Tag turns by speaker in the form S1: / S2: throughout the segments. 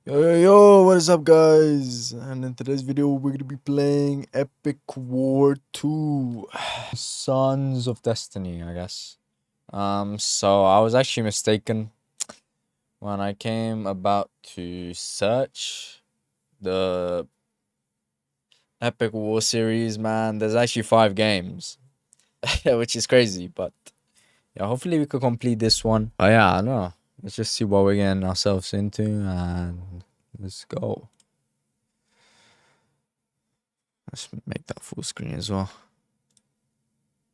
S1: Yo, what is up, guys? And in today's video, we're gonna be playing Epic War 2 Sons of Destiny, I guess. So I was actually mistaken when I came about to search the Epic War series, man. There's actually 5 games, which is crazy, but yeah, hopefully we could complete this one. But yeah, I don't know. Let's just see what we're getting ourselves into and let's go. Let's make that full screen as well.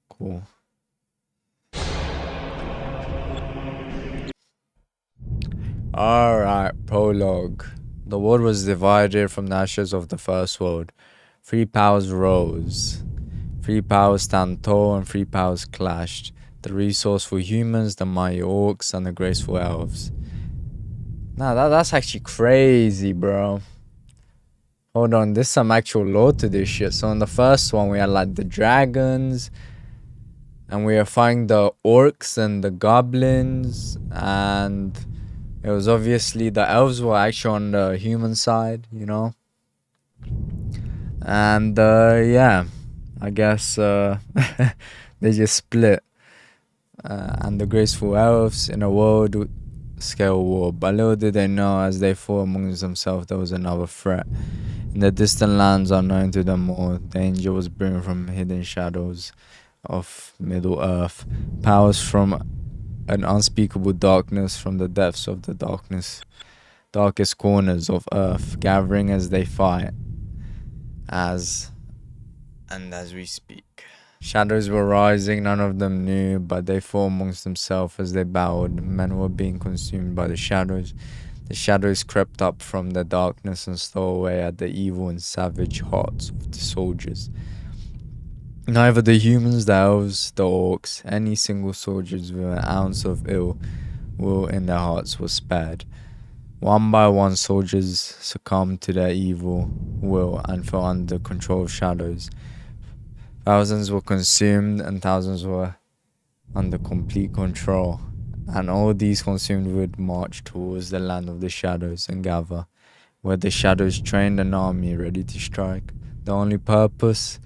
S1: Cool. Alright, prologue. The world was divided from the ashes of the first world. 3 powers rose. 3 powers stand tall and 3 powers clashed. The resourceful humans, the mighty orcs, and the graceful elves. Nah, that's actually crazy, bro. Hold on, there's some actual lore to this shit. So in the first one, we had like the dragons, and we were fighting the orcs and the goblins, and it was obviously the elves were actually on the human side, you know. And yeah, I guess they just split. And the graceful elves in a world scale war. But little did they know, as they fought amongst themselves, there was another threat. In the distant lands unknown to them all, danger was brewing from hidden shadows of Middle Earth. Powers from an unspeakable darkness from the depths of the darkest corners of Earth, gathering as they fight. As we speak. Shadows were rising, none of them knew, but they fought amongst themselves as they battled. Men were being consumed by the shadows. The shadows crept up from the darkness and stole away at the evil and savage hearts of the soldiers. Neither the humans, the elves, the orcs, any single soldiers with an ounce of ill will in their hearts was spared. One by one, soldiers succumbed to their evil will and fell under control of shadows. Thousands were consumed and thousands were under complete control. And all these consumed would march towards the land of the shadows and gather, where the shadows trained an army ready to strike. The only purpose,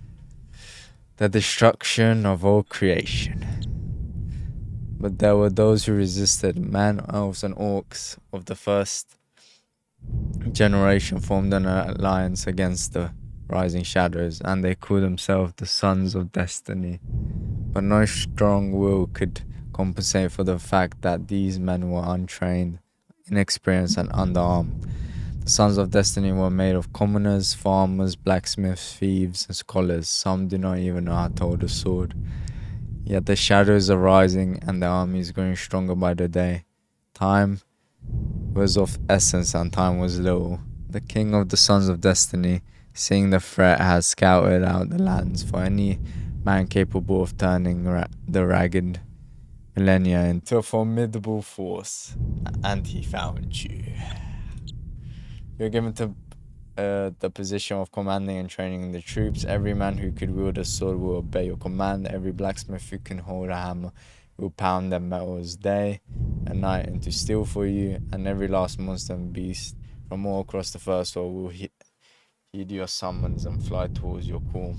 S1: the destruction of all creation. But there were those who resisted. Men, elves, and orcs of the first generation formed an alliance against the rising shadows, and they called themselves the Sons of Destiny. But no strong will could compensate for the fact that these men were untrained, inexperienced, and underarmed. The Sons of Destiny were made of commoners, farmers, blacksmiths, thieves, and scholars. Some do not even know how to hold a sword. Yet the shadows are rising and the army is growing stronger by the day. Time was of essence and time was little. The king of the Sons of Destiny, seeing the threat, has scouted out the lands for any man capable of turning the ragged millennia into a formidable force. And he found you. You're given to the position of commanding and training the troops. Every man who could wield a sword will obey your command. Every blacksmith who can hold a hammer will pound their metals day and night into steel for you. And every last monster and beast from all across the first world will heed your summons and fly towards your call.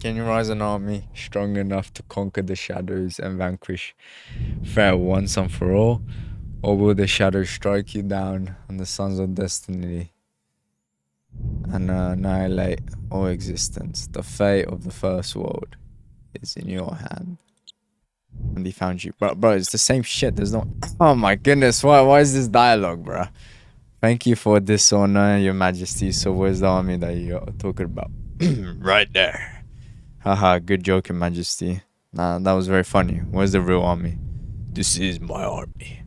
S1: Can you rise an army strong enough to conquer the shadows and vanquish threat once and for all? Or will the shadows strike you down and the Sons of Destiny and annihilate all existence? The fate of the first world is in your hand. And he found you. Bro, it's the same shit. There's no... Oh my goodness, why is this dialogue, bro? Thank you for dishonor, your majesty. So where's the army that you're talking about? Right there. Haha, good joke, your majesty. Nah, that was very funny. Where's the real army? This is my army.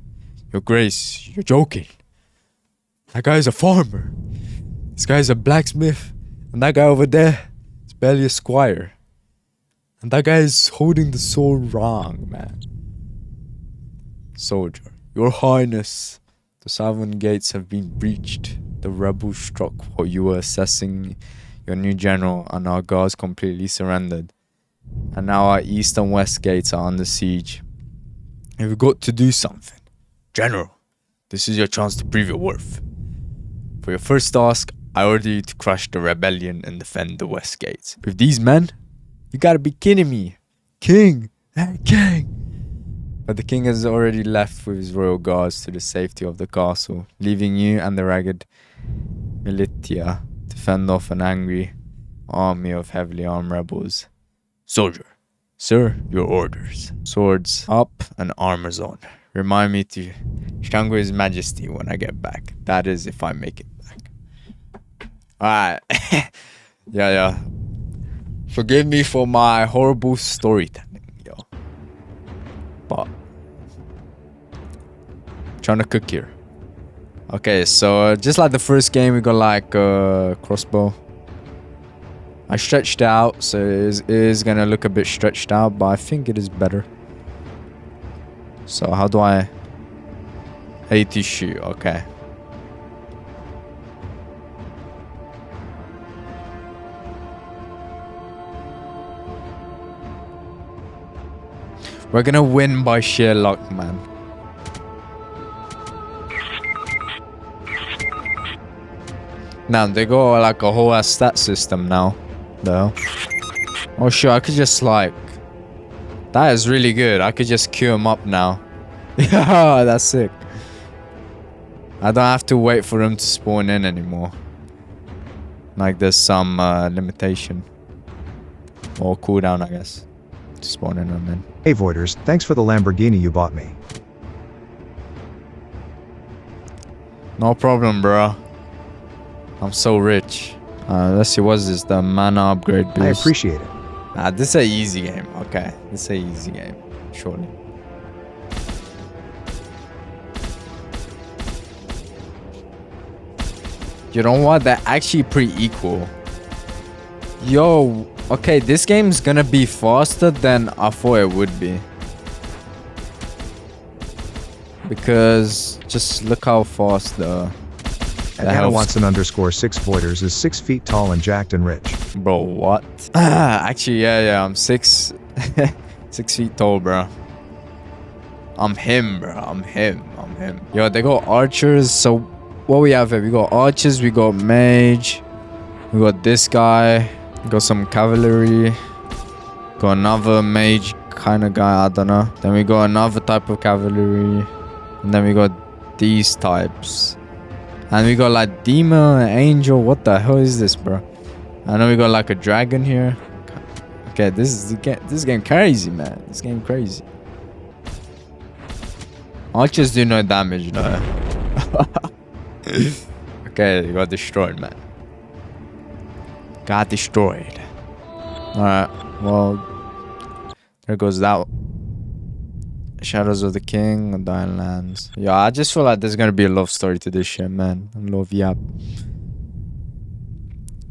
S1: Your grace, you're joking. That guy's a farmer. This guy's a blacksmith. And that guy over there is barely a squire. And that guy is holding the sword wrong, man. Soldier, your highness, the southern gates have been breached. The rebels struck while you were assessing your new general, and our guards completely surrendered. And now our east and west gates are under siege. You've got to do something. General, this is your chance to prove your worth. For your first task, I order you to crush the rebellion and defend the west gates. With these men, you gotta be kidding me. King! Hey, king! But the king has already left with his royal guards to the safety of the castle, leaving you and the ragged militia to fend off an angry army of heavily armed rebels. Soldier, sir, your orders. Swords up and armors on. Remind me to strangle His Majesty when I get back. That is, if I make it back. Alright. yeah. Forgive me for my horrible storytelling, yo. But trying to cook here. Okay, so just like the first game, we got like crossbow. I stretched out, so it is gonna look a bit stretched out, but I think it is better. So how do I 80 shoot? Okay. We're gonna win by sheer luck, man. Now they got like a whole ass stat system now, though. Oh sure, I could just like. That is really good. I could just queue him up now. Yeah, that's sick. I don't have to wait for him to spawn in anymore. Like there's some limitation. Or cooldown, I guess. To spawn in him in.
S2: Hey Voiders, thanks for the Lamborghini you bought me.
S1: No problem, bro. I'm so rich. Let's see, what's this? The mana upgrade boost.
S2: I appreciate it.
S1: This is an easy game. Okay, this is an easy game. Surely. You know what? They're actually pretty equal. Yo, okay, this game's gonna be faster than I thought it would be. Because just look how fast the
S2: Watson _6 Voiders is 6 feet tall and jacked and rich.
S1: Bro, what? Actually, yeah, I'm 6 feet tall, bro. I'm him, bro. I'm him. Yo, they got archers. So what we have here? We got archers, we got mage, we got this guy, we got some cavalry, got another mage kind of guy, I don't know. Then we got another type of cavalry, and then we got these types. And we got like demon, angel. What the hell is this, bro? I know we got like a dragon here. Okay, this game crazy, man. This game crazy. Archers do no damage, though. Okay, you got destroyed, man. Got destroyed. Alright, well, there goes that. Shadows of the King, Dying Lands. Yeah, I just feel like there's gonna be a love story to this shit, man. I love yap.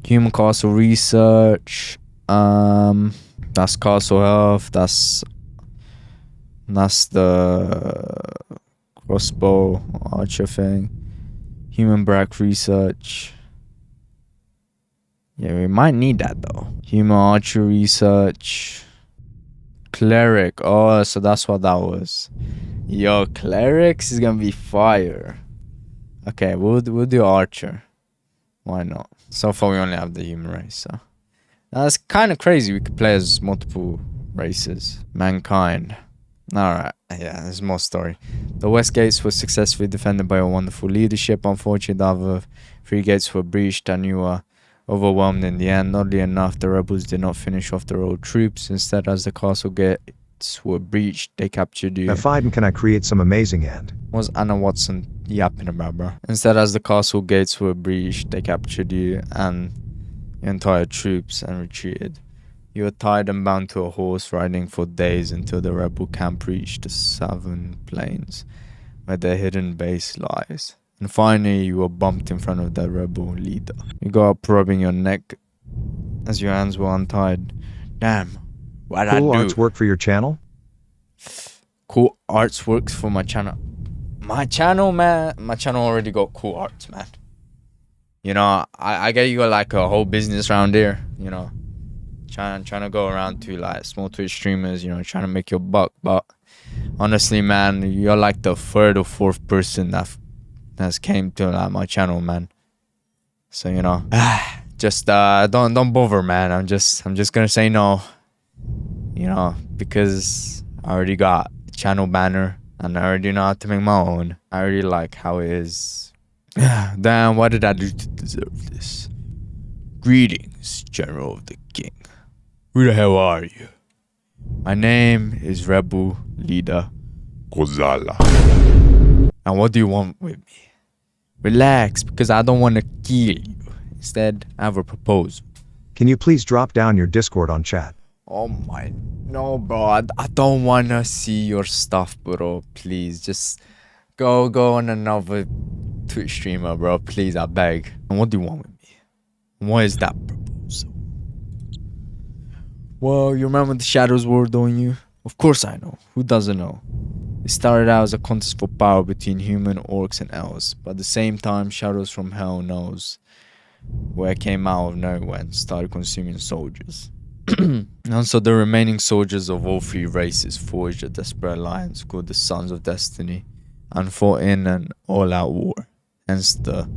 S1: Human castle research. That's castle health. That's the crossbow archer thing. Human brack research. Yeah, we might need that though. Human archer research. Cleric. Oh, so that's what that was. Yo, clerics is gonna be fire. Okay, we'll do archer. Why not? So far we only have the human race, so that's kind of crazy. We could play as multiple races. Mankind. Alright, yeah, there's more story. The west gates were successfully defended by a wonderful leadership. Unfortunately, the other 3 gates were breached and you were overwhelmed in the end. Oddly enough, the rebels did not finish off their old troops. Instead, as the castle gates were breached, they captured you.
S2: F5 can I create some amazing end?
S1: What's Anna Watson yapping about, bro? Instead, as the castle gates were breached, they captured you and your entire troops and retreated. You were tied and bound to a horse, riding for days until the rebel camp reached the southern plains, where their hidden base lies. And finally, you were bumped in front of the rebel leader. You got up rubbing your neck as your hands were untied. Damn, what'd I do?
S2: Cool arts work for your channel?
S1: Cool arts works for my channel. My channel, man. My channel already got cool arts, man. You know, I get you got like a whole business around here, you know. Trying to go around to like small Twitch streamers, you know, trying to make your buck. But honestly, man, you're like the 3rd or 4th person that's came to like my channel, man. So just don't bother, man. I'm just gonna say no. Because I already got a channel banner and I already know how to make my own. I already like how it is. Damn, what did I do to deserve this? Greetings, General of the King. Who the hell are you? My name is Rebel Leader Kozala. And what do you want with me? Relax, because I don't want to kill you. Instead, I have a proposal.
S2: Can you please drop down your Discord on chat?
S1: Oh my, no, bro. I don't want to see your stuff, bro. Please, just go on another Twitch streamer, bro. Please, I beg. And what do you want with me? What is that proposal? Well, you remember the Shadows War, don't you? Of course I know. Who doesn't know? It started out as a contest for power between human, orcs, and elves. But at the same time, Shadows from Hell knows where it came out of nowhere and started consuming soldiers. And so the remaining soldiers of all three races forged a desperate alliance called the Sons of Destiny and fought in an all-out war. Hence the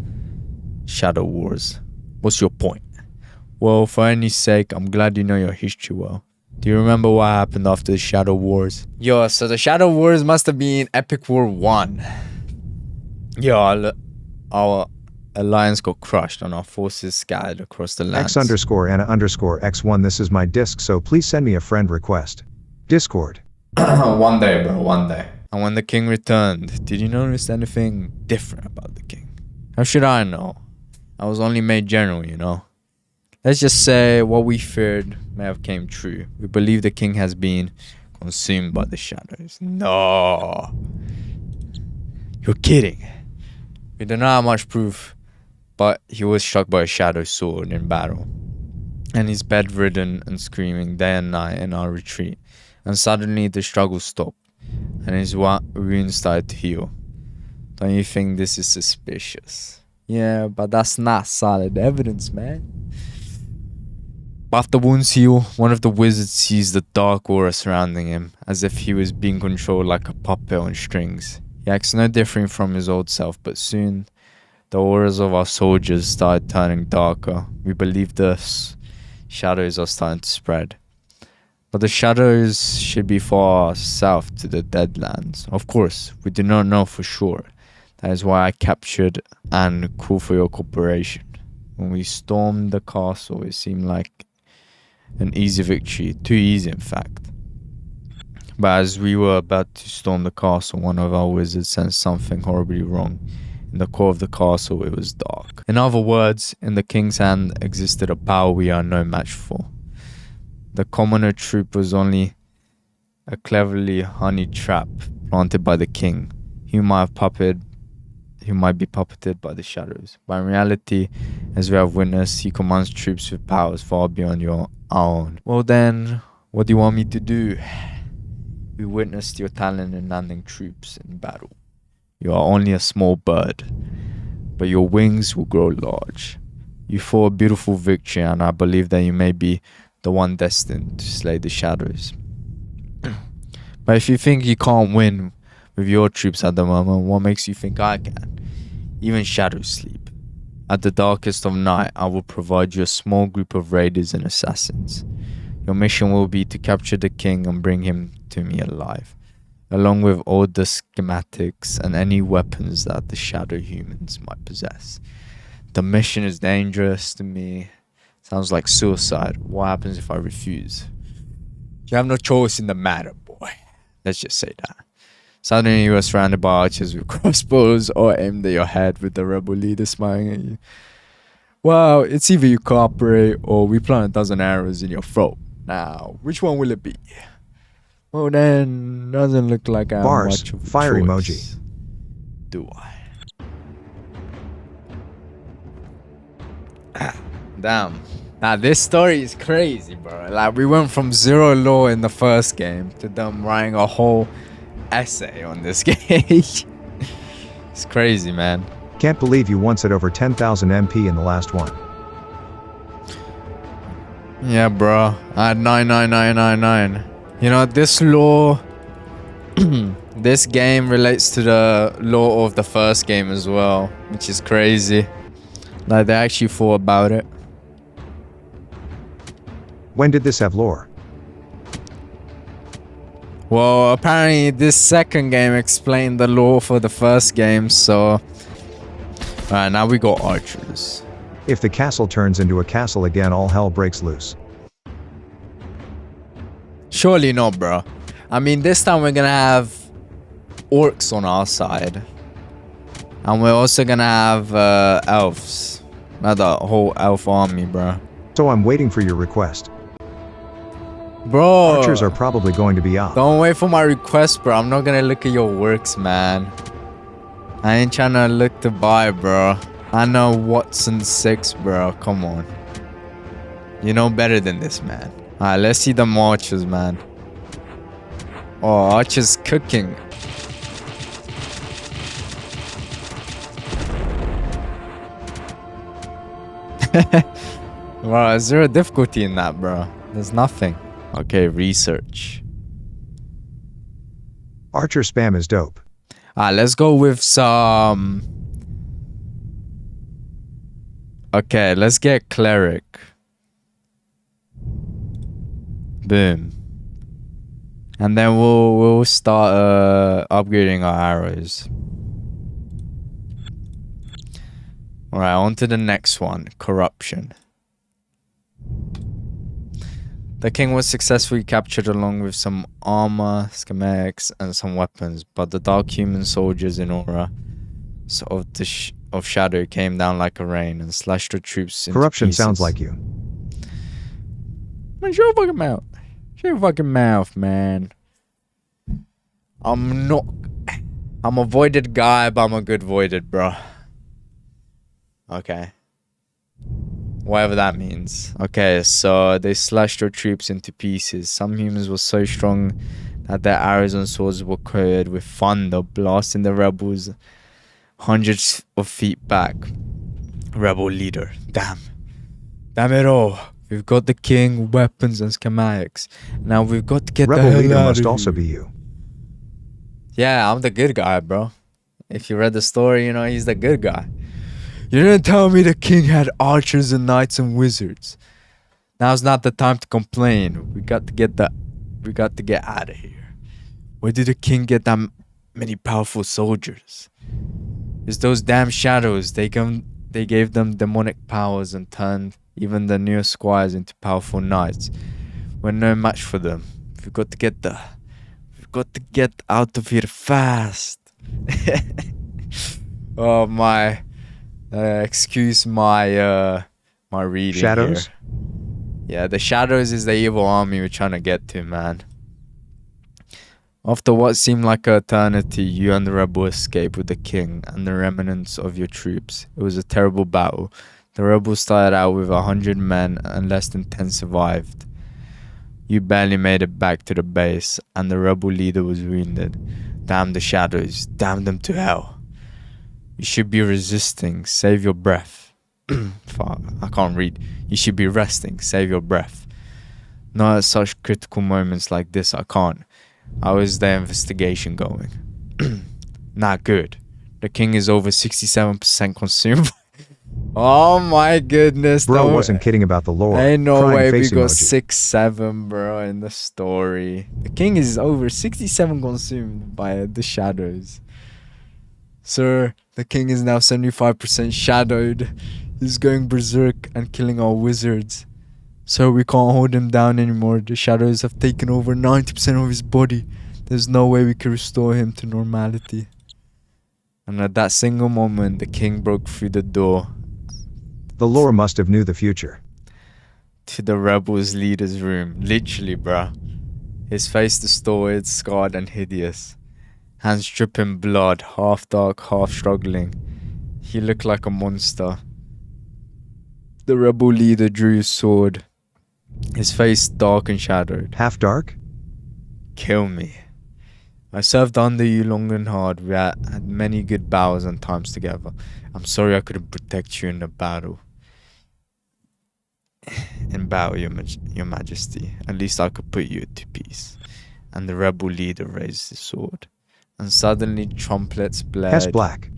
S1: Shadow Wars. What's your point? Well, for any sake, I'm glad you know your history well. Do you remember what happened after the Shadow Wars? Yo, so the Shadow Wars must have been Epic War 1. Yo, our alliance got crushed and our forces scattered across the lands.
S2: X_Anna_X1 This is my disc, so please send me a friend request. Discord.
S1: One day, bro, one day. And when the king returned, did you notice anything different about the king? How should I know? I was only made general, Let's just say what we feared may have came true. We believe the king has been consumed by the shadows. No. You're kidding. We don't know how much proof, but he was struck by a shadow sword in battle. And he's bedridden and screaming day and night in our retreat. And suddenly the struggle stopped. And his wounds started to heal. Don't you think this is suspicious? Yeah, but that's not solid evidence, man. After wounds heal, one of the wizards sees the dark aura surrounding him, as if he was being controlled like a puppet on strings. He acts no different from his old self, but soon the auras of our soldiers started turning darker. We believe the shadows are starting to spread. But the shadows should be far south to the Deadlands. Of course, we do not know for sure. That is why I captured and called for your cooperation. When we stormed the castle, it seemed like an easy victory. Too easy, in fact. But as we were about to storm the castle, one of our wizards sensed something horribly wrong. In the core of the castle, it was dark. In other words, in the king's hand existed a power we are no match for. The commoner troop was only a cleverly honeyed trap planted by the king. He might be puppeted by the shadows. But in reality, as we have witnessed, he commands troops with powers far beyond your own. Well then, what do you want me to do? We witnessed your talent in landing troops in battle. You are only a small bird, but your wings will grow large. You fought a beautiful victory, and I believe that you may be the one destined to slay the shadows. But if you think you can't win with your troops at the moment, what makes you think I can? Even shadows sleep. At the darkest of night, I will provide you a small group of raiders and assassins. Your mission will be to capture the king and bring him to me alive, along with all the schematics and any weapons that the shadow humans might possess. The mission is dangerous to me. Sounds like suicide. What happens if I refuse? You have no choice in the matter, boy. Let's just say that. Suddenly you were surrounded by archers with crossbows or aimed at your head with the rebel leader smiling at you. Well, it's either you cooperate or we plant a dozen arrows in your throat. Now, which one will it be? Well then, doesn't look like I have much of a
S2: fire
S1: choice.
S2: emoji.
S1: Do I? Damn. Now this story is crazy, bro. Like we went from 0 law in the first game to them writing a whole essay on this game. It's crazy, man.
S2: Can't believe you once at over 10,000 MP in the last one.
S1: Yeah, bro. I had 99999. You know, this law, this game relates to the law of the first game as well, which is crazy. Like, they actually thought about it.
S2: When did this have lore?
S1: Well, apparently this second game explained the lore for the first game, so... Alright, now we got archers.
S2: If the castle turns into a castle again, all hell breaks loose.
S1: Surely not, bro. I mean, this time we're gonna have orcs on our side. And we're also gonna have elves. Not the whole elf army, bro.
S2: So I'm waiting for your request.
S1: Bro,
S2: Archers are probably going to be up.
S1: don't wait for my request, bro. I'm not gonna look at your works, man. I ain't trying to look to buy, bro. I know Watson 6, bro. Come on. You know better than this, man. Alright, let's see the archers, man. Oh, archers cooking. Bro, is there a difficulty in that, bro? There's nothing. Okay, research.
S2: Archer spam is dope.
S1: Let's go with some... Okay, let's get cleric. Boom. And then we'll start upgrading our arrows. Alright, on to the next one. Corruption. The king was successfully captured along with some armor, schematics, and some weapons, but the dark human soldiers in aura of shadow came down like a rain and slashed the troops into
S2: Corruption
S1: pieces.
S2: sounds like you.
S1: Man, shut your fucking mouth. Shut your fucking mouth, man. I'm a voided guy, but I'm a good voided, bro. Okay. Whatever that means. Okay, so they slashed their troops into pieces. Some humans were so strong that their arrows and swords were coated with thunder, blasting the rebels hundreds of feet back. Rebel leader. Damn. Damn it all. We've got the king, weapons, and schematics. Now we've got to get
S2: Rebel
S1: the hell
S2: leader
S1: out
S2: must
S1: of
S2: also
S1: here.
S2: be you.
S1: Yeah, I'm the good guy, bro. If you read the story, you know he's the good guy. You didn't tell me the king had archers and knights and wizards. Now's not the time to complain. We got to get out of here. Where did the king get that many powerful soldiers? It's those damn shadows. They gave them demonic powers and turned even the new squires into powerful knights. We're no match for them. We've got to get out of here fast. Oh my. Excuse my my reading
S2: Shadows?
S1: here. Yeah, the shadows is the evil army we're trying to get to, man. After what seemed like an eternity, you and the rebel escaped with the king and the remnants of your troops. It was a terrible battle. The rebels started out with 100 men and less than 10 survived. You barely made it back to the base and the rebel leader was wounded. Damn the shadows. Damn them to hell. You should be resisting. Save your breath. Fuck, I can't read. You should be resting. Save your breath. Not at such critical moments like this, I can't. How is the investigation going? Not good. The king is over 67% consumed. Oh my goodness.
S2: Bro wasn't kidding about the lore.
S1: Ain't no
S2: Crying
S1: way we
S2: face
S1: got
S2: emoji.
S1: 6-7, bro, in the story. The king is over 67 consumed by the shadows. Sir, the king is now 75% shadowed. He's going berserk and killing our wizards. So we can't hold him down anymore. The shadows have taken over 90% of his body. There's no way we can restore him to normality. And at that single moment, the king broke through the door
S2: The lore must have knew the future.
S1: to the rebels' leader's room. Literally, bruh. His face distorted, scarred, and hideous. Hands dripping blood, half dark, half struggling. He looked like a monster. The rebel leader drew his sword. His face dark and shadowed.
S2: Half dark?
S1: Kill me. I served under you long and hard. We had many good battles and times together. I'm sorry I couldn't protect you in the battle. In battle, your majesty. At least I could put you to peace. And the rebel leader raised his sword. And suddenly trumpets blared.
S2: Hess black.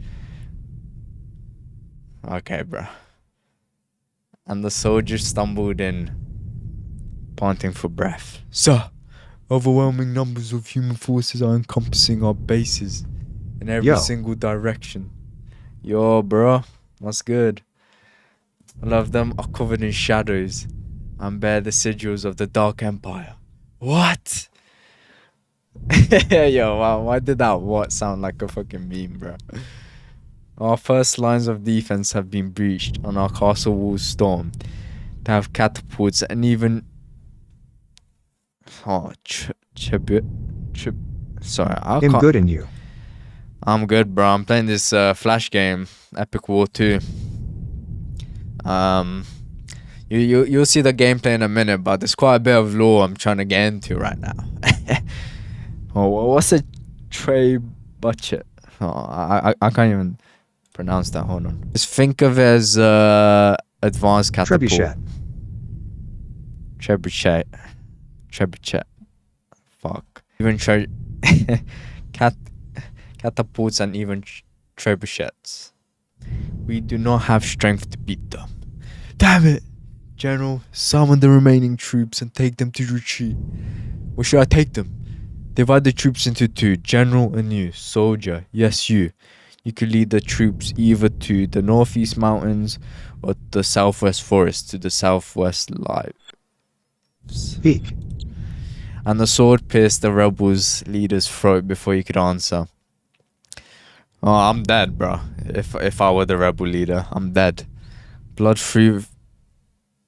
S1: Okay, bro. And the soldier stumbled in, panting for breath. Sir, overwhelming numbers of human forces are encompassing our bases in every
S2: Yo.
S1: single direction. Yo, bro, what's good? All of them are covered in shadows and bear the sigils of the Dark Empire. What? Yo, wow, why did that what sound like a fucking meme, bro? Our first lines of defense have been breached and our castle walls stormed. They have catapults and even... Oh, sorry, I
S2: I'm
S1: can't...
S2: good and you.
S1: I'm good, bro. I'm playing this Flash game, Epic War 2. You'll see the gameplay in a minute, but there's quite a bit of lore I'm trying to get into right now. Oh, what's a tray budget? Oh, I can't even pronounce that. Hold on. Just think of it as advanced catapult. Trebuchet. Fuck. Even catapults and even trebuchets. We do not have strength to beat them. Damn it! General, summon the remaining troops and take them to retreat. Where should I take them? Divide the troops into two, General and you, Soldier. Yes, you. You could lead the troops either to the northeast mountains or the southwest forest to the southwest lives.
S2: Peek.
S1: And the sword pierced the rebels' leader's throat before he could answer. Oh, I'm dead, bro. If I were the rebel leader, I'm dead. Blood flew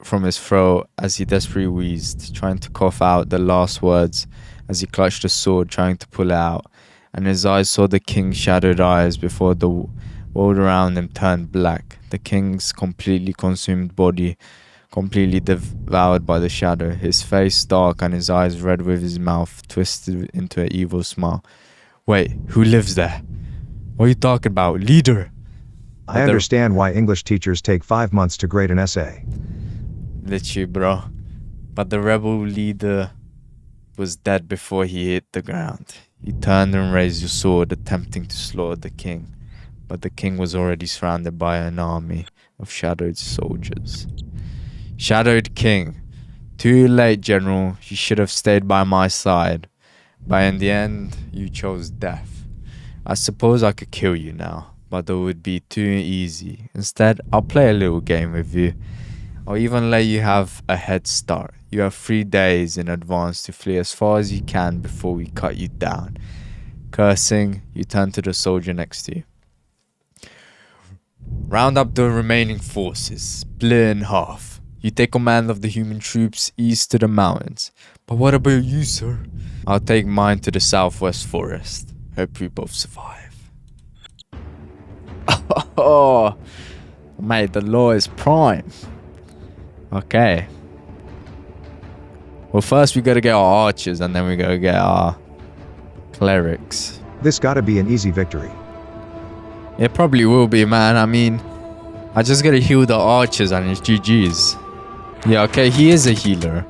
S1: from his throat as he desperately wheezed, trying to cough out the last words as he clutched the sword, trying to pull it out. And his eyes saw the king's shadowed eyes before the world around him turned black. The king's completely consumed body, completely devoured by the shadow. His face dark and his eyes red with his mouth twisted into an evil smile. Wait, who lives there? What are you talking about? Leader!
S2: I understand why English teachers take 5 months to grade an essay.
S1: Literally, bro. But the rebel leader was dead before he hit the ground. He turned and raised his sword, attempting to slaughter the king. But the king was already surrounded by an army of shadowed soldiers. Shadowed King. Too late, General. You should have stayed by my side. But in the end, you chose death. I suppose I could kill you now, but it would be too easy. Instead, I'll play a little game with you. I'll even let you have a head start. You have 3 days in advance to flee as far as you can before we cut you down. Cursing, you turn to the soldier next to you. Round up the remaining forces, split in half. You take command of the human troops east to the mountains. But what about you, sir? I'll take mine to the southwest forest. Hope we both survive. Oh, mate, the law is prime. Okay. Well, first we gotta get our archers and then we gotta get our clerics.
S2: This gotta be an easy victory.
S1: It probably will be, man. I mean, I just gotta heal the archers and it's GG's. Yeah, okay, he is a healer.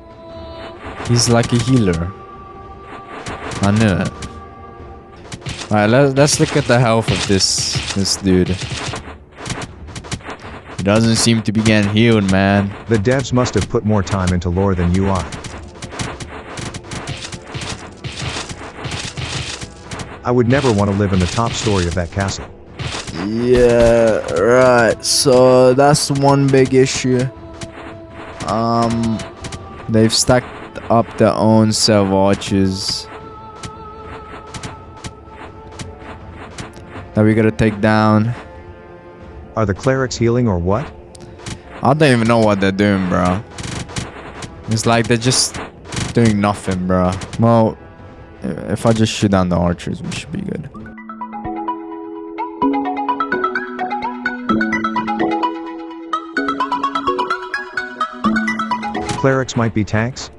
S1: He's like a healer. I knew it. Alright, let's look at the health of this dude. He doesn't seem to be getting healed, man.
S2: The devs must have put more time into lore than UI. I would never want to live in the top story of that castle.
S1: Yeah, right. So that's one big issue. They've stacked up their own set of archers that we gotta take down.
S2: Are the clerics healing or what?
S1: I don't even know what they're doing, bro. It's like they're just doing nothing, bro. Well, if I just shoot down the archers, we should be good.
S2: Clerics might be tanks?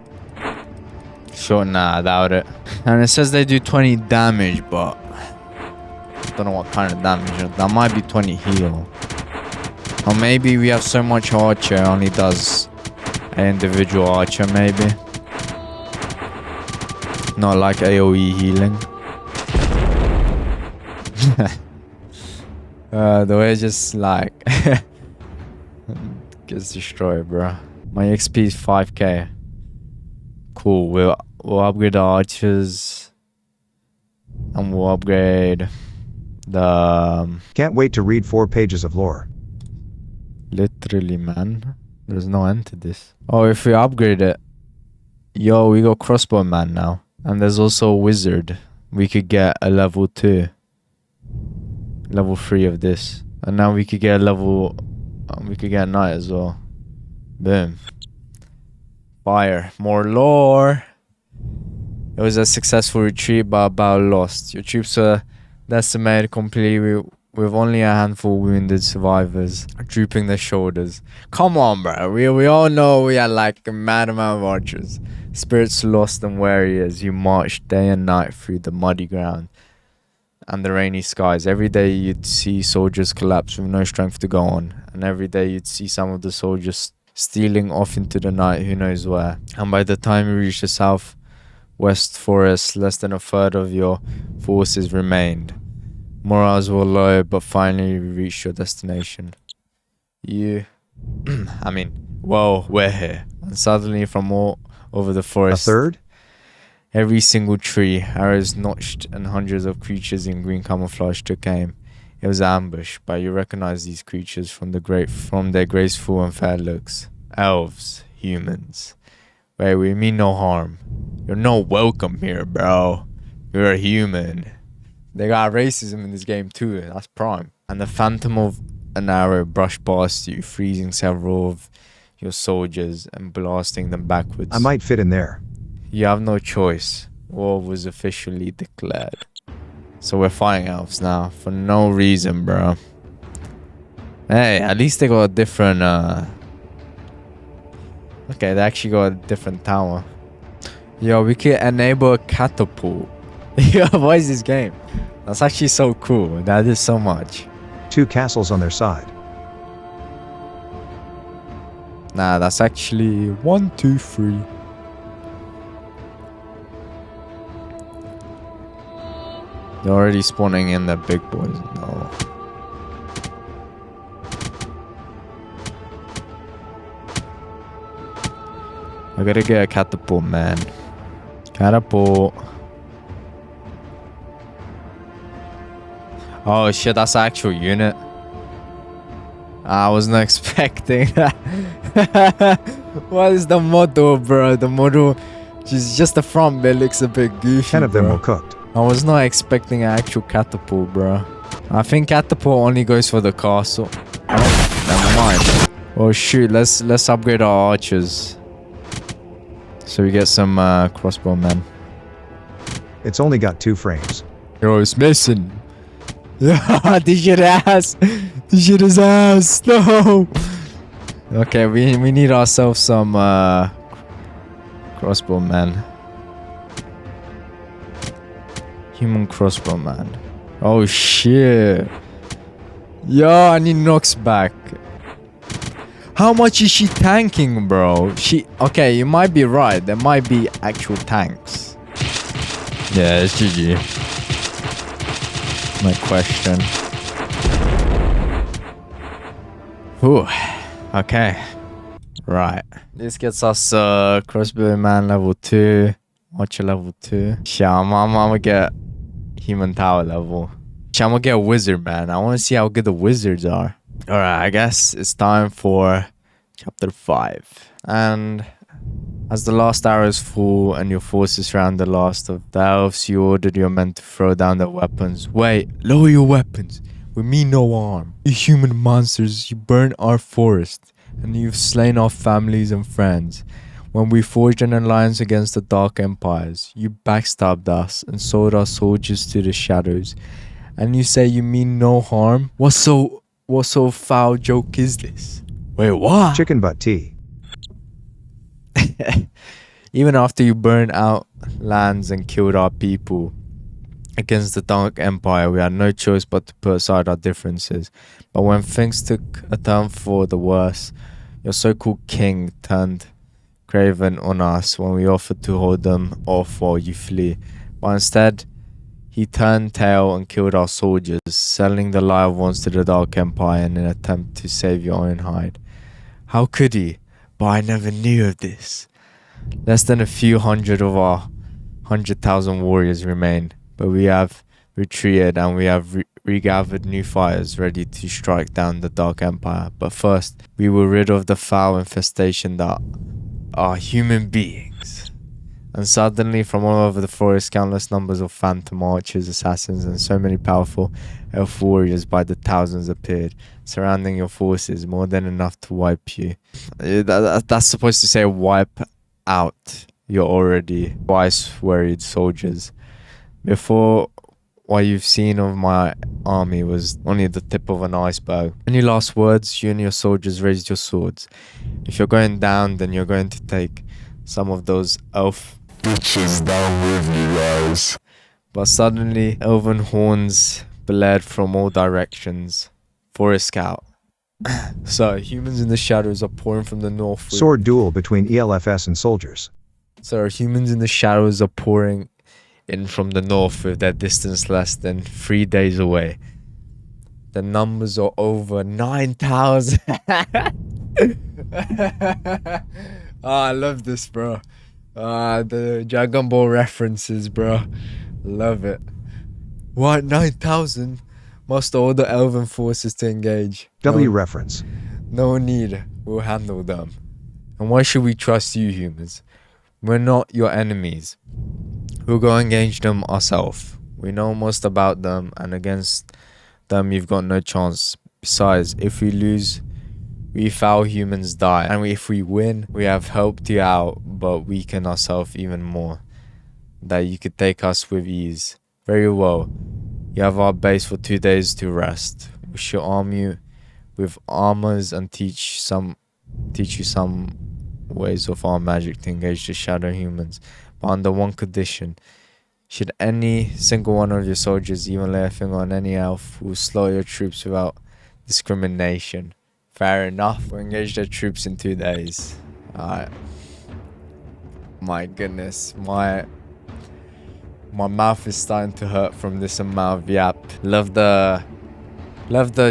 S1: Sure, nah, I doubt it. And it says they do 20 damage, but don't know what kind of damage. That might be 20 heal. Or maybe we have so much archer, it only does an individual archer, maybe. Not like AoE healing. The way it's just like gets destroyed, bro. My XP is 5k. Cool. We'll upgrade the archers, and we'll upgrade the
S2: Can't wait to read 4 pages of lore.
S1: literally, man. There's no end to this. Oh, if we upgrade it, yo, we got crossbow man now, and there's also a wizard. We could get a level 2, level 3 of this, and now we could get a level. We could get a knight as well. Boom. Fire. More lore. It was a successful retreat, but about lost. Your troops were decimated completely with only a handful of wounded survivors drooping their shoulders. Come on, bro. We all know we are like a mad amount of archers. Spirits lost and weary as you marched day and night through the muddy ground and the rainy skies. Every day you'd see soldiers collapse with no strength to go on, and every day you'd see some of the soldiers stealing off into the night, who knows where. And by the time you reached the southwest forest, less than a third of your forces remained. Morals were low, but finally you reached your destination. Well, we're here. And suddenly from all over the
S2: A
S1: forest,
S2: third?
S1: every single tree, arrows notched, and hundreds of creatures in green camouflage took aim. It was an ambush, but you recognize these creatures from their graceful and fair looks. Elves, humans. Wait, we mean no harm. You're not welcome here, bro. You're a human. They got racism in this game too, that's prime. And the phantom of an arrow brushed past you, freezing several of your soldiers and blasting them backwards.
S2: I might fit in there.
S1: You have no choice. War was officially declared. So we're fighting elves now, for no reason, bro. Hey, at least they got a different, okay, they actually got a different tower. Yo, we can enable a catapult. Yo, what is this game? That's actually so cool. That is so much.
S2: 2 castles on their side.
S1: Nah, that's actually 1, 2, 3. They're already spawning in the big boys. No. I gotta get a catapult, man. Catapult. Oh shit, that's an actual unit. I was not expecting that. What is the model, bro? The model, just the front bit looks a bit goofy.
S2: 10 of them
S1: bro.
S2: were cooked.
S1: I was not expecting an actual catapult, bro. I think catapult only goes for the castle. Oh, never mind. Oh shoot, let's upgrade our archers, so we get some crossbow men.
S2: It's only got 2 frames.
S1: Yo, it's missing. Yeah, this shit ass. This shit is ass. No. Okay, we need ourselves some crossbow men. Human crossbow man. Oh shit. Yo, I need Nox back. How much is she tanking, bro? Okay, you might be right. There might be actual tanks. Yeah, it's GG. My question. Whew. Okay. Right. This gets us crossbow man level 2. Archer level 2. Yeah, I'm gonna get human tower level. I'm gonna get a wizard, man. I want to see how good the wizards are. Alright, I guess it's time for chapter 5. And as the last arrows fall and your forces surround the last of the elves, you ordered your men to throw down their weapons. Wait, lower your weapons. We mean no harm. You human monsters, you burnt our forest, and you've slain our families and friends. When we forged an alliance against the Dark Empires, you backstabbed us and sold our soldiers to the shadows. And you say you mean no harm? What so foul joke is this? Wait, what?
S2: Chicken butt tea.
S1: Even after you burned out lands and killed our people against the Dark Empire, we had no choice but to put aside our differences. But when things took a turn for the worse, your so-called king turned craven on us when we offered to hold them off while you flee. But instead, he turned tail and killed our soldiers, selling the live ones to the Dark Empire in an attempt to save your own hide. How could he? But I never knew of this. Less than a few hundred of our 100,000 warriors remain, but we have retreated and we have regathered new fighters ready to strike down the Dark Empire. But first, we will rid of the foul infestation that are human beings. And suddenly, from all over the forest, countless numbers of phantom archers, assassins, and so many powerful elf warriors by the thousands appeared, surrounding your forces, more than enough to wipe you. That's supposed to say wipe out your already twice worried soldiers. Before, what you've seen of my army was only the tip of an iceberg. Any last words? You and your soldiers raised your swords. If you're going down, then you're going to take some of those elf bitches down with you guys. But suddenly, elven horns blared from all directions for a scout. So, humans in the shadows are pouring from the north.
S2: Sword duel between ELFS and soldiers.
S1: So, humans in the shadows are pouring in from the north with their distance less than 3 days away. The numbers are over 9,000. I love this, bro. The Dragon Ball references, bro. Love it. What, 9,000? Muster all the elven forces to engage.
S2: Reference.
S1: No need. We'll handle them. And why should we trust you, humans? We're not your enemies. We'll go engage them ourselves. We know most about them, and against them you've got no chance. Besides, if we lose, we foul humans die. And if we win, we have helped you out, but weaken ourselves even more. That you could take us with ease. Very well. You have our base for 2 days to rest. We shall arm you with armors and teach you some ways of our magic to engage the shadow humans. But under one condition. Should any single one of your soldiers even lay a finger on any elf, we'll slaughter your troops without discrimination. Fair enough. We'll engage their troops in 2 days. Alright. My goodness. My mouth is starting to hurt from this amount of yap. Love the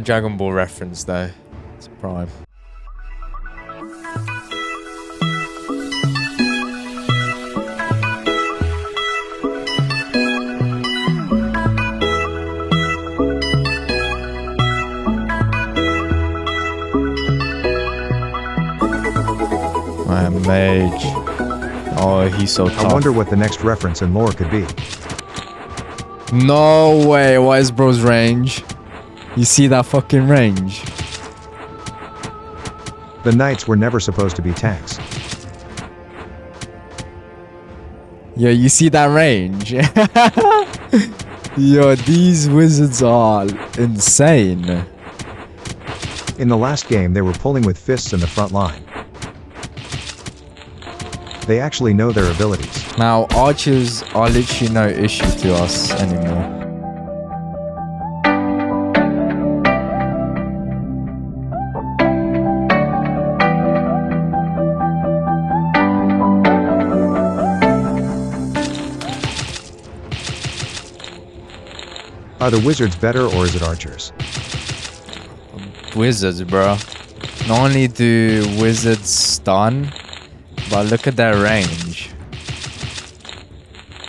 S1: Dragon Ball reference though. It's prime. My mage. Oh, he's so tough.
S2: I wonder what the next reference in lore could be.
S1: No way. What is bro's range? You see that fucking range?
S2: The knights were never supposed to be tanks.
S1: Yo, you see that range? Yo, these wizards are insane.
S2: In the last game, they were pulling with fists in the front line. They actually know their abilities.
S1: Now, archers are literally no issue to us anymore.
S2: Are the wizards better or is it archers?
S1: Wizards, bro. Not only do wizards stun, but look at their range.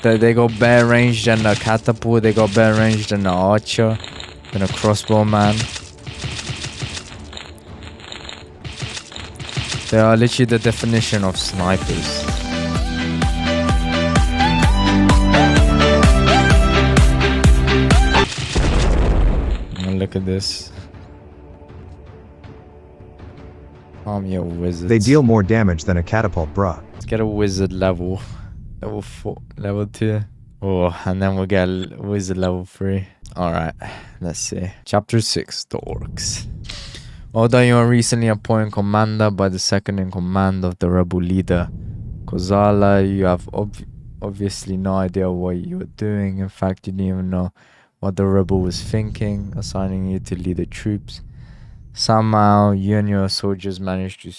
S1: They got better range than a catapult, they got better range than an archer, than a crossbow man. They are literally the definition of snipers. And look at this. I'm your wizard.
S2: They deal more damage than a catapult, bruh.
S1: Let's get a wizard level. Level 4, level 2. Oh, and then we'll get a wizard level 3. Alright, let's see. Chapter 6, the orcs. Although you are recently appointed commander by the second in command of the rebel leader, Kozala, you have obviously no idea what you were doing. In fact, you didn't even know what the rebel was thinking, assigning you to lead the troops. Somehow, you and your soldiers managed to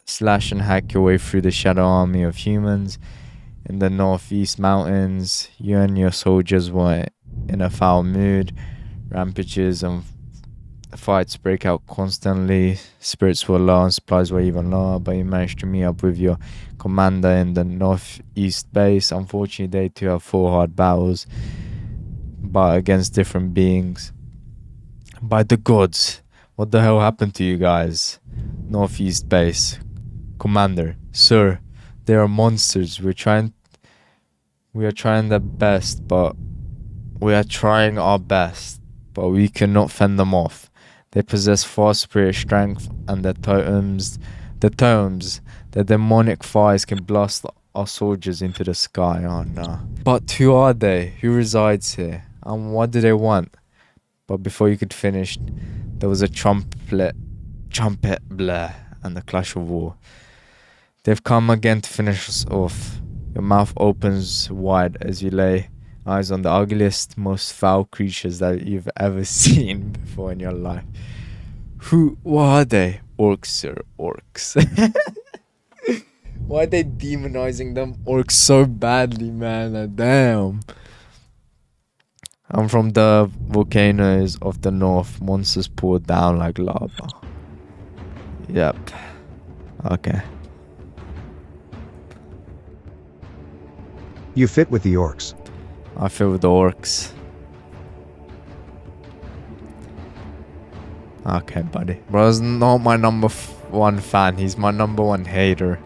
S1: slash and hack your way through the shadow army of humans. In the northeast mountains, you and your soldiers were in a foul mood. Rampages and fights break out constantly. Spirits were low and supplies were even lower, but you managed to meet up with your commander in the northeast base. Unfortunately, they too have 4 hard battles, but against different beings. By the gods, what the hell happened to you guys? Northeast base. Commander, sir, they are monsters. We are trying the best, but we are trying our best, but we cannot fend them off. They possess far superior strength, and their demonic fires can blast our soldiers into the sky. Oh no. But who are they? Who resides here? And what do they want? But before you could finish, there was a trumpet blare and the clash of war. They've come again to finish us off. Your mouth opens wide as you lay eyes on the ugliest, most foul creatures that you've ever seen before in your life. What are they? Orcs, sir, orcs. Why are they demonizing them orcs so badly, man? Damn. I'm from the volcanoes of the north. Monsters pour down like lava. Yep. Okay.
S2: You fit with the orcs.
S1: I fit with the orcs. Okay, buddy. Bro's not my number 1 fan. He's my number 1 hater.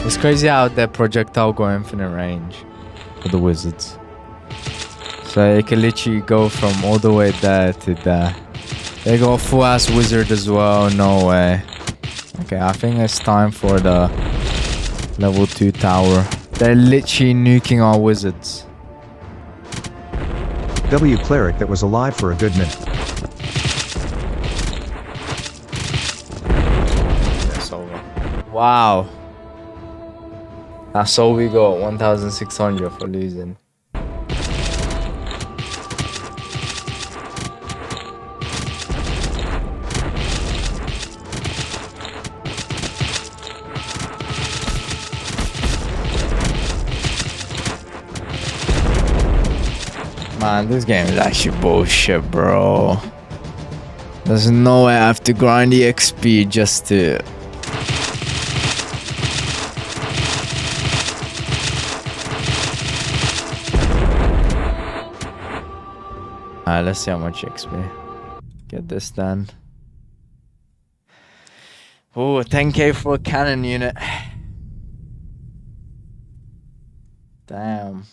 S1: It's crazy how their projectile go infinite range for the wizards. So it can literally go from all the way there to there. They go full ass wizard as well, no way. Okay, I think it's time for the level 2 tower. They're literally nuking our wizards.
S2: W cleric that was alive for a good minute.
S1: That's over. Wow. That's all we got, 1,600 for losing. Man, this game is actually bullshit, bro. There's no way I have to grind the XP just to... Alright, let's see how much XP. Get this done. Oh, 10k for a cannon unit. Damn.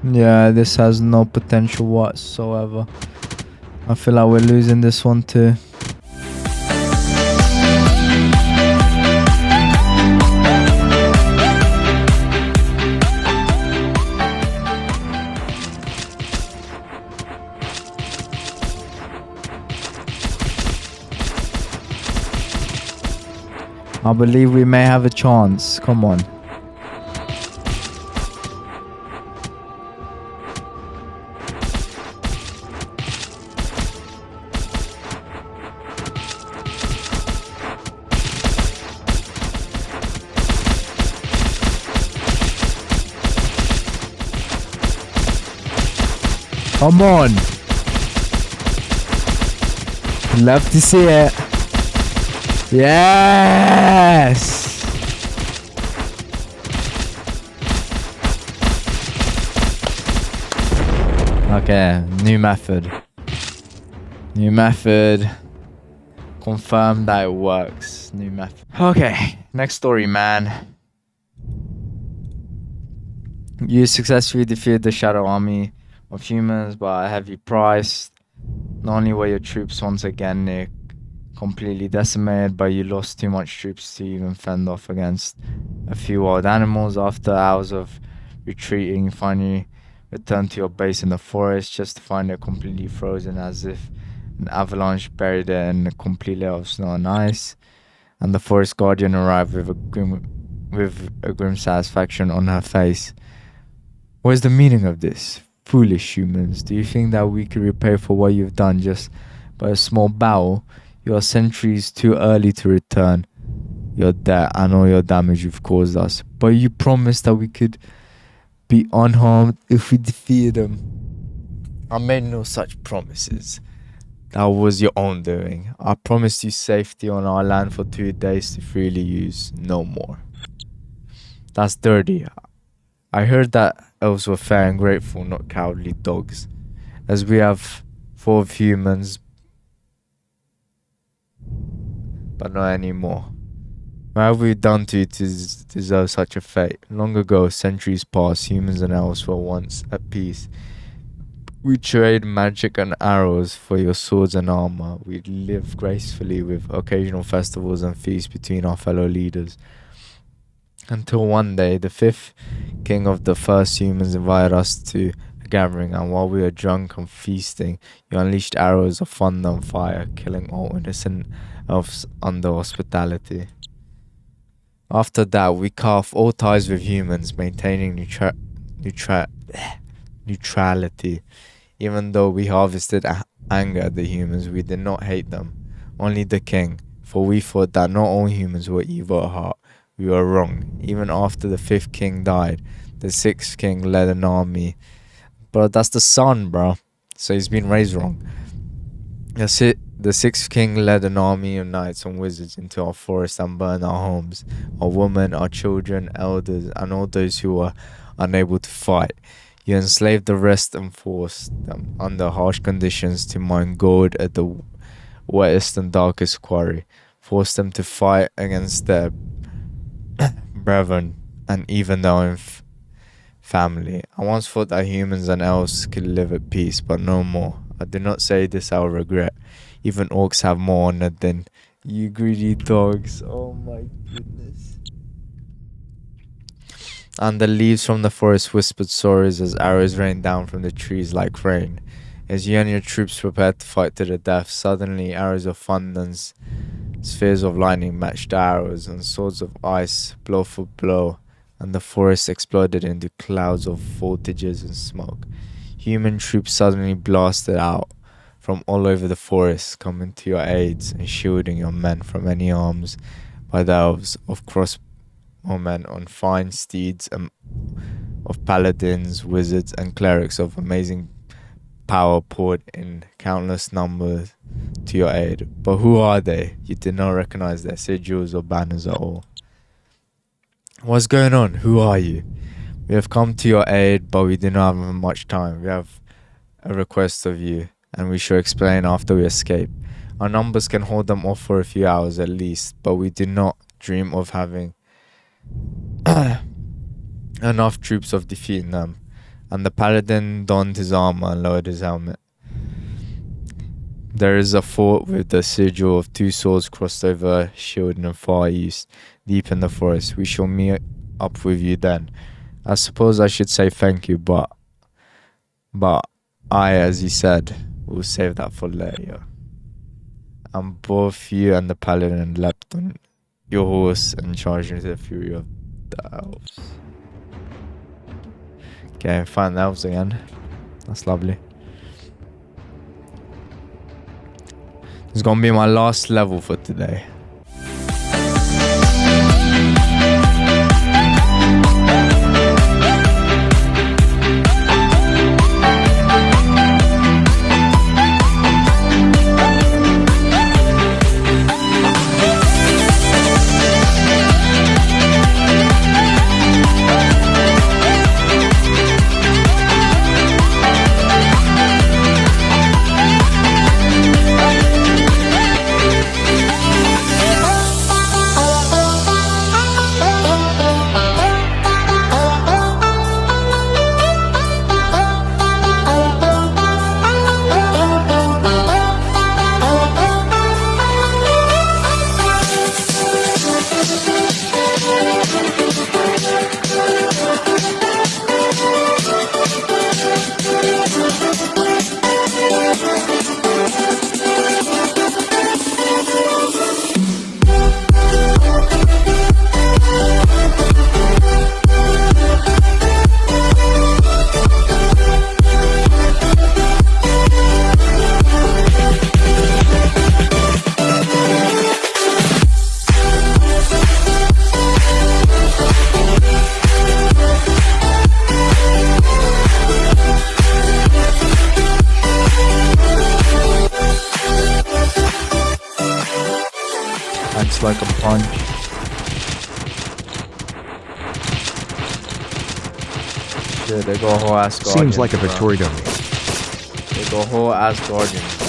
S1: Yeah, this has no potential whatsoever. I feel like we're losing this one too. I believe we may have a chance. Come on. Come on. Love to see it. Yes. Okay, new method. New method. Confirm that it works. New method. Okay, next story, man. You successfully defeated the shadow army of humans by a heavy price. Not only were your troops once again near completely decimated, but you lost too much troops to even fend off against a few wild animals. After hours of retreating, you finally return to your base in the forest just to find it completely frozen as if an avalanche buried it in a complete layer of snow and ice. And the forest guardian arrived with a grim satisfaction on her face. What is the meaning of this? Foolish humans, do you think that we could repay for what you've done just by a small bow? You are centuries too early to return your debt and all your damage you've caused us. But you promised that we could be unharmed if we defeated them. I made no such promises. That was your own doing. I promised you safety on our land for 2 days to freely use, no more. That's dirty. I heard that elves were fair and grateful, not cowardly dogs. As we have fought with humans, but not anymore. What have we done to you to deserve such a fate? Long ago, centuries past, humans and elves were once at peace. We trade magic and arrows for your swords and armor. We live gracefully with occasional festivals and feasts between our fellow leaders. Until one day, the fifth king of the first humans invited us to a gathering, and while we were drunk and feasting, you unleashed arrows of thunder and fire, killing all innocent elves under hospitality. After that, we cut off all ties with humans, maintaining neutrality. Even though we harvested anger at the humans, we did not hate them, only the king, for we thought that not all humans were evil at heart. We were wrong. Even after the fifth king died, the sixth king led an army. But that's the son, bro. So he's been raised wrong. The sixth king led an army of knights and wizards into our forest and burned our homes, our women, our children, elders, and all those who were unable to fight. You enslaved the rest and forced them under harsh conditions to mine gold at the wettest and darkest quarry. Forced them to fight against their brethren and even their own family. I once thought that humans and elves could live at peace, but no more. I do not say this out of regret. Even orcs have more honor than you greedy dogs. Oh my goodness. And the leaves from the forest whispered sorrows as arrows rained down from the trees like rain. As you and your troops prepared to fight to the death, suddenly arrows of thunder and spheres of lightning matched arrows, and swords of ice, blow for blow, and the forest exploded into clouds of voltages and smoke. Human troops suddenly blasted out from all over the forest, coming to your aids and shielding your men from any harms by the elves of crossbowmen on fine steeds, and of paladins, wizards, and clerics of amazing power poured in countless numbers to your aid. But who are they? You did not recognize their sigils or banners at all. What's going on? Who are you? We have come to your aid, but we do not have much time. We have a request of you, and we shall explain after we escape. Our numbers can hold them off for a few hours at least, but we do not dream of having enough troops of defeating them. And the paladin donned his armor and lowered his helmet. There is a fort with the sigil of 2 swords crossed over a shield in the far east, deep in the forest. We shall meet up with you then. I suppose I should say thank you, but I, as he said, will save that for later. And both you and the paladin leapt on your horse and charged into the fury of the elves. Okay, find the elves again. That's lovely. It's gonna be my last level for today. Looks like a punch. Shit, they go whole ass guardians.
S2: Seems like a
S1: bro.
S2: victory to me.
S1: They go whole ass guardians now.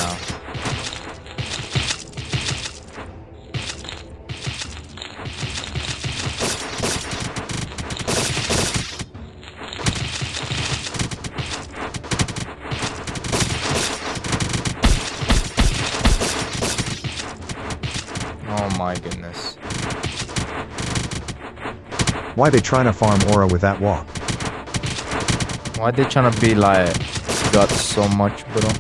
S1: Oh my goodness.
S2: Why they trying to farm aura with that walk?
S1: Why they trying to be like, got so much, bro?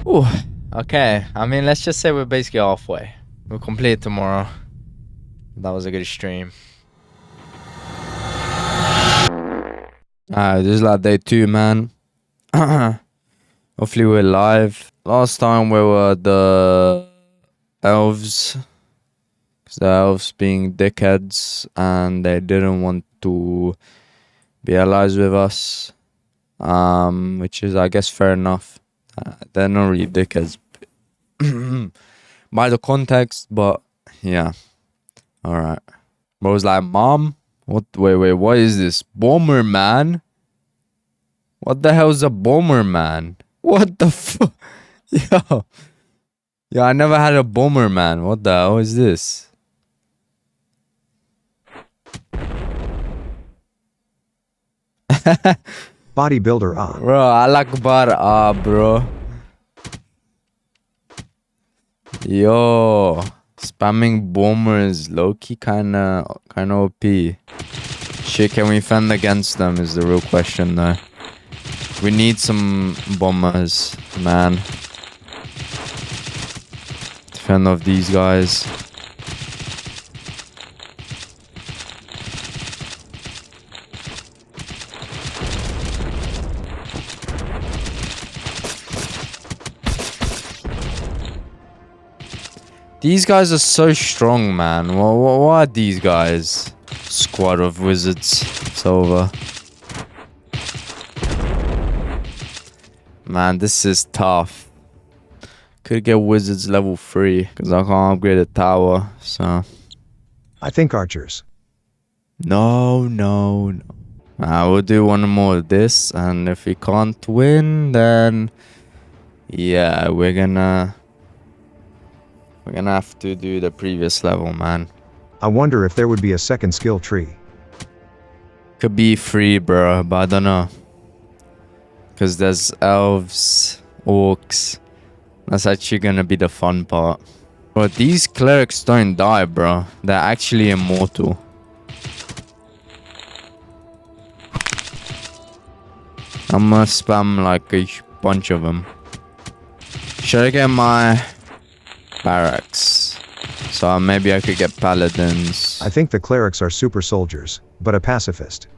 S1: Ooh, okay. I mean, let's just say we're basically halfway. We'll complete it tomorrow. That was a good stream. This is like day 2, man. Hopefully we're live. Last time we were the elves. Cause the elves being dickheads and they didn't want to be allies with us. Which is, I guess, fair enough. They're not really dickheads by the context, but yeah. Alright. Bro's like, Mom? What? Wait, what is this? Bomberman? What the hell is a Bomberman? What the fuck? Yo. Yeah, I never had a Bomberman. What the hell is this?
S2: Bodybuilder
S1: Bro, I like bar bro. Yo, spamming bombers low-key kinda OP. Shit, can we fend against them is the real question though. We need some bombers, man. Defend off these guys. These guys are so strong, man. What are these guys? Squad of wizards. It's over. Man, this is tough. Could get wizards level 3. Because I can't upgrade a tower, so...
S2: I think archers.
S1: No. We'll do one more of this. And if we can't win, then... yeah, we're gonna have to do the previous level, man.
S2: I wonder if there would be a second skill tree.
S1: Could be free, bro, but I don't know. Because there's elves, orcs. That's actually gonna be the fun part. But these clerics don't die, bro. They're actually immortal. I'm gonna spam like a bunch of them. Should I get my barracks? So maybe I could get paladins.
S2: I think the clerics are super soldiers, but a pacifist.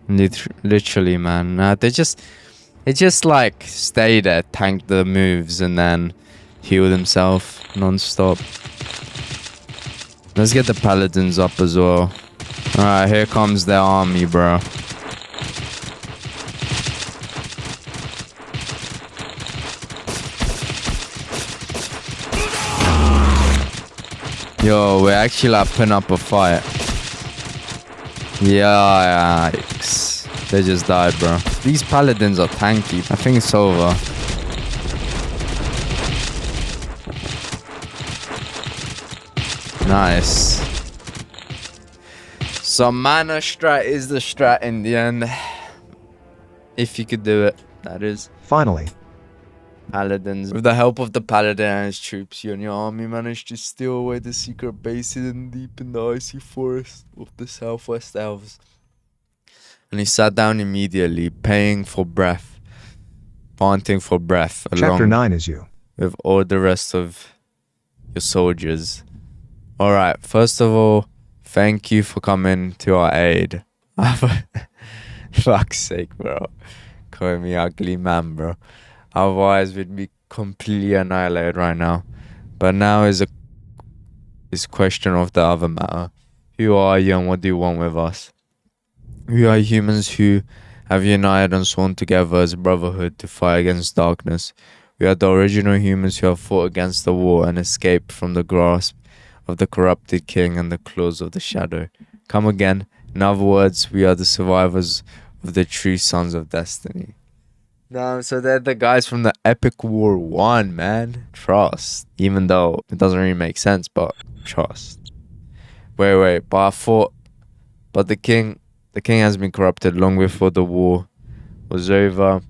S1: Literally, man. They just like stay there, tank the moves, and then heal themselves non-stop. Let's get the paladins up as well. Alright, here comes their army, bro. Yo, we're actually like putting up a fight. Yikes. They just died, bro. These paladins are tanky. I think it's over. Nice. So mana strat is the strat in the end. If you could do it, that is.
S2: Finally.
S1: Paladins. With the help of the paladin and his troops, you and your army managed to steal away the secret bases and deep in the icy forest of the southwest elves. And he sat down immediately, paying for breath, panting for breath,
S2: Chapter 9 is you.
S1: with all the rest of your soldiers. Alright, first of all, thank you for coming to our aid. Fuck's sake, bro. Calling me ugly man, bro. Otherwise, we'd be completely annihilated right now. But now is question of the other matter. Who are you and what do you want with us? We are humans who have united and sworn together as a brotherhood to fight against darkness. We are the original humans who have fought against the war and escaped from the grasp of the corrupted king and the claws of the shadow. Come again. In other words, we are the survivors of the true sons of destiny. No, so they're the guys from the Epic War 1, man. Trust. Even though it doesn't really make sense, but trust. Wait, but I thought, but the king has been corrupted long before the war was over.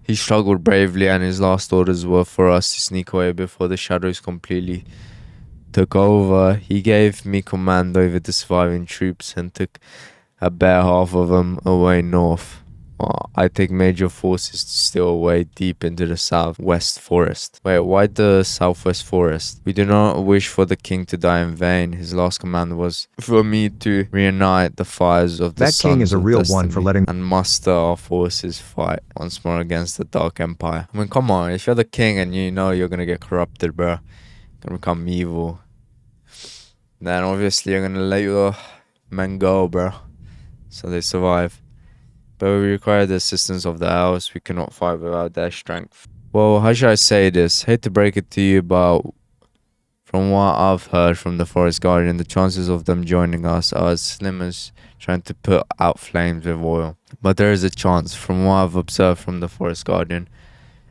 S1: He struggled bravely and his last orders were for us to sneak away before the shadows completely took over. He gave me command over the surviving troops and took a bare half of them away north. I take major forces to steal away deep into the southwest forest. Wait, why the southwest forest? We do not wish for the king to die in vain. His last command was for me to reunite the fires of the
S2: That king is a real one for letting
S1: and muster our forces fight once more against the Dark Empire. I mean, come on, if you're the king and you know you're gonna get corrupted, bro, gonna become evil, then obviously you're gonna let your men go, bro, so they survive. But we require the assistance of the elves. We cannot fight without their strength. Well, how should I say this? Hate to break it to you, but from what I've heard from the Forest Guardian, the chances of them joining us are as slim as trying to put out flames with oil. But there is a chance. From what I've observed from the Forest Guardian,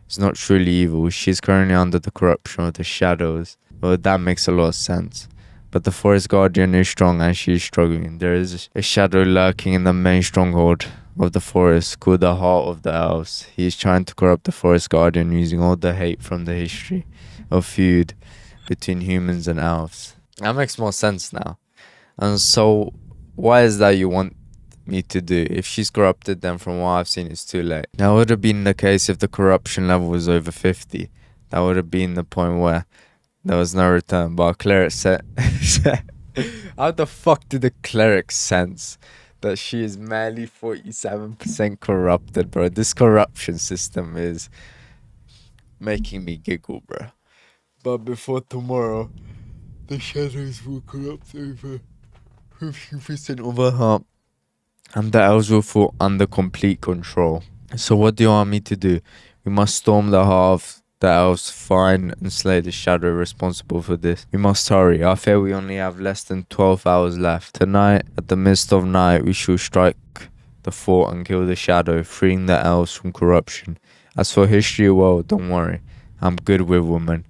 S1: it's not truly evil. She's currently under the corruption of the shadows. Well, that makes a lot of sense. But the Forest Guardian is strong and she is struggling. There is a shadow lurking in the main stronghold of the forest called the Heart of the Elves. He is trying to corrupt the Forest Guardian using all the hate from the history of feud between humans and elves. That makes more sense now. And so, why is that you want me to do? If she's corrupted, then from what I've seen, it's too late. That would have been the case if the corruption level was over 50. That would have been the point where there was no return. But a cleric said... How the fuck did the cleric sense that she is merely 47% corrupted, bro? This corruption system is making me giggle, bro. But before tomorrow, the shadows will corrupt over 50% of her heart, and the elves will fall under complete control. So what do you want me to do? We must storm the heart of the elves, find and slay the shadow responsible for this. We must hurry. I fear we only have less than 12 hours left. Tonight, at the mist of night, we shall strike the fort and kill the shadow, freeing the elves from corruption. As for history, well, don't worry. I'm good with women.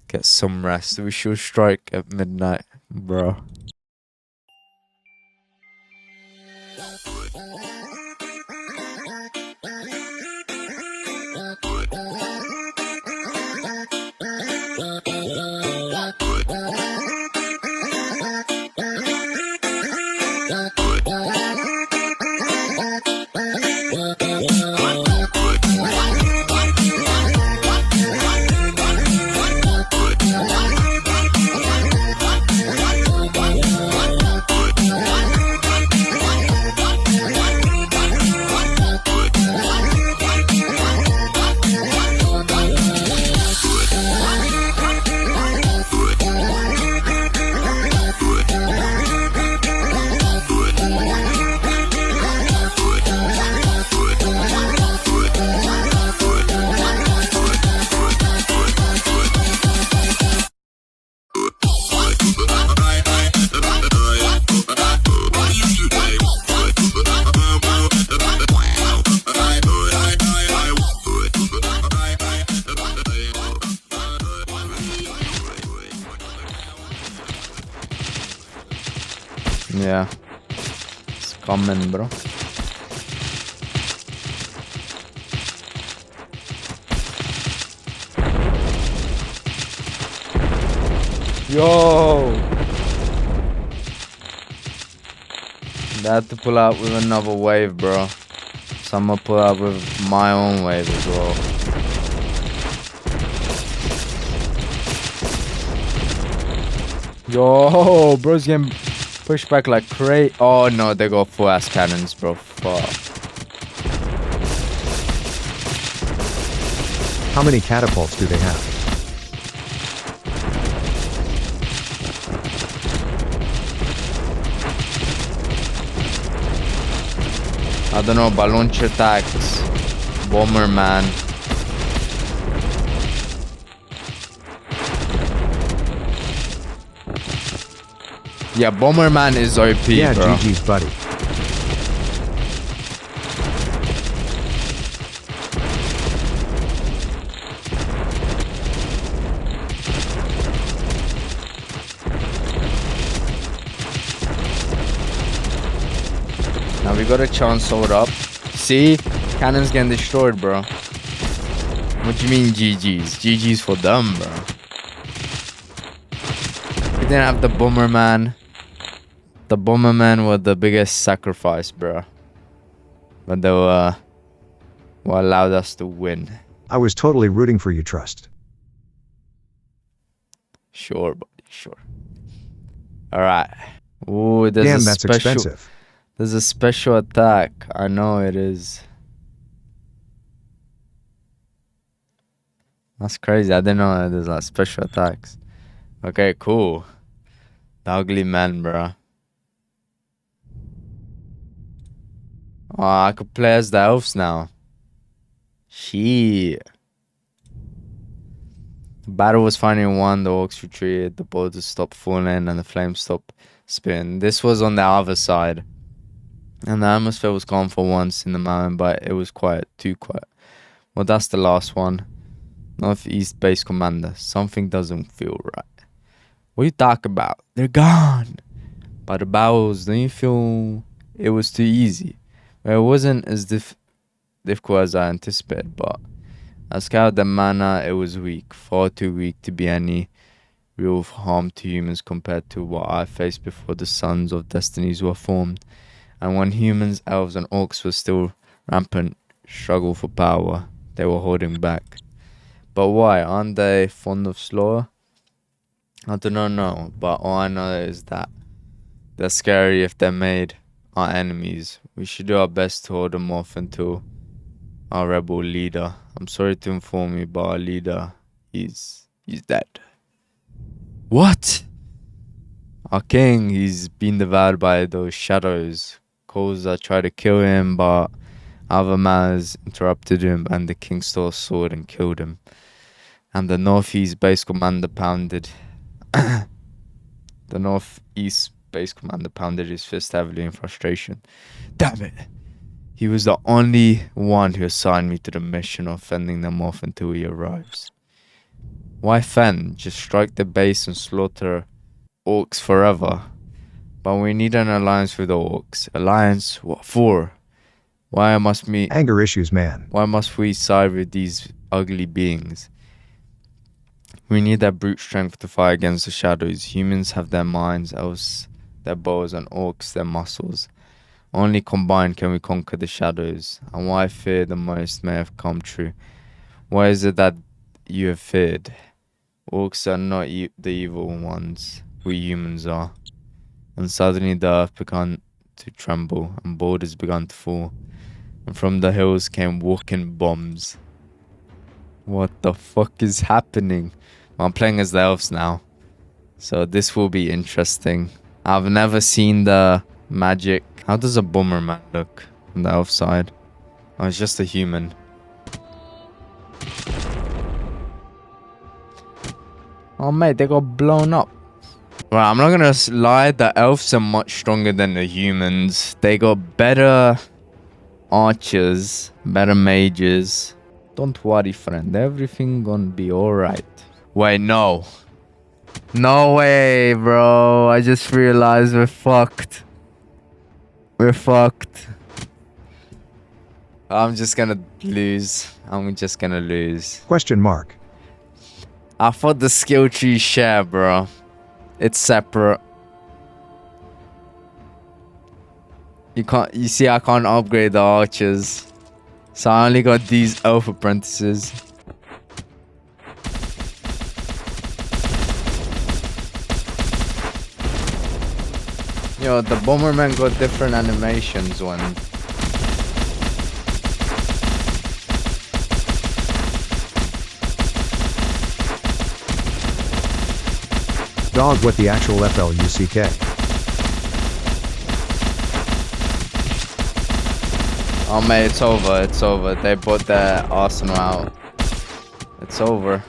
S1: Get some rest. We shall strike at midnight, bro. Yeah, it's coming, bro. Yo! They had to pull out with another wave, bro. So I'm gonna pull out with my own wave as well. Yo, bro's getting pushed back like crazy. Oh no, they got full ass cannons, bro. Fuck.
S2: How many catapults do they have?
S1: don't know, but launch attacks. Bomberman. Yeah, Bomberman is OP,
S2: Yeah,
S1: bro.
S2: GG's, buddy.
S1: Now we got a chance sold up. See? Cannon's getting destroyed, bro. What do you mean GG's? GG's for them, bro. We didn't have the Bomberman. The Bomberman were the biggest sacrifice, bro. But they were what allowed us to win.
S2: I was totally rooting for you, Trust.
S1: Sure, buddy, sure. Alright. Ooh, there's
S2: Damn,
S1: a
S2: that's
S1: special...
S2: expensive.
S1: There's a special attack. I know it is. That's crazy. I didn't know there's like special attacks. Okay, cool. The ugly man, bro. Oh, I could play as the elves now. Shit. The battle was finally won. The orcs retreated. The boulders stopped falling and the flames stopped spitting. This was on the other side. And the atmosphere was calm for once in the mountain, but it was quiet, too quiet. Well, that's the last one. Northeast Base Commander. Something doesn't feel right. What are you talking about? They're gone. But the battles, don't you feel it was too easy? Well, it wasn't as difficult as I anticipated, but as scouted the mana, it was weak. Far too weak to be any real harm to humans compared to what I faced before the Sons of Destinies were formed. And when humans, elves, and orcs were still rampant struggle for power, they were holding back. But why? Aren't they fond of slaughter? I do not know, but all I know is that they're scary if they're made our enemies. We should do our best to hold them off until our rebel leader. I'm sorry to inform you, but our leader, he's dead. What? Our king, he's been devoured by those shadows. Koza tried to kill him, but other manners interrupted him, and the king stole a sword and killed him. And the Northeast Base Commander pounded... the Northeast Base Commander pounded his fist heavily in frustration. Damn it! He was the only one who assigned me to the mission of fending them off until he arrives. Why fend? Just strike the base and slaughter orcs forever. But we need an alliance with the orcs. Alliance? What for? Why must we...
S2: Anger issues, man.
S1: Why must we side with these ugly beings? We need that brute strength to fight against the shadows. Humans have their minds, elves their bows, and orcs their muscles. Only combined can we conquer the shadows. And what I fear the most may have come true. What is it that you have feared? Orcs are not the evil ones. We humans are. And suddenly the earth began to tremble, and boulders began to fall. And from the hills came walking bombs. What the fuck is happening? I'm playing as the elves now, so this will be interesting. I've never seen the magic. How does a Bomberman look on the elf side? Oh, it's just a human. Oh mate, they got blown up. Right, I'm not gonna lie, the elves are much stronger than the humans. They got better archers, better mages. Don't worry, friend, everything gonna be alright. Wait, no. No way, bro. I just realized we're fucked. We're fucked. I'm just gonna lose. I'm just gonna lose.
S2: Question mark.
S1: I thought the skill tree share, bro. It's separate. You see, I can't upgrade the archers. So I only got these elf apprentices. Yo, the Bomberman got different animations when...
S2: Dog, what the actual FLUCK?
S1: Oh mate, it's over. It's over. They brought their arsenal out. It's over.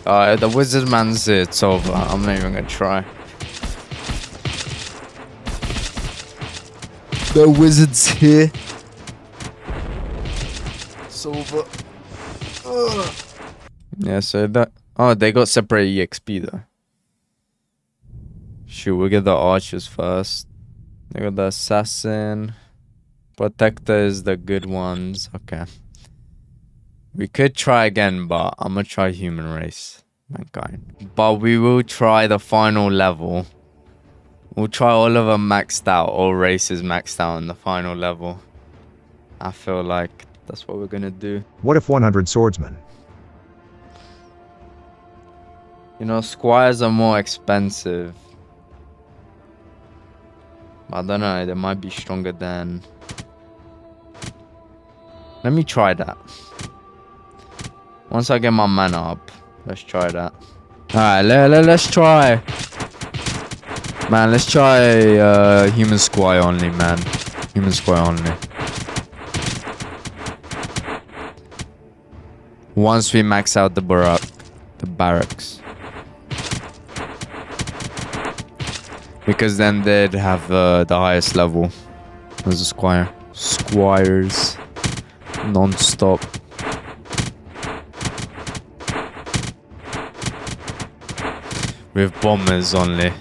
S1: The wizard man's here. It's over. I'm not even gonna try. The wizard's here. It's over. Ugh. Yeah, so that... Oh, they got separate EXP though. Shoot, we'll get the archers first. They got the assassin. Protector is the good ones. Okay. We could try again, but I'm gonna try human race. Mankind. But we will try the final level. We'll try all of them maxed out. All races maxed out in the final level. I feel like that's what we're gonna do.
S2: What if 100 swordsmen?
S1: You know, squires are more expensive. I don't know, they might be stronger than... Let me try that. Once I get my mana up, let's try that. Alright, let's try. Man, let's try human squire only, man. Human squire only. Once we max out the barracks. Because then they'd have the highest level as a squire. Squires. Non-stop. With bombers only.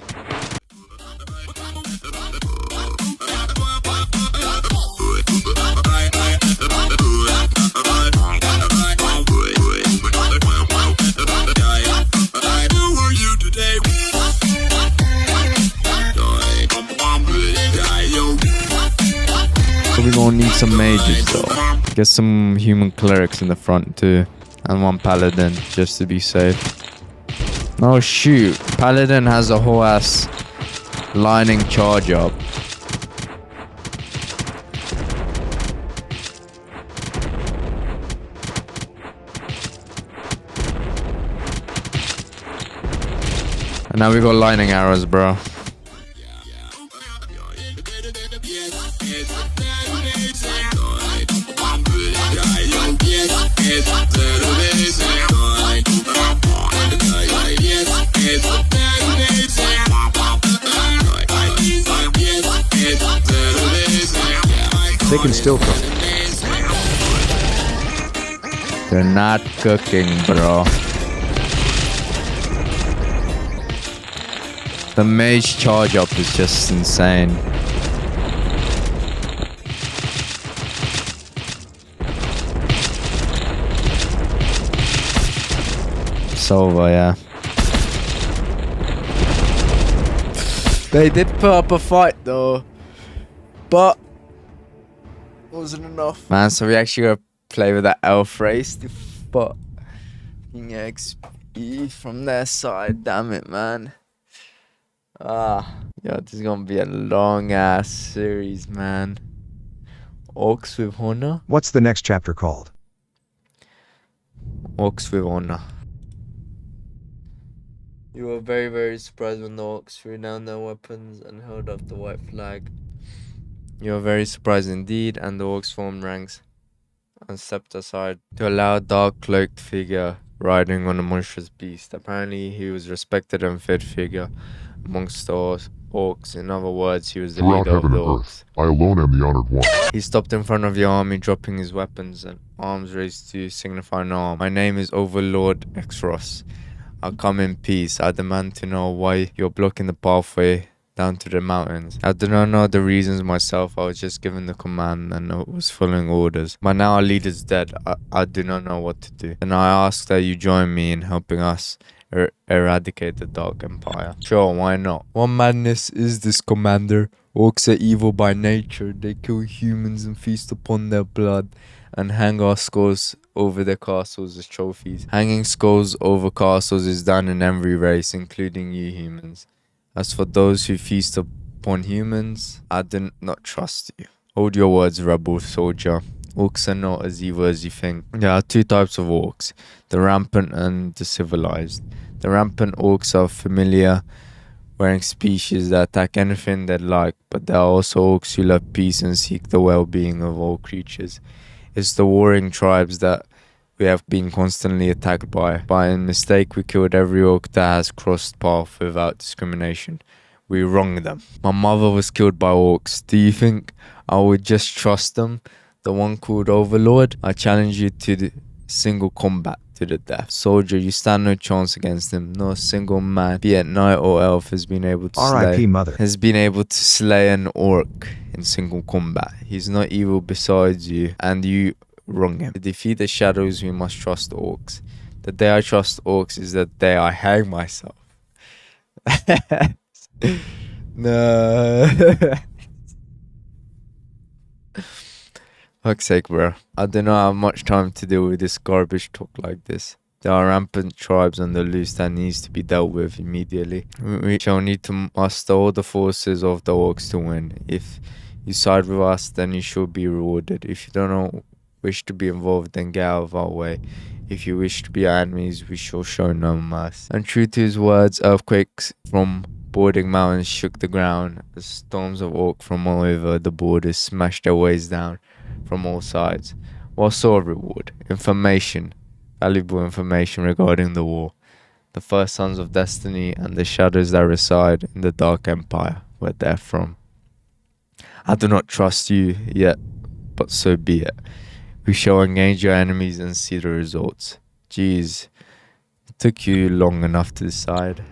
S1: We're gonna need some mages though. Get some human clerics in the front too. And one paladin just to be safe. Oh shoot. Paladin has a whole ass lining charge up. And now we got lining arrows, bro.
S2: They can still cook.
S1: They're not cooking, bro. The mage charge up is just insane. It's over, yeah. They did put up a fight though, but wasn't enough. Man, so we actually gotta play with that elf race to spot XP from their side. Damn it, man. Yeah, this is gonna be a long ass series, man. Orcs with honor.
S2: What's the next chapter called?
S1: Orcs with honor. You were very, very surprised when the orcs threw down their weapons and held up the white flag. You were very surprised indeed, and the orcs formed ranks and stepped aside to allow a dark cloaked figure riding on a monstrous beast. Apparently, he was a respected and feared figure amongst the orcs. In other words, he was the
S3: Throughout
S1: leader of
S3: heaven
S1: the
S3: and
S1: orcs.
S3: earth, I alone am the honored one.
S1: He stopped in front of the army, dropping his weapons and arms raised to signify an arm. My name is Overlord Exros. I'll come in peace. I demand to know why you're blocking the pathway down to the mountains. I do not know the reasons myself. I was just given the command and I was following orders. But now our leader's dead. I do not know what to do. And I ask that you join me in helping us eradicate the Dark Empire. Sure, why not? What madness is this, Commander? Orcs are evil by nature. They kill humans and feast upon their blood and hang our skulls over their castles as trophies. Hanging skulls over castles is done in every race, including you humans. As for those who feast upon humans, I do not trust you. Hold your words, rebel soldier. Orcs are not as evil as you think. There are two types of orcs, the rampant and the civilized. The rampant orcs are familiar wearing species that attack anything they like, but there are also orcs who love peace and seek the well-being of all creatures. It's the warring tribes that we have been constantly attacked by. By a mistake, we killed every orc that has crossed path without discrimination. We wronged them. My mother was killed by orcs. Do you think I would just trust them? The one called Overlord? I challenge you to the single combat to the death. Soldier, you stand no chance against him. No single man, be it knight or elf, has been able to
S2: R.I.P. Mother.
S1: slay an orc in single combat. He's not evil besides you, and you wrong him. To defeat the shadows, we must trust orcs. The day I trust orcs is the day I hang myself. No. Fuck's sake, bro. I do not have much time to deal with this garbage talk like this. There are rampant tribes on the loose that needs to be dealt with immediately. We shall need to muster all the forces of the orcs to win. If you side with us, then you shall be rewarded. If you don't wish to be involved, then get out of our way. If you wish to be our enemies, we shall show no mercy. And true to his words, earthquakes from boarding mountains shook the ground. The storms of orc from all over the borders smashed their ways down from all sides. What sort of reward? Information. Valuable information regarding the war. The first sons of destiny and the shadows that reside in the dark empire were there from. I do not trust you yet, but so be it. We shall engage your enemies and see the results. Jeez, it took you long enough to decide.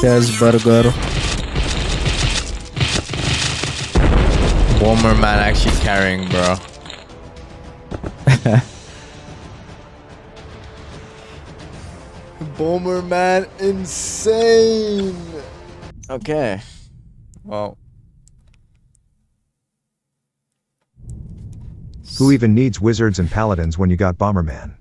S1: There's burger. Bomberman actually carrying, bro. Bomberman insane. Okay. Well.
S2: Who even needs wizards and paladins when you got Bomberman?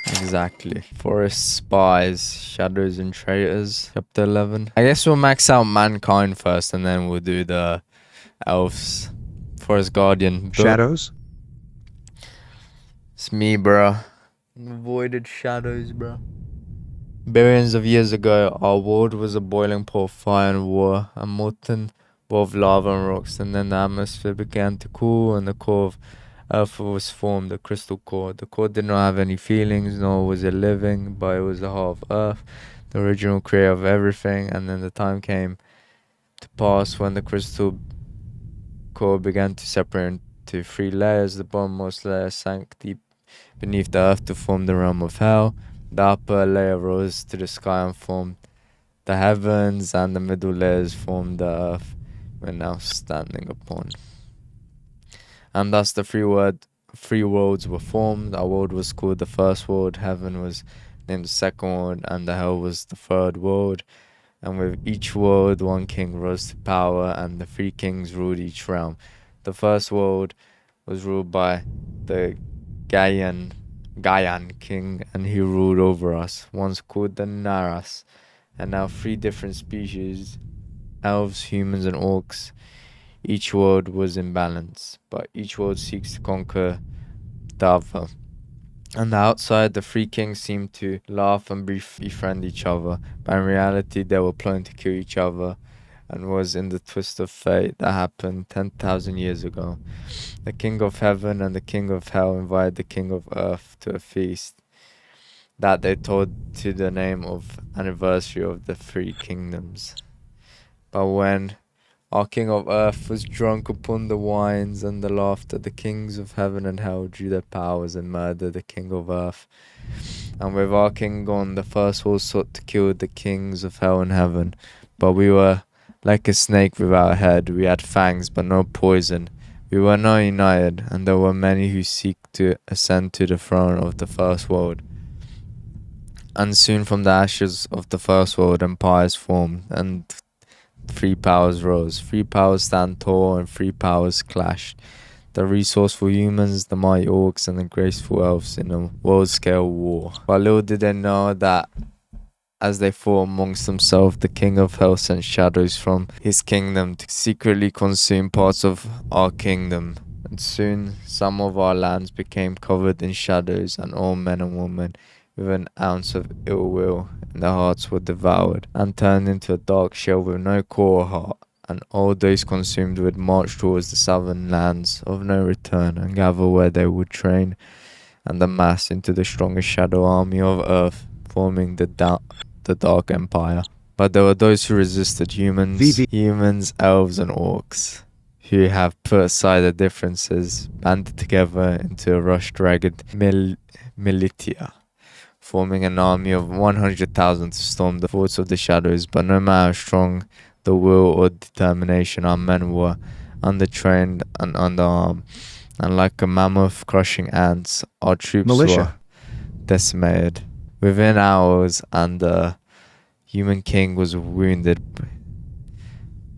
S1: Exactly. Forest spies, shadows and traitors. Chapter 11. I guess we'll max out mankind first and then we'll do the elves. Forest guardian.
S2: Shadows?
S1: It's me, bro. Avoided shadows, bro. Billions of years ago, our world was a boiling pot of fire and war, a molten ball of lava and rocks, and then the atmosphere began to cool and the core of Earth was formed, the crystal core. The core did not have any feelings, nor was it living, but it was the heart of Earth, the original creator of everything. And then the time came to pass when the crystal core began to separate into three layers. The bottommost layer sank deep beneath the earth to form the realm of hell. The upper layer rose to the sky and formed the heavens, and the middle layers formed the earth we're now standing upon. And thus the three worlds were formed. Our world was called the first world, heaven was named the second world, and the hell was the third world. And with each world, one king rose to power, and the three kings ruled each realm. The first world was ruled by the Gaian king, and he ruled over us, once called the Naras. And now three different species, elves, humans, and orcs. Each world was in balance, but each world seeks to conquer the other. On the outside, the three kings seemed to laugh and befriend each other, but in reality they were plotting to kill each other, and was in the twist of fate that happened 10,000 years ago. The king of heaven and the king of hell invited the king of earth to a feast that they told to the name of anniversary of the three kingdoms. But when our king of earth was drunk upon the wines and the laughter, the kings of heaven and hell drew their powers and murdered the king of earth. And with our king gone, the first world sought to kill the kings of hell and heaven. but we were like a snake without a head. We had fangs, but no poison. We were not united, and there were many who seek to ascend to the throne of the first world. And soon from the ashes of the first world, empires formed, and three powers rose. Three powers stand tall, and three powers clashed. The resourceful humans, the mighty orcs, and the graceful elves in a world-scale war. But little did they know that as they fought amongst themselves, the king of hell sent shadows from his kingdom to secretly consume parts of our kingdom. And soon some of our lands became covered in shadows, and all men and women with an ounce of ill will in their hearts were devoured and turned into a dark shell with no core or heart. And all those consumed would march towards the southern lands of no return and gather where they would train and amass into the strongest shadow army of earth, forming the Dark Empire. But there were those who resisted, humans, elves, and orcs, who have put aside their differences, banded together into a rush-ragged militia, forming an army of 100,000 to storm the forts of the shadows. But no matter how strong the will or determination, our men were undertrained and underarmed, and like a mammoth crushing ants, our troops were decimated. Within hours, and the human king was wounded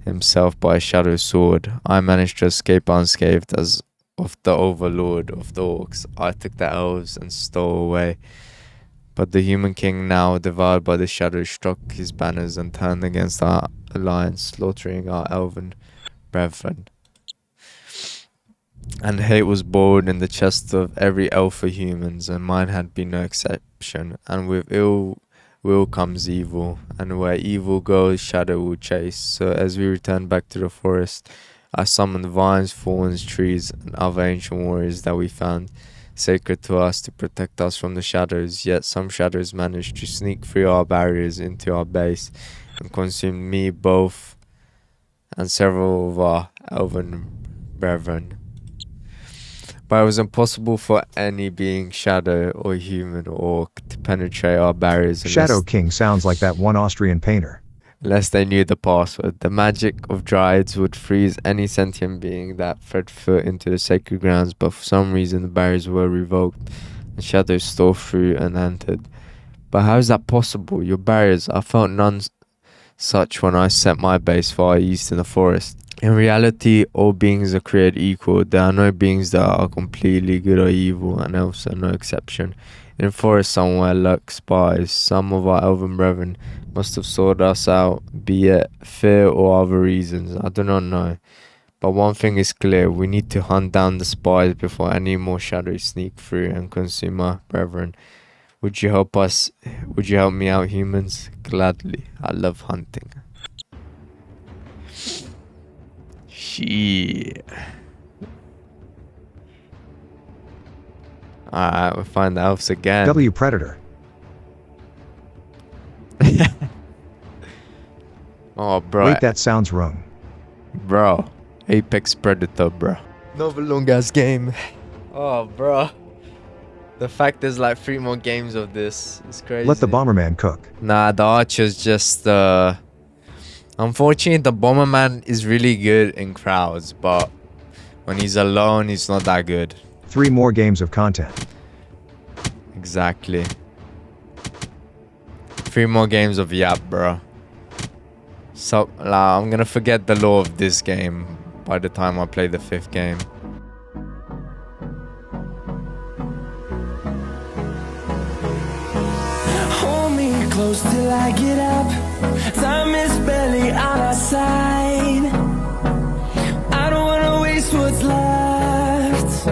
S1: himself by a shadow sword. I managed to escape unscathed as of the overlord of the orcs. I took the elves and stole away. But the human king, now devoured by the shadows, struck his banners and turned against our alliance, slaughtering our elven brethren. And hate was bored in the chests of every elf for humans, and mine had been no exception. And with ill will comes evil, and where evil goes, shadow will chase. So as we returned back to the forest, I summoned vines, thorns, trees, and other ancient warriors that we found sacred to us to protect us from the shadows. Yet some shadows managed to sneak through our barriers into our base and consumed me, both, and several of our elven brethren. But it was impossible for any being, shadow or human or orc, to penetrate our barriers.
S2: Shadow King sounds like that one Austrian painter.
S1: Unless they knew the password. The magic of Dryades would freeze any sentient being that tread foot into the sacred grounds, but for some reason the barriers were revoked and shadows stole through and entered. But how is that possible? Your barriers, I felt none such when I set my base far east in the forest. In reality, all beings are created equal. There are no beings that are completely good or evil, and elves are no exception. In a forest somewhere lurk spies. Some of our elven brethren must have sought us out, be it fear or other reasons. I do not know. But one thing is clear, we need to hunt down the spies before any more shadows sneak through and consume our brethren. Would you help us? Would you help me out, humans? Gladly. I love hunting. Shit. Alright, we'll find the elves again.
S2: W Predator.
S1: Oh, bro.
S2: Wait, that sounds wrong.
S1: Bro. Apex Predator, bro. Another long ass game. Oh, bro. The fact there's like 3 more games of this is crazy.
S2: Let the Bomberman cook.
S1: Nah, the Archer's just unfortunately, the Bomberman is really good in crowds, but when he's alone, he's not that good.
S2: 3 more games of content.
S1: Exactly. 3 more games of Yap, bro. So, I'm gonna forget the lore of this game by the time I play the 5th game.
S3: Hold me close till I get up. Time is barely on our side. I don't wanna waste what's left.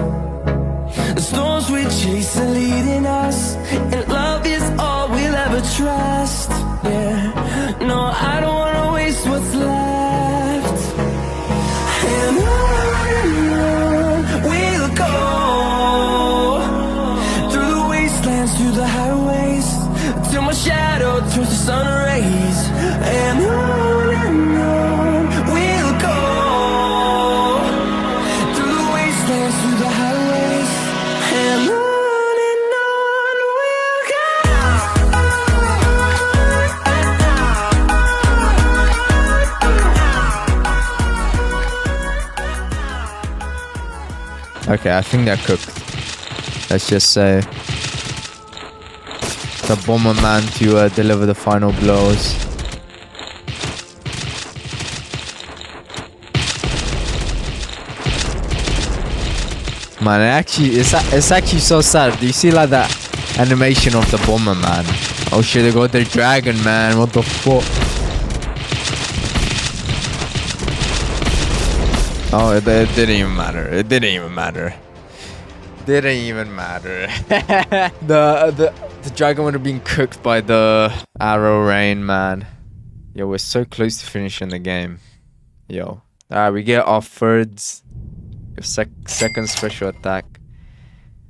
S3: The storms we chase are leading us, and love is all we'll ever trust. Yeah, no, I don't wanna waste what's left. And on we'll go, through the wastelands, through the highways, till my shadow turns to sun rays. And on
S1: Okay, I think they're cooked. Let's just say the Bomberman to deliver the final blows. Man, it's actually so sad. Do you see like that animation of the Bomberman? Oh shit, they got the dragon, man. What the fuck? Oh, it didn't even matter. It didn't even matter. Didn't even matter. the dragon would have been cooked by the arrow rain, man. Yo, we're so close to finishing the game. Yo. Alright, we get our second special attack.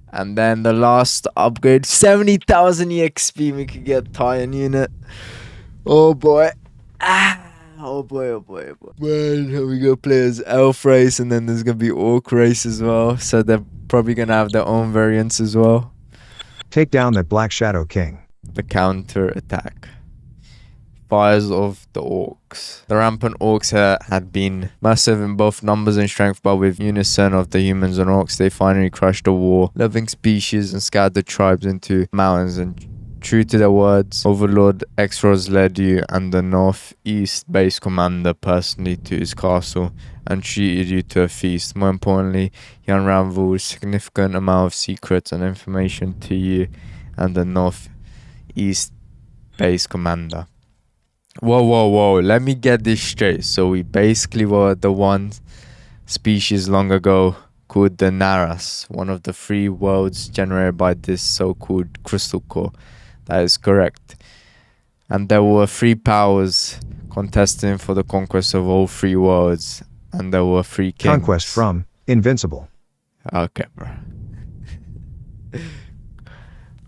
S1: And then the last upgrade, 70,000 EXP, we could get Titan unit. Oh boy. Oh boy, oh boy, oh boy. Man, here we go, players. Elf race, and then there's gonna be Orc race as well. So they're probably gonna have their own variants as well.
S2: Take down that Black Shadow King.
S1: The counter attack. Fires of the Orcs. The rampant Orcs had been massive in both numbers and strength, but with unison of the humans and Orcs, they finally crushed the war-loving species and scattered the tribes into mountains. And true to their words, Overlord Exros led you and the Northeast base commander personally to his castle and treated you to a feast. More importantly, he unraveled a significant amount of secrets and information to you and the Northeast base commander. Whoa, let me get this straight. So we basically were the one species long ago called the Naras, one of the 3 worlds generated by this so-called crystal core. That is correct. And there were 3 powers contesting for the conquest of all 3 worlds. And there were 3 kings.
S2: Conquest from Invincible.
S1: Okay, bro.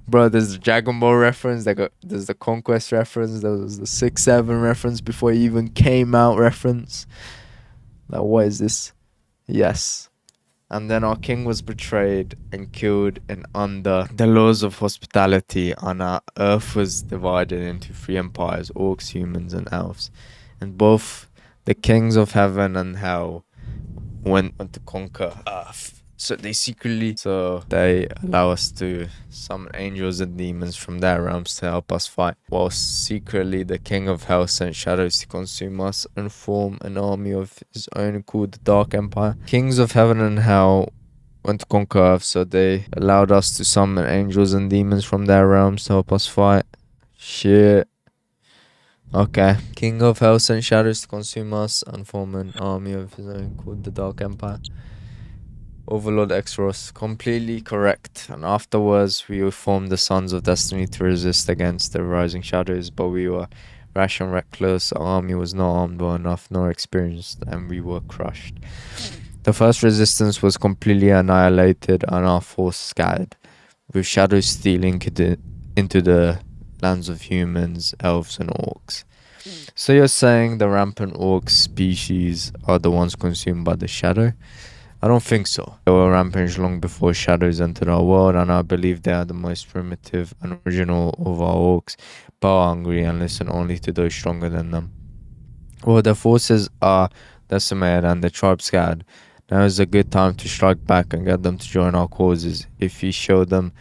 S1: Bro, there's the Dragon Ball reference, there's the Conquest reference, there was the 6-7 reference before it even came out reference. Now, what is this? Yes. And then our king was betrayed and killed in under the laws of hospitality, and our earth was divided into 3 empires, orcs, humans, and elves. And both the kings of heaven and hell went on to conquer earth. So they allow us to summon angels and demons from their realms to help us fight. While secretly the king of hell sent shadows to consume us and form an army of his own called the Dark Empire. Kings of heaven and hell went to conquer earth, so they allowed us to summon angels and demons from their realms to help us fight. Shit. Okay. King of hell sent shadows to consume us and form an army of his own called the Dark Empire. Overlord Exros, completely correct. And afterwards, we formed the Sons of Destiny to resist against the rising shadows, but we were rash and reckless. Our army was not armed well enough nor experienced, and we were crushed. The first resistance was completely annihilated and our force scattered, with shadows stealing into the lands of humans, elves, and orcs. So you're saying the rampant orc species are the ones consumed by the shadow? I don't think so. They were rampant long before shadows entered our world, and I believe they are the most primitive and original of our orcs, power hungry and listen only to those stronger than them. Well, their forces are decimated and the tribe scattered. Now is a good time to strike back and get them to join our causes. If we show them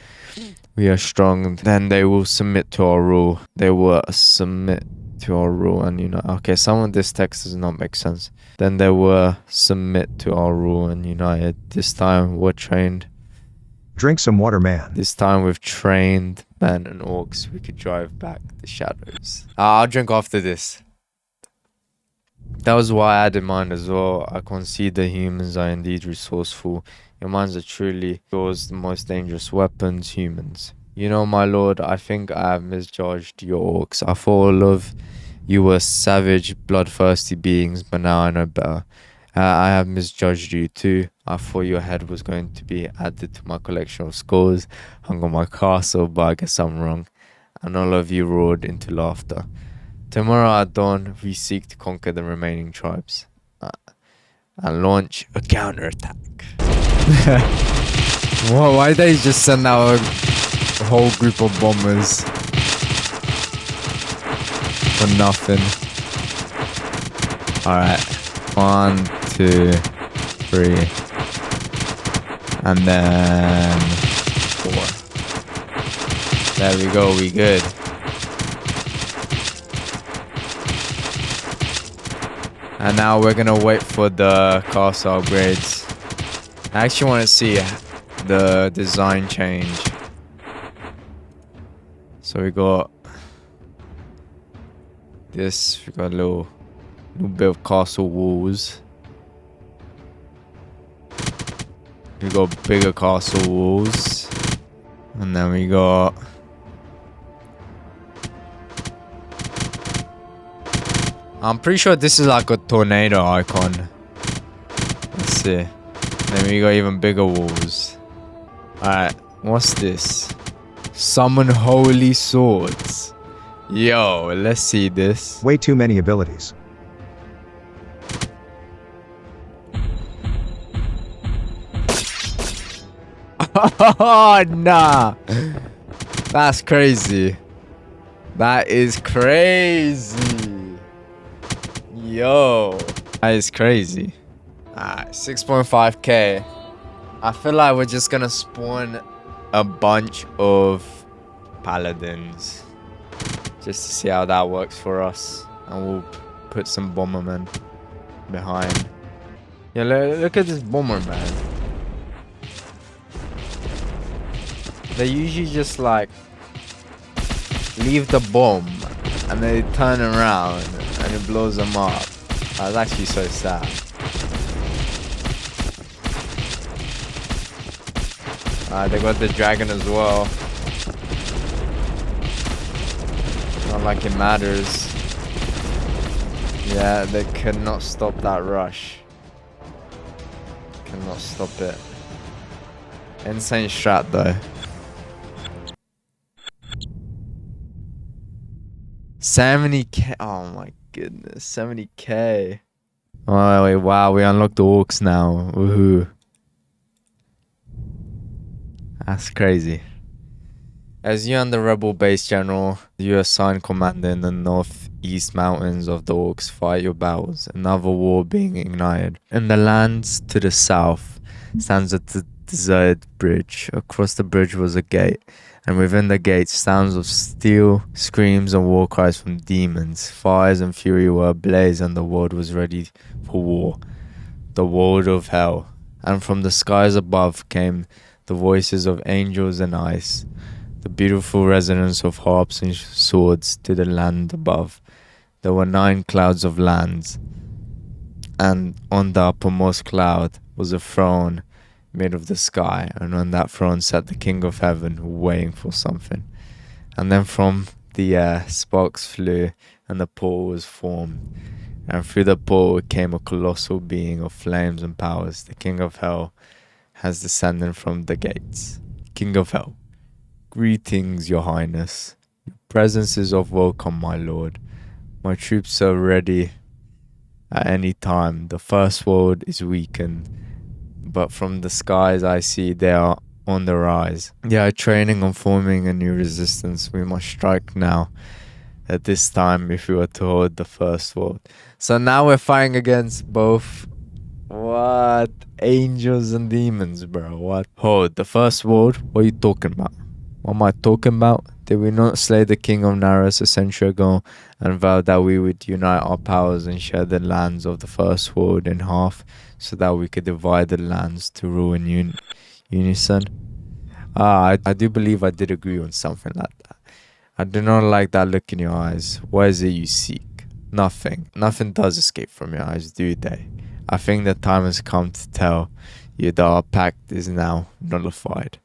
S1: we are strong, then they will submit to our rule. They will submit to our rule and unite. Okay, some of this text does not make sense. Then they will submit to our rule and united. This time we're trained.
S2: Drink some water, man.
S1: This time with trained men and orcs, we could drive back the shadows. I'll drink after this. That was why I had in mind as well. I concede the humans are indeed resourceful. Your minds are truly yours, the most dangerous weapons, humans. You know, my lord, I think I have misjudged your orcs. I thought all of you were savage, bloodthirsty beings, but now I know better. I have misjudged you too. I thought your head was going to be added to my collection of scores, hung on my castle, but I guess I'm wrong. And all of you roared into laughter. Tomorrow at dawn, we seek to conquer the remaining tribes and launch a counterattack. Why they just send out a whole group of bombers for nothing? Alright, 1, 2, 3, And then 4. There we go, we good. And now we're gonna wait for the castle upgrades. I actually want to see the design change. So we got this, we got a little bit of castle walls. We got bigger castle walls. And then we got I'm pretty sure this is like a tornado icon. Let's see. Then we got even bigger walls. Alright, what's this? Summon holy swords. Yo, let's see this.
S2: Way too many abilities.
S1: Oh, nah. That's crazy. That is crazy. Yo. That is crazy. 6.5k. I feel like we're just gonna spawn a bunch of paladins. Just to see how that works for us. And we'll put some bombermen behind. Yeah, look at this bomberman. They usually just like leave the bomb and they turn around and it blows them up. That's actually so sad. They got the dragon as well. Not like it matters. Yeah, they cannot stop that rush. Cannot stop it. Insane strat though. 70k. Oh my goodness. 70k. Oh wait, wow, we unlocked the orcs now. Woohoo. That's crazy. As you and the rebel base general, you assigned commander in the northeast mountains of the orcs, fight your battles. Another war being ignited. In the lands to the south stands a deserted bridge. Across the bridge was a gate, and within the gate sounds of steel, screams and war cries from demons. Fires and fury were ablaze, and the world was ready for war. The world of hell. And from the skies above came the voices of angels and ice, the beautiful resonance of harps and swords to the land above. There were 9 clouds of lands, and on the uppermost cloud was a throne made of the sky, and on that throne sat the King of Heaven, waiting for something. And then from the air sparks flew, and the portal was formed, and through the portal came a colossal being of flames and powers. The King of Hell has descended from the gates. King of Hell, greetings, your highness. Your presence is of welcome, my lord. My troops are ready at any time. The first world is weakened, but from the skies I see they are on the rise. They are training on forming a new resistance. We must strike now. At this time, if we were to hold the first world. So now we're fighting against both what? Angels and demons, bro. What? Hold the first world? What are you talking about? What am I talking about? Did we not slay the king of Naras a century ago and vow that we would unite our powers and share the lands of the first world in half so that we could divide the lands to rule in unison? I do believe I did agree on something like that. I do not like that look in your eyes. What is it you seek? Nothing. Nothing does escape from your eyes, do they? I think the time has come to tell you that our pact is now nullified.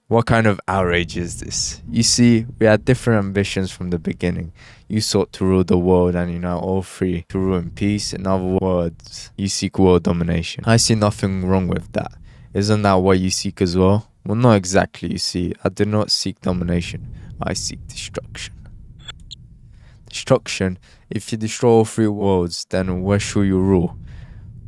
S1: What kind of outrage is this? You see, we had different ambitions from the beginning. You sought to rule the world and unite all three to rule in peace. In other words, you seek world domination. I see nothing wrong with that. Isn't that what you seek as well? Well, not exactly, you see. I do not seek domination. I seek destruction. Destruction? If you destroy all 3 worlds, then where shall you rule?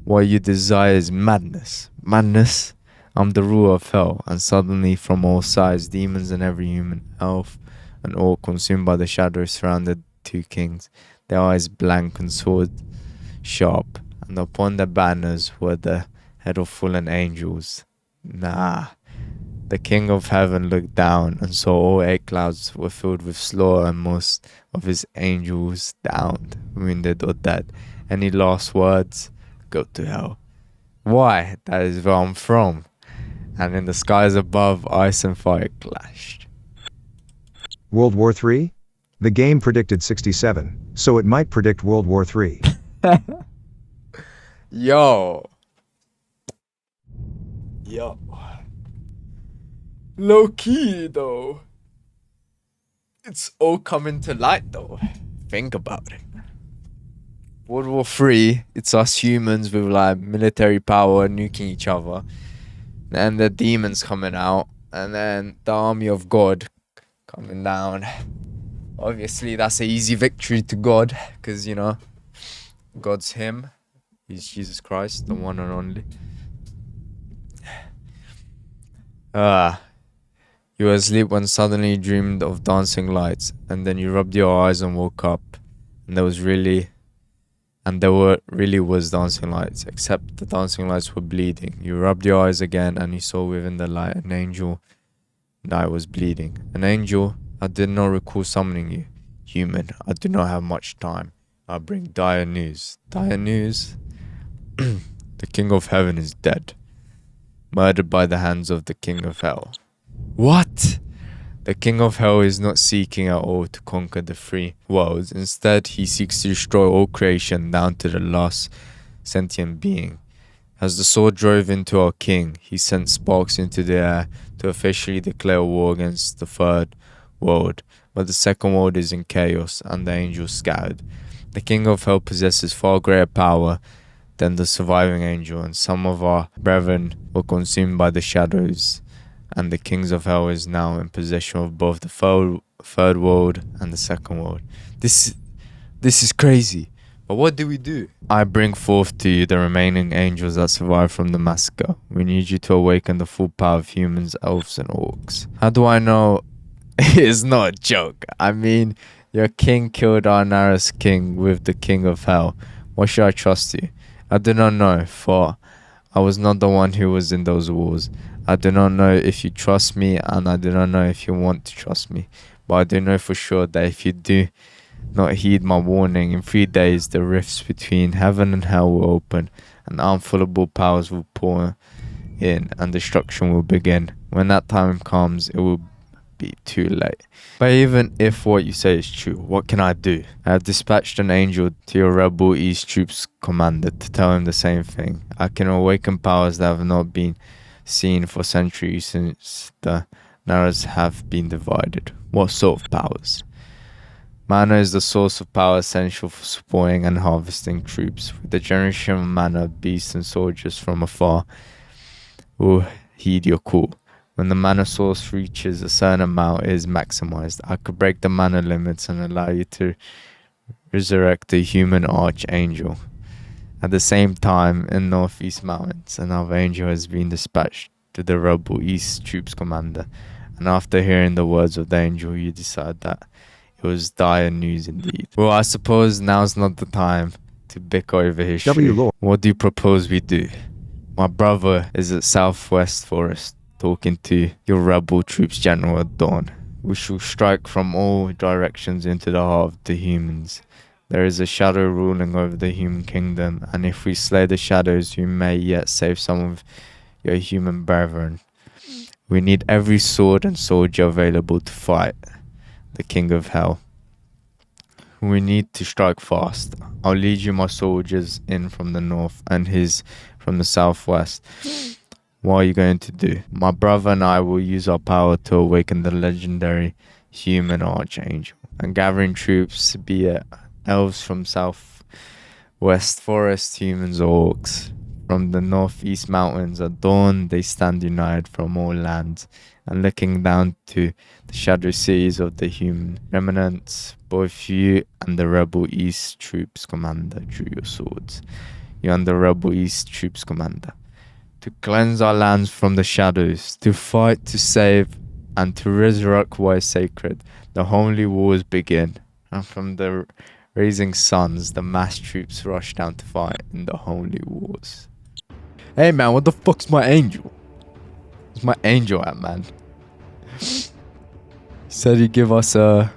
S1: What you desire is madness. Madness? I'm the ruler of hell, and suddenly from all sides, demons and every human, elf and orc, consumed by the shadow, surrounded 2 kings, their eyes blank and sword sharp, and upon their banners were the head of fallen angels, Nah. The king of heaven looked down and saw all 8 clouds were filled with slaughter and most of his angels downed, wounded or dead. Any last words? Go to hell. Why? That is where I'm from. And in the skies above, ice and fire clashed.
S2: World War III? The game predicted 67, so it might predict World War III.
S1: Yo. Low key though. It's all coming to light though. Think about it. World War III, it's us humans with like military power nuking each other. And the demons coming out. And then the army of God coming down. Obviously that's an easy victory to God. Because, you know, God's him. He's Jesus Christ, the one and only. You were asleep when suddenly you dreamed of dancing lights, and then you rubbed your eyes and woke up, and there really was dancing lights, except the dancing lights were bleeding. You rubbed your eyes again, and you saw within the light an angel that was bleeding. An angel, I did not recall summoning you. Human, I do not have much time. I bring dire news. Dire news? The king of heaven is dead. Murdered by the hands of the king of hell. What? The king of hell is not seeking at all to conquer the three worlds. Instead, he seeks to destroy all creation down to the last sentient being. As the sword drove into our king, he sent sparks into the air to officially declare war against the third world. But the second world is in chaos and the angels scattered. The king of hell possesses far greater power than the surviving angel, and some of our brethren were consumed by the shadows. And the kings of hell is now in possession of both the third world and the second world. This is crazy. But what do we do? I bring forth to you the remaining angels that survived from the massacre. We need you to awaken the full power of humans, elves, and orcs. How do I know it's not a joke? I mean, your king killed our nearest king with the king of hell. Why should I trust you? I do not know, for I was not the one who was in those wars. I do not know if you trust me, and I do not know if you want to trust me. But I do know for sure that if you do not heed my warning, in 3 days the rifts between heaven and hell will open, and unfallable powers will pour in, and destruction will begin. When that time comes, it will be too late. But even if what you say is true, what can I do? I have dispatched an angel to your rebel East troops commander to tell him the same thing. I can awaken powers that have not been seen for centuries since the Naras have been divided. What sort of powers? Mana is the source of power essential for supporting and harvesting troops. With the generation of mana, beasts and soldiers from afar will heed your call. When the mana source reaches a certain amount, it is maximized. I could break the mana limits and allow you to resurrect the human archangel. At the same time, in Northeast Mountains, another angel has been dispatched to the rebel East troops commander. And after hearing the words of the angel, you decide that it was dire news indeed. Well, I suppose now's not the time to bicker over history.
S2: Lord.
S1: What do you propose we do? My brother is at Southwest Forest, talking to your rebel troops general at dawn. We shall strike from all directions into the heart of the humans. There is a shadow ruling over the human kingdom, and if we slay the shadows, we may yet save some of your human brethren. We need every sword and soldier available to fight the king of hell. We need to strike fast. I'll lead you my soldiers in from the north and his from the southwest. What are you going to do? My brother and I will use our power to awaken the legendary human archangel. And gathering troops, be it elves from southwest forest, humans or orcs. From the northeast mountains at dawn, they stand united from all lands. And looking down to the shadow cities of the human remnants, both you and the rebel east troops commander drew your swords. You and the rebel east troops commander. To cleanse our lands from the shadows, to fight, to save, and to resurrect what is sacred. The holy wars begin, and from the rising suns, the mass troops rush down to fight in the holy wars. Hey man, what the fuck's my angel? Where's my angel at, man? He said he'd give us an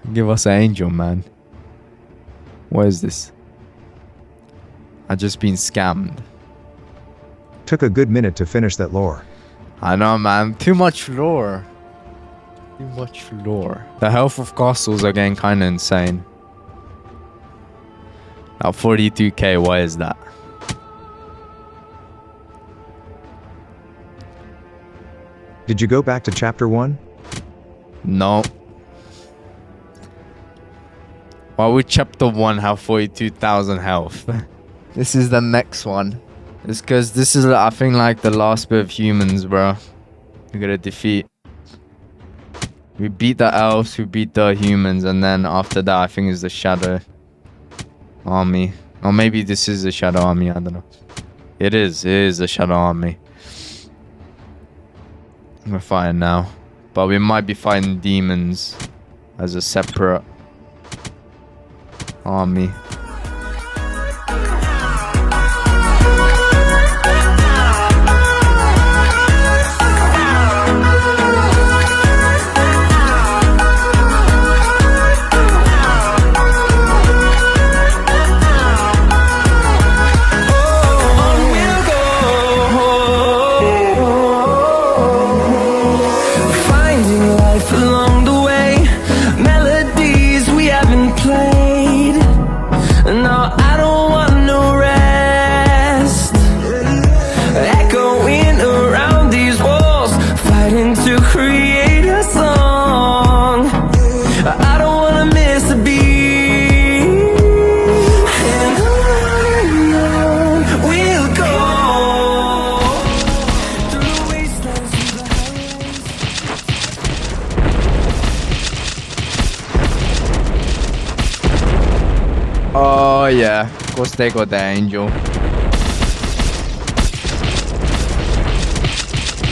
S1: angel, man. What is this? I just been scammed.
S2: Took a good minute to finish that lore.
S1: I know, man. Too much lore. Too much lore. The health of castles are getting kind of insane. Now 42k, why is that?
S2: Did you go back to chapter 1?
S1: No. Why would chapter 1 have 42,000 health? This is the next one. It's because this is, I think, like the last bit of humans, bro. We gotta defeat. We beat the elves, we beat the humans, and then after that, I think it's the shadow army. Or maybe this is the shadow army, I don't know. It is the shadow army. We're fighting now. But we might be fighting demons as a separate army. Oh yeah, of course they got the angel.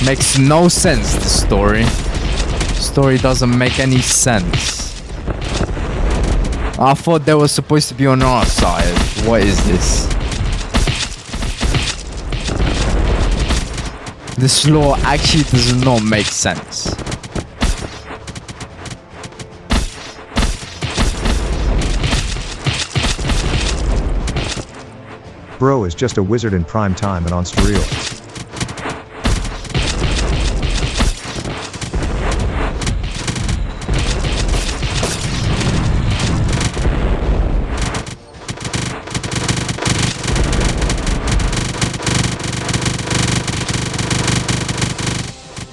S1: Makes no sense, this story. Story doesn't make any sense. I thought they were supposed to be on our side. What is this? This law actually does not make sense.
S2: Bro is just a wizard in prime time and on steroids.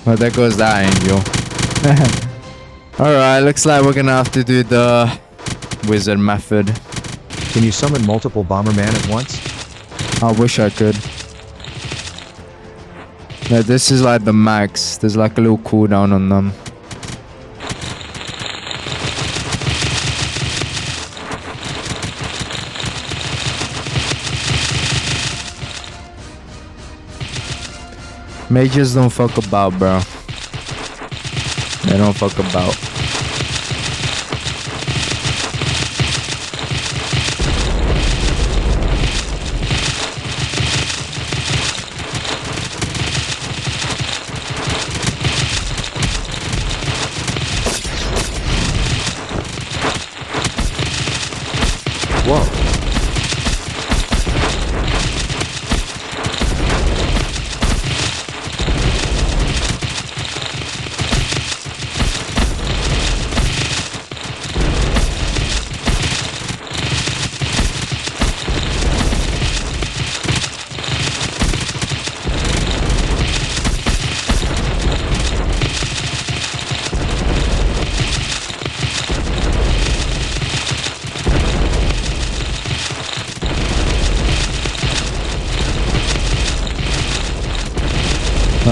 S1: Well, there goes that angel. Alright, looks like we're gonna have to do the wizard method.
S2: Can you summon multiple Bomberman at once?
S1: I wish I could. Yeah, this is like the max. There's like a little cooldown on them. Mages don't fuck about, bro. They don't fuck about.
S2: Whoa.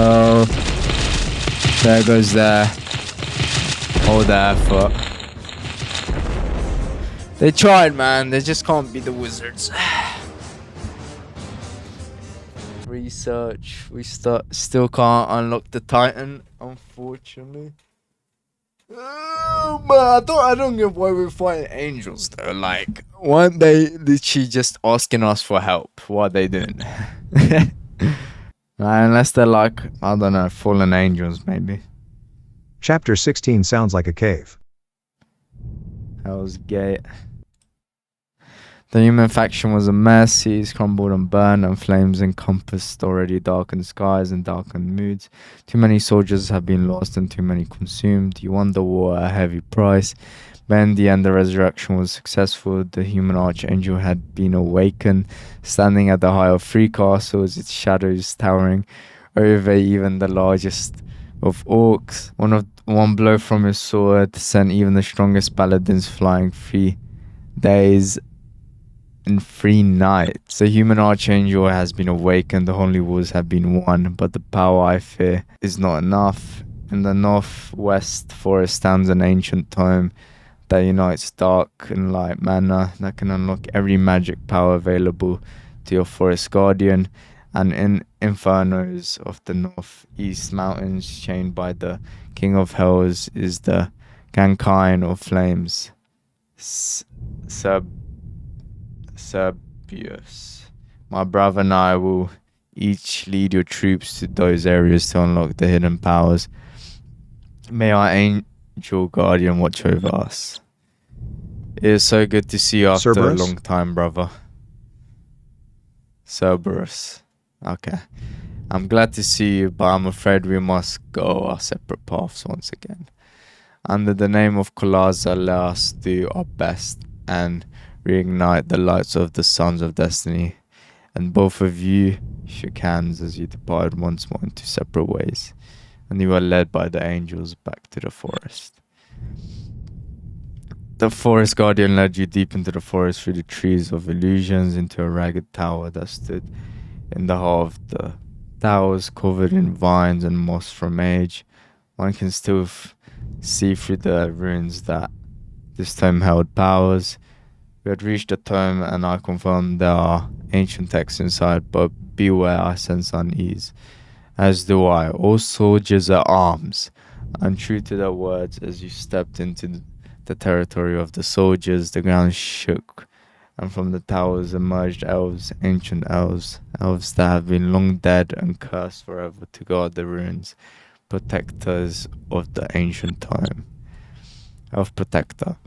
S1: Oh, there goes there. All the effort. They tried, man. They just can't be the wizards. Research. We still can't unlock the Titan, unfortunately. Oh, man, I don't get why we're fighting angels though. Like, weren't they literally just asking us for help? What are they doing? Unless they're like, I don't know, fallen angels maybe.
S2: Chapter 16 sounds like a cave.
S1: Hell's Gate. The human faction was a mess. Seas crumbled and burned, and flames encompassed already darkened skies and darkened moods. Too many soldiers have been lost and too many consumed. You won the war at a heavy price. But in the end, the resurrection was successful. The human archangel had been awakened, standing at the height of 3 castles, its shadows towering over even the largest of orcs. One blow from his sword sent even the strongest paladins flying 3 days and 3 nights. The human archangel has been awakened, the holy wars have been won, but the power I fear is not enough. In the northwest forest stands an ancient tome that unites dark and light mana that can unlock every magic power available to your forest guardian. And in infernos of the northeast mountains, chained by the king of hells, is the Gankain of flames, Serbius. My brother and I will each lead your troops to those areas to unlock the hidden powers. May our angel guardian watch over us. It is so good to see you after
S2: Cerberus?
S1: a long time, brother. Cerberus. Okay. I'm glad to see you, but I'm afraid we must go our separate paths once again. Under the name of Kolaza, let us do our best and reignite the lights of the Sons of Destiny. And both of you shook hands as you departed once more into separate ways, and you were led by the angels back to the forest. The forest guardian led you deep into the forest through the trees of illusions into a ragged tower that stood in the heart of the towers, covered in vines and moss from age. One can still see through the ruins that this tome held powers. We had reached the tome, and I confirmed there are ancient texts inside, but beware, I sense unease. As do I. All soldiers are arms. Untrue to their words, as you stepped into the territory of the soldiers, the ground shook, and from the towers emerged elves, ancient elves that have been long dead and cursed forever to guard the ruins, protectors of the ancient time. Elf protector.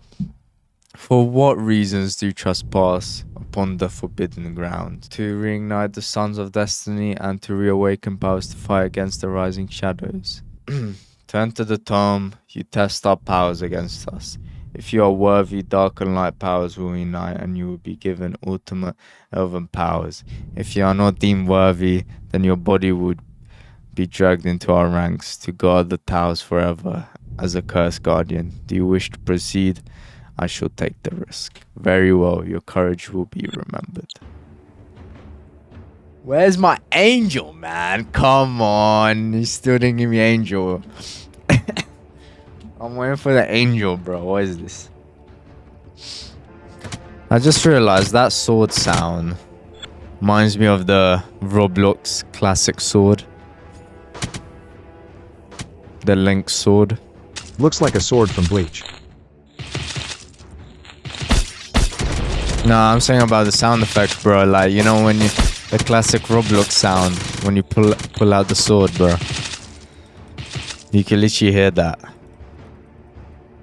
S1: For what reasons do you trespass upon the forbidden ground? To reignite the Sons of Destiny and to reawaken powers to fight against the rising shadows. To enter the tome, you test our powers against us. If you are worthy, dark and light powers will unite and you will be given ultimate elven powers. If you are not deemed worthy, then your body would be dragged into our ranks to guard the towers forever as a cursed guardian. Do you wish to proceed? I shall take the risk. Very well, your courage will be remembered. Where's my angel, man? Come on, you still didn't give me angel. I'm waiting for the angel, bro. What is this? I just realized that sword sound reminds me of the Roblox classic sword. The Link sword.
S2: Looks like a sword from Bleach.
S1: No, I'm saying about the sound effects, bro. Like, you know, when you the classic Roblox sound when you pull out the sword, bro. You can literally hear that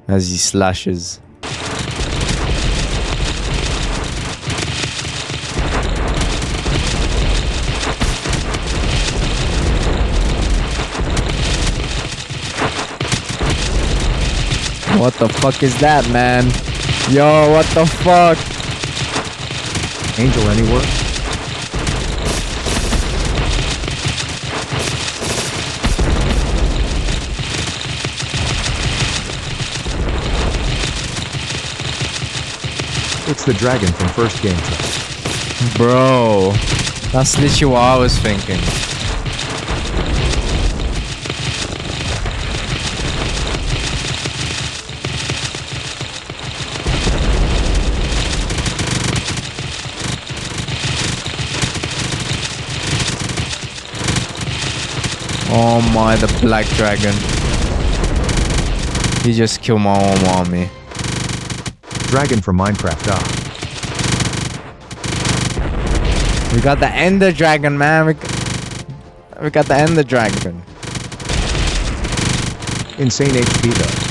S1: as he slashes. What the fuck is that, man? Yo, what the fuck?
S2: Angel anywhere? It's the dragon from first game track.
S1: Bro, that's literally what I was thinking. Oh my, the black dragon. He just killed my own army.
S2: Dragon from Minecraft.
S1: We got the Ender Dragon, man. We got the Ender Dragon.
S2: Insane HP though.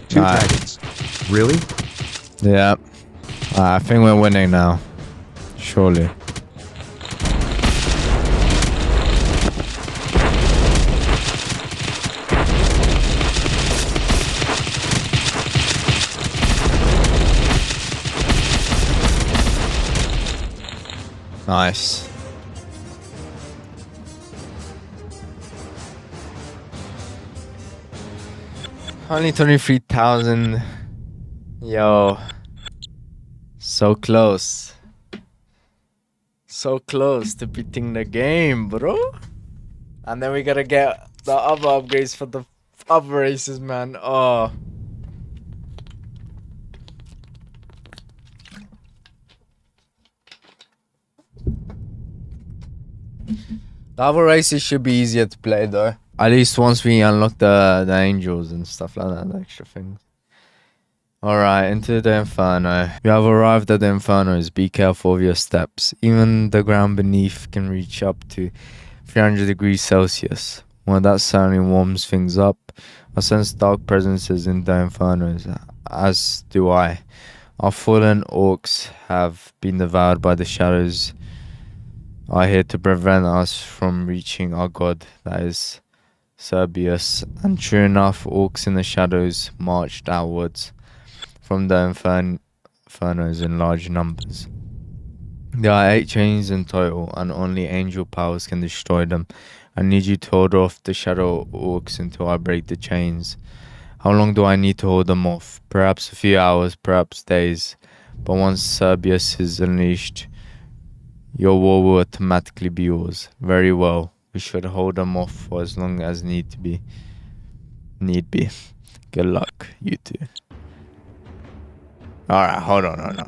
S2: Two dragons. Really?
S1: Yeah. I think we're winning now. Surely. Nice. Only 23,000. Yo. So close. So close to beating the game, bro. And then we gotta get the other upgrades for the other races, man. Oh. The other races should be easier to play though. At least once we unlock the angels and stuff like that, the extra things. Alright, into the Inferno. You have arrived at the Infernos. Be careful of your steps. Even the ground beneath can reach up to 300 degrees Celsius. Well, that certainly warms things up. I sense dark presences in the Infernos, as do I. Our fallen orcs have been devoured by the shadows. Are here to prevent us from reaching our god, that is Cerberus. And true enough, orcs in the shadows marched outwards from the Infernos in large numbers. There are 8 chains in total, and only angel powers can destroy them. I need you to hold off the shadow orcs until I break the chains. How long do I need to hold them off? Perhaps a few hours, perhaps days. But once Cerberus is unleashed, your war will automatically be yours. Very well. We should hold them off for as long as need be. Good luck, you two. Alright, hold on.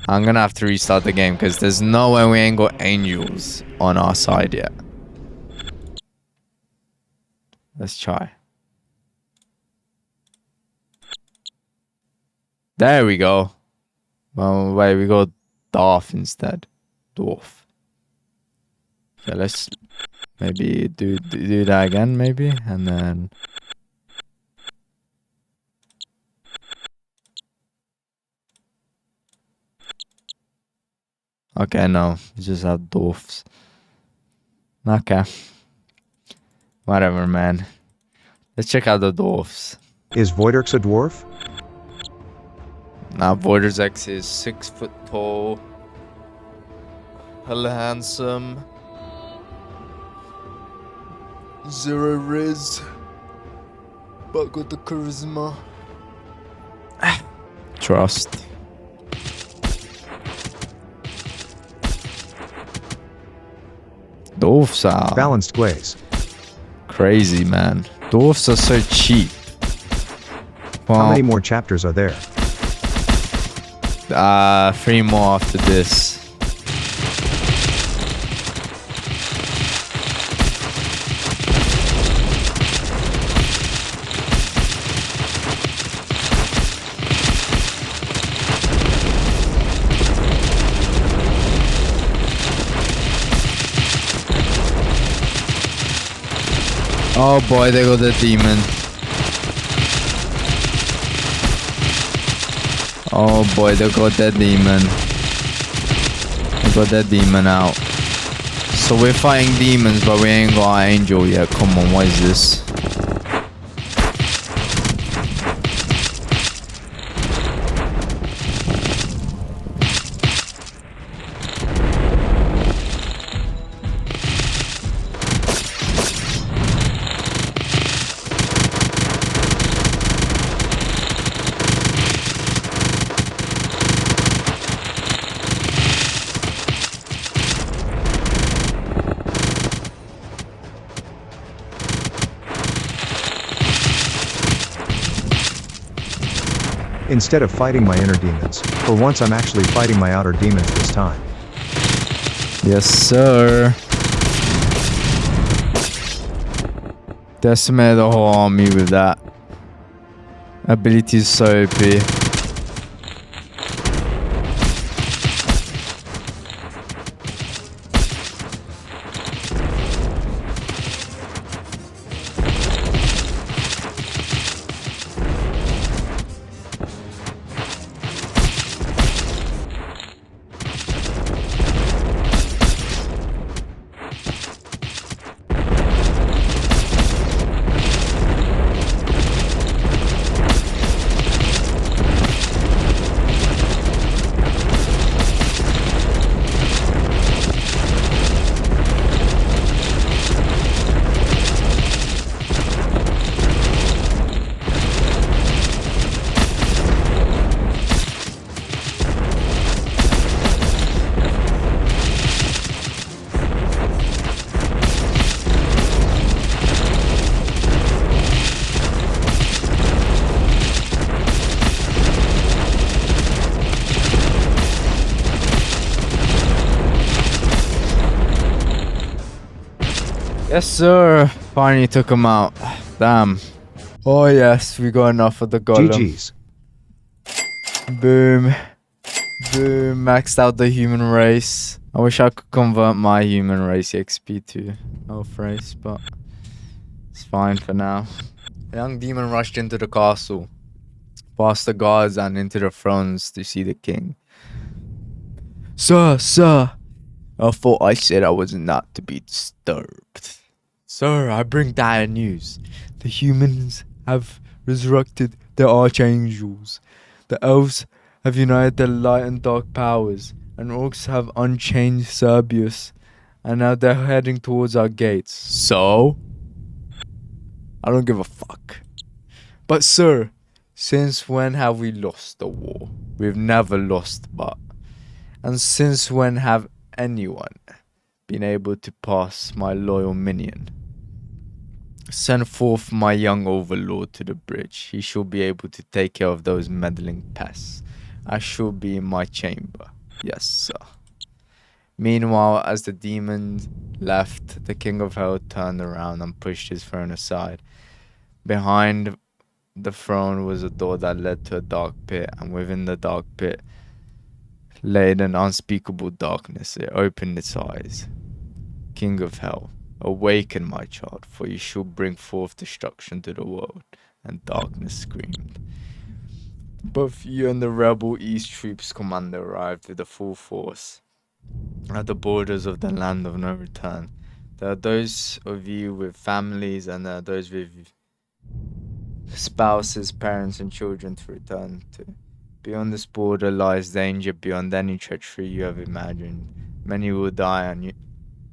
S1: I'm gonna have to restart the game because there's no way we ain't got angels on our side yet. Let's try. There we go. Well, wait, we got Dwarf instead. Dwarf. Okay, let's maybe do that again, maybe, and then. Okay, no, we just have dwarfs. Okay. Whatever, man. Let's check out the dwarfs.
S2: Is Voiderx a dwarf?
S1: Now, Voiderx is 6 foot tall. Hella handsome. 0 riz. But got the charisma. Trust. Dwarfs are
S2: Balanced glaze.
S1: crazy, man. Dwarfs are so cheap. Well,
S2: How many more chapters are there?
S1: 3 more after this. Oh boy, they got the demon. Oh boy, they got that demon. They got that demon out. So we're fighting demons, but we ain't got our angel yet. Come on, what is this?
S2: Instead of fighting my inner demons, for once I'm actually fighting my outer demons this time.
S1: Yes, sir. Decimate the whole army with that. Ability is so OP. Yes, sir. Finally took him out. Damn. Oh, yes. We got enough of the golem.
S2: GG's.
S1: Boom. Boom. Maxed out the human race. I wish I could convert my human race XP to elf race, but it's fine for now. A young demon rushed into the castle, past the guards and into the thrones to see the king. Sir, sir. I thought I said I was not to be disturbed. Sir, I bring dire news. The humans have resurrected their archangels. The elves have united their light and dark powers, and orcs have unchained Cerberus, and now they're heading towards our gates. So? I don't give a fuck. But sir, since when have we lost the war? We've never lost, but. And since when have anyone been able to pass my loyal minion? Send forth my young overlord to the bridge. He shall be able to take care of those meddling pests. I shall be in my chamber. Yes, sir. Meanwhile, as the demon left, the king of hell turned around and pushed his throne aside. Behind the throne was a door that led to a dark pit, and within the dark pit lay an unspeakable darkness. It opened its eyes. King of hell, awaken, my child, for you shall bring forth destruction to the world. And darkness screamed. Both you and the rebel East Troops commander arrived with a full force at the borders of the land of no return. There are those of you with families, and there are those with spouses, parents, and children to return to. Beyond this border lies danger beyond any treachery you have imagined. Many will die,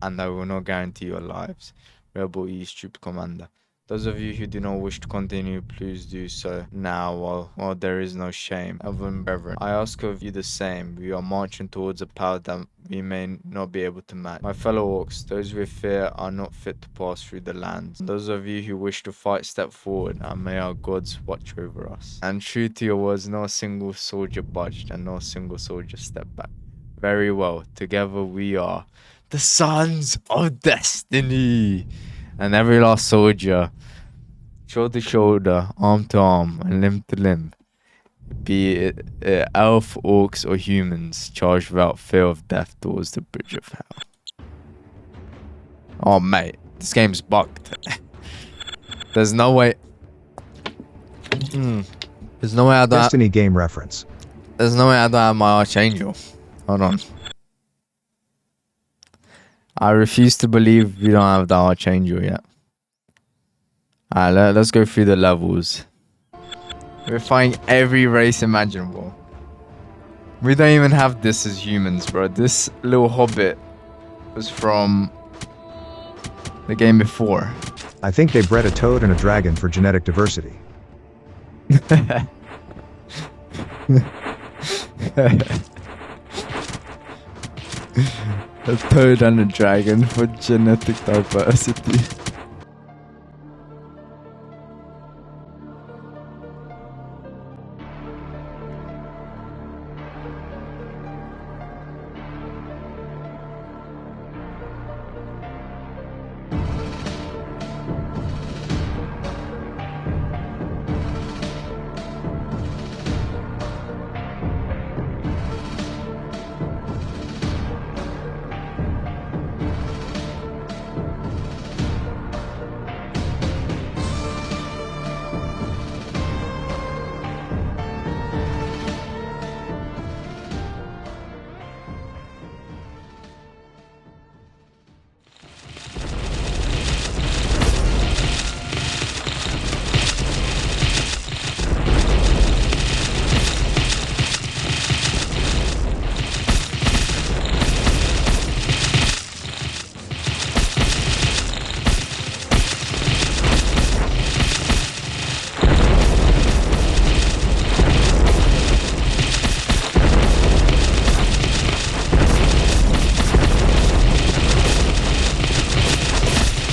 S1: and I will not guarantee your lives. Rebel East Troop Commander. Those of you who do not wish to continue, please do so now while there is no shame. Elven brethren, I ask of you the same. We are marching towards a power that we may not be able to match. My fellow orcs, those with fear are not fit to pass through the lands. Those of you who wish to fight, step forward, and may our gods watch over us. And true to your words, not a single soldier budged, and not a single soldier stepped back. Very well, together we are the Sons of Destiny. And every last soldier, shoulder to shoulder, arm to arm, and limb to limb, be it elf, orcs, or humans, charged without fear of death towards the bridge of hell. Oh mate, this game's bugged. There's no way. There's no way I don't.
S2: Destiny game reference.
S1: There's no way I don't have my archangel. Hold on. I refuse to believe we don't have the archangel yet. Alright, let's go through the levels. We're fighting every race imaginable. We don't even have this as humans, bro. This little hobbit was from the game before.
S2: I think they bred a toad and a dragon for genetic diversity.
S1: A toad and a dragon for genetic diversity.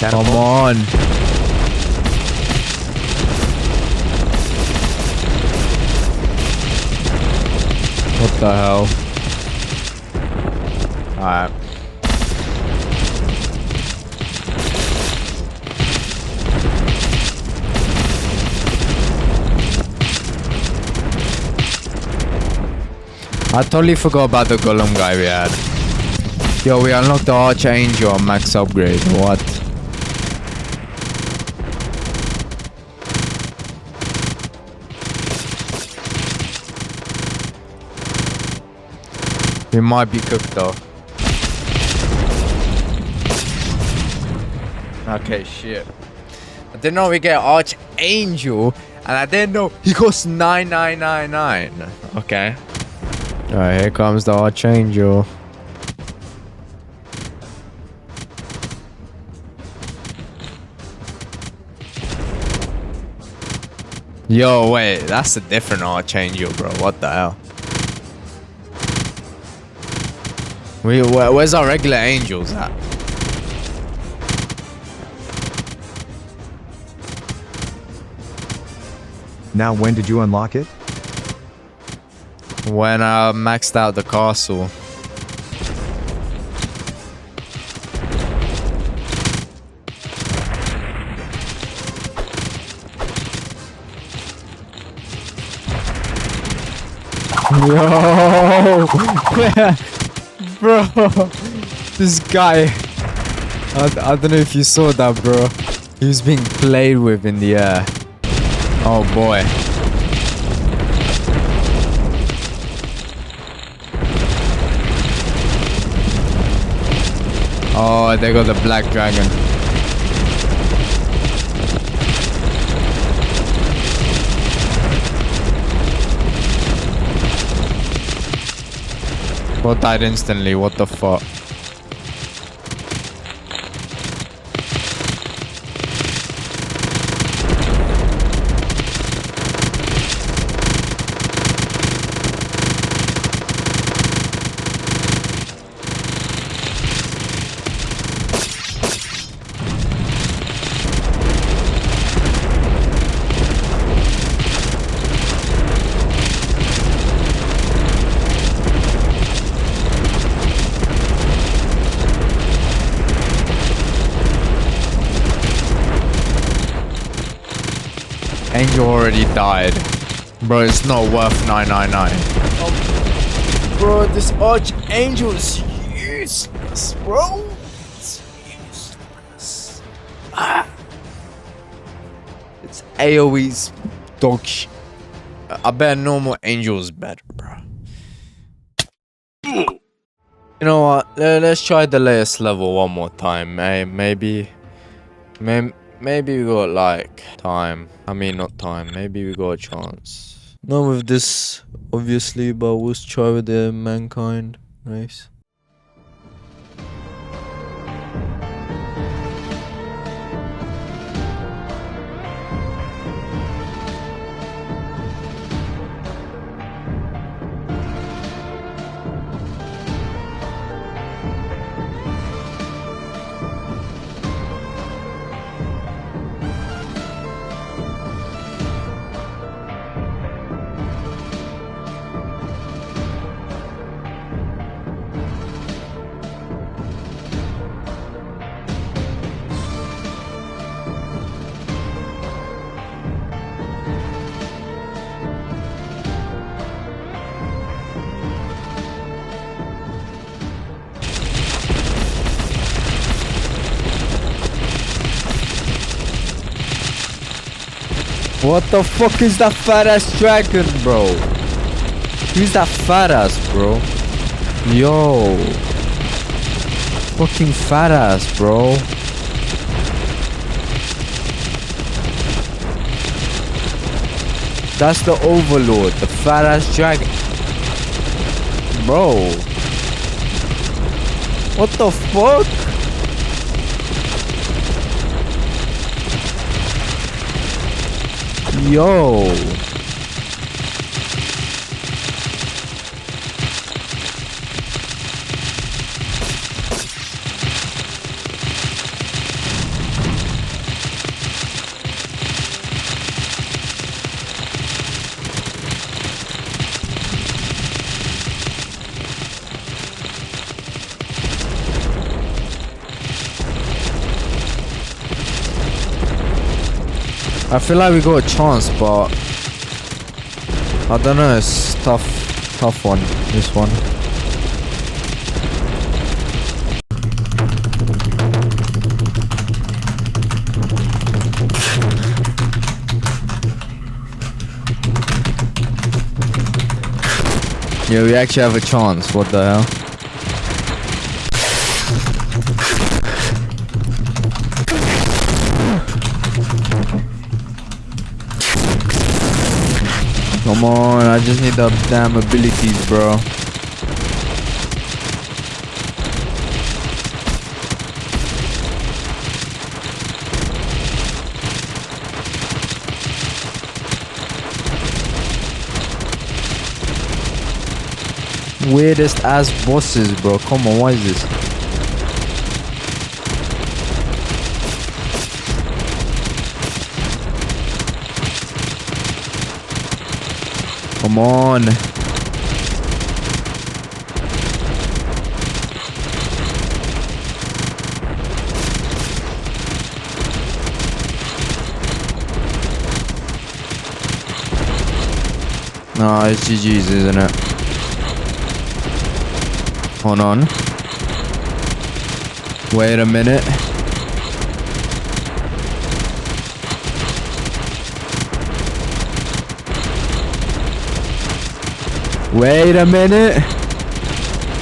S2: catapult.
S1: Come on. What the hell? Alright. I totally forgot about the golem guy we had. Yo, we unlocked the Archangel on max upgrade. What? We might be cooked though. Okay, shit. I didn't know we get Archangel, and I didn't know he costs 9999. Okay. Alright, here comes the Archangel. Yo, wait, that's a different Archangel, bro. What the hell? Where's our regular angels at?
S2: Now, when did you unlock it?
S1: When I maxed out the castle. Yo, bro, this guy. I don't know if you saw that, bro. He was being played with in the air. Oh boy. Oh, they got the black dragon. Both died instantly, what the fuck? Angel already died. Bro, it's not worth 999. Oh, bro, this Archangel is useless, bro. It's useless. It's AoE's dog shit. I bet normal Angel is better, bro. You know what? Let's try the latest level one more time. Maybe we got like time. I mean, not time. Maybe we got a chance. Not with this, obviously, but we'll try with the mankind race. What the fuck is that fat ass dragon, bro? Who's that fat ass, bro? Yo. Fucking fat ass, bro. That's the Overlord, the fat ass dragon. Bro. What the fuck? Yo. I feel like we got a chance, but I don't know. It's tough one. This one. Yeah, we actually have a chance. What the hell? Come on, I just need the damn abilities, bro. Weirdest ass bosses, bro. Come on, what is this? Come on. No, it's GG's, isn't it? Hold on. Wait a minute. Wait a minute.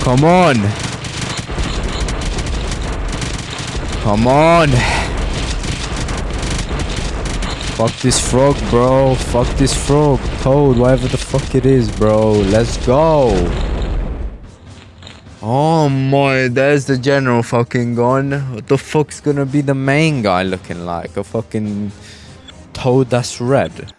S1: Come on. Come on. Fuck this frog, bro. Fuck this frog. Toad, whatever the fuck it is, bro. Let's go. Oh my, there's the general fucking gone. What the fuck's gonna be the main guy looking like? A fucking toad that's red.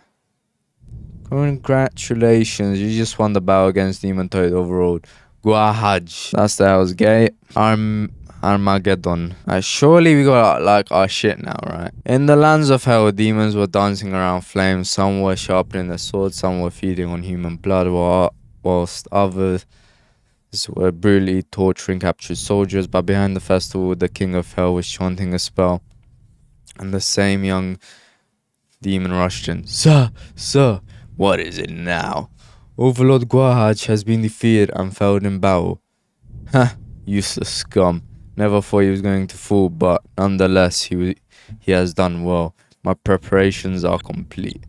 S1: Congratulations, you just won the battle against Demon Toad overruled. Guahaj. That's the Hell's Gate. Armageddon. Surely we got like our shit now, right? In the lands of hell, demons were dancing around flames. Some were sharpening their swords, some were feeding on human blood, whilst others were brutally torturing captured soldiers. But behind the festival, the king of hell was chanting a spell. And the same young demon rushed in. Sir, what is it now? Overlord Guahaj has been defeated and failed in battle. Ha, useless scum. Never thought he was going to fall, but nonetheless, he has done well. My preparations are complete.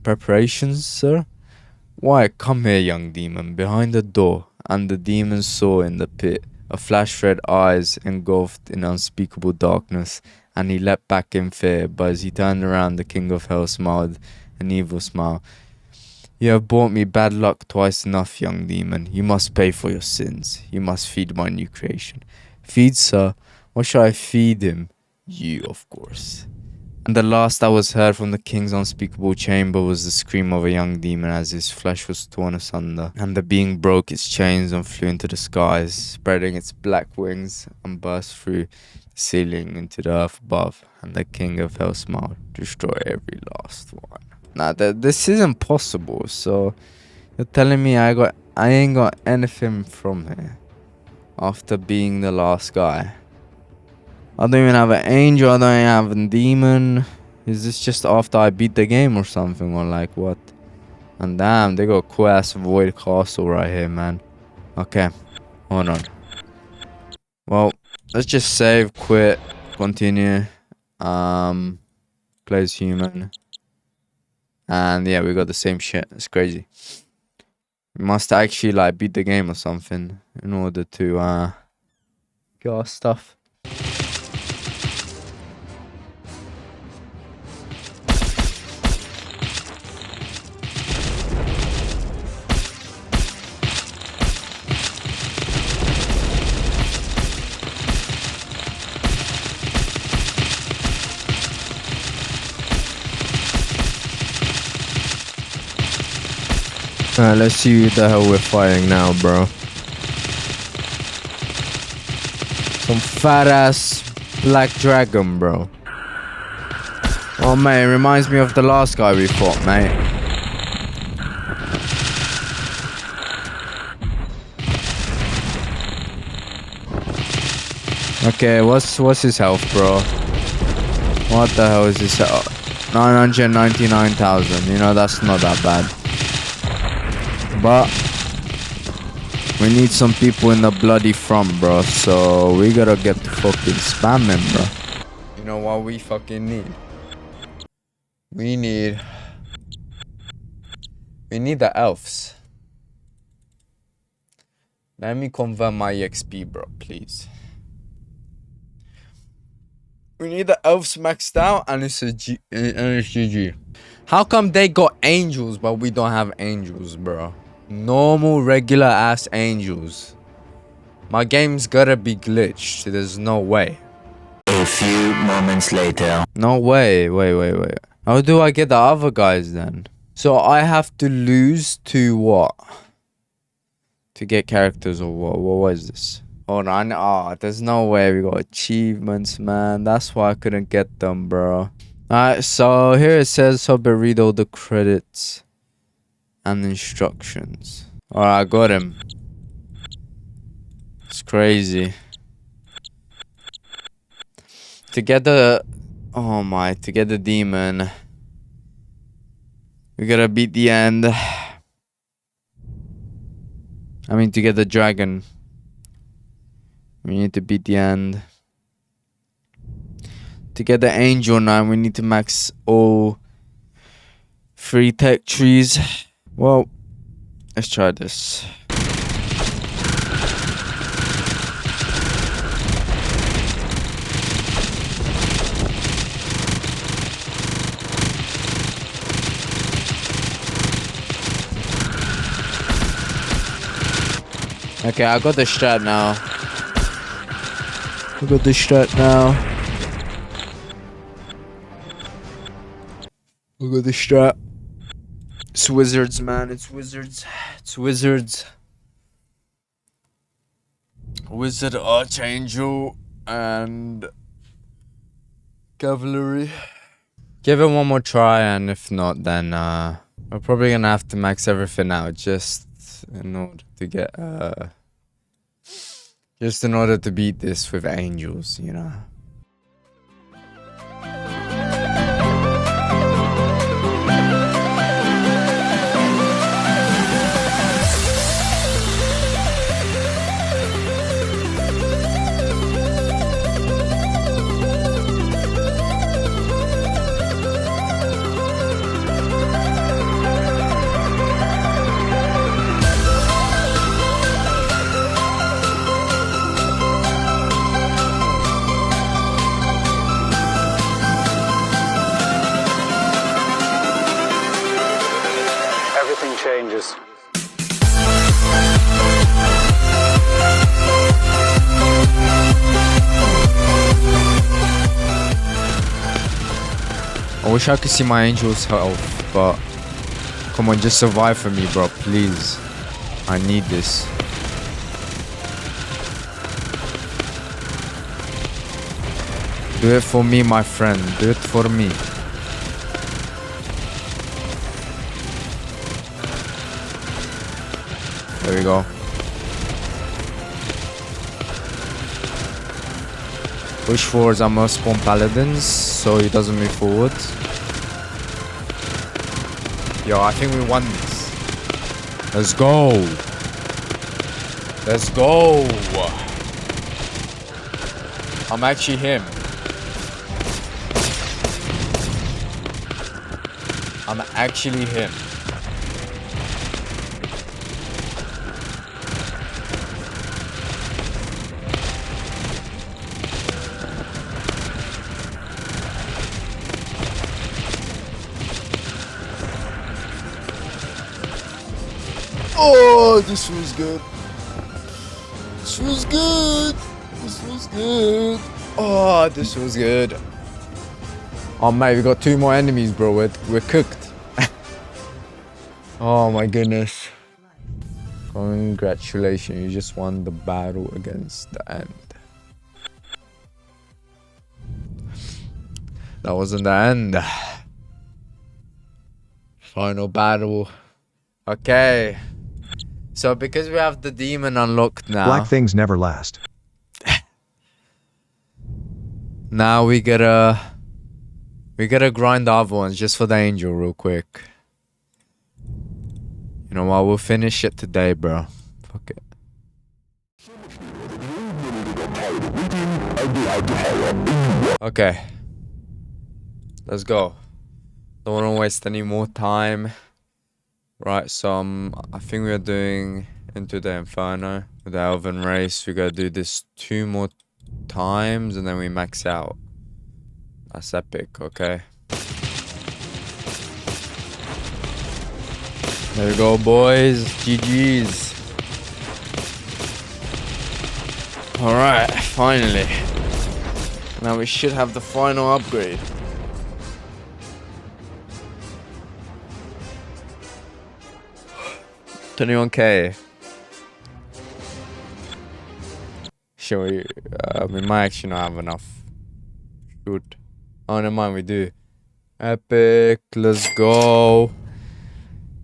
S1: Preparations, sir? Why, come here, young demon. Behind the door. And the demon saw in the pit a flash-red eyes engulfed in unspeakable darkness, and he leapt back in fear. But as he turned around, the king of hell smiled an evil smile. You have brought me bad luck twice enough, young demon. You must pay for your sins. You must feed my new creation. Feed, sir? What shall I feed him? You, of course. And the last that was heard from the king's unspeakable chamber was the scream of a young demon as his flesh was torn asunder, and the being broke its chains and flew into the skies, spreading its black wings, and burst through the ceiling into the earth above. And the king of hell smiled, destroy every last one. Nah, this isn't possible. So you're telling me I ain't got anything from here after being the last guy? I don't even have an angel. I don't even have a demon. Is this just after I beat the game or something, or like what? And damn, they got a cool ass void castle right here, man. Okay, hold on. Well, let's just save, quit, continue. Plays human. And yeah, we got the same shit. It's crazy. We must actually like beat the game or something in order to get our stuff. Let's see what the hell we're fighting now, bro. Some fat ass black dragon, bro. Oh man, it reminds me of the last guy we fought, mate. Okay, what's his health, bro? What the hell is his health? 999,000. You know, that's not that bad. But we need some people in the bloody front, bro. So we gotta get to fucking spamming, bro. You know what we fucking need? We need the elves. Let me convert my XP, bro, please. We need the elves maxed out, and it's GG. How come they got angels, but we don't have angels, bro? Normal, regular ass angels. My game's gotta be glitched. There's no way.
S4: A few moments later.
S1: No way. Wait. How do I get the other guys then? So I have to lose to what? To get characters or what? What was this? Hold on. Oh, there's no way we got achievements, man. That's why I couldn't get them, bro. Alright, so here it says, so read all the credits and instructions. Alright, I got him. It's crazy. To get the... Oh my, to get the demon, we gotta beat the end. I mean, to get the dragon, we need to beat the end. To get the angel now, we need to max all 3 tech trees. Well, let's try this. Okay, I got the strat now. It's wizards, man. It's wizards. Wizard, archangel, and cavalry. Give it one more try, and if not, then we're probably gonna have to max everything out just in order to get just in order to beat this with angels, you know.
S5: Everything changes.
S1: I wish I could see my angel's health, but come on, just survive for me, bro, please. I need this. Do it for me, my friend. Do it for me. There we go. Push forwards. I'm gonna spawn paladins so he doesn't move forward. Yo, I think we won this. Let's go. Let's go. I'm actually him. I'm actually him. Oh, this was good. This was good. This was good. Oh, this was good. Oh, mate, we got 2 more enemies, bro. We're cooked. Oh, my goodness. Congratulations. You just won the battle against the end. That wasn't the end. Final battle. Okay. So because we have the demon unlocked now.
S2: Black things never last.
S1: Now we gotta We gotta grind the other ones just for the angel real quick. You know what? We'll finish it today, bro. Fuck it. Okay. Let's go. Don't want to waste any more time. Right, so I think we're doing Into the Inferno with the Elven Race. We gotta do this 2 more times and then we max out. That's epic, okay? There we go, boys. GG's. Alright, finally. Now we should have the final upgrade. 21k. Sure, we might actually not have enough. Shoot. Oh, never mind, we do. Epic, let's go.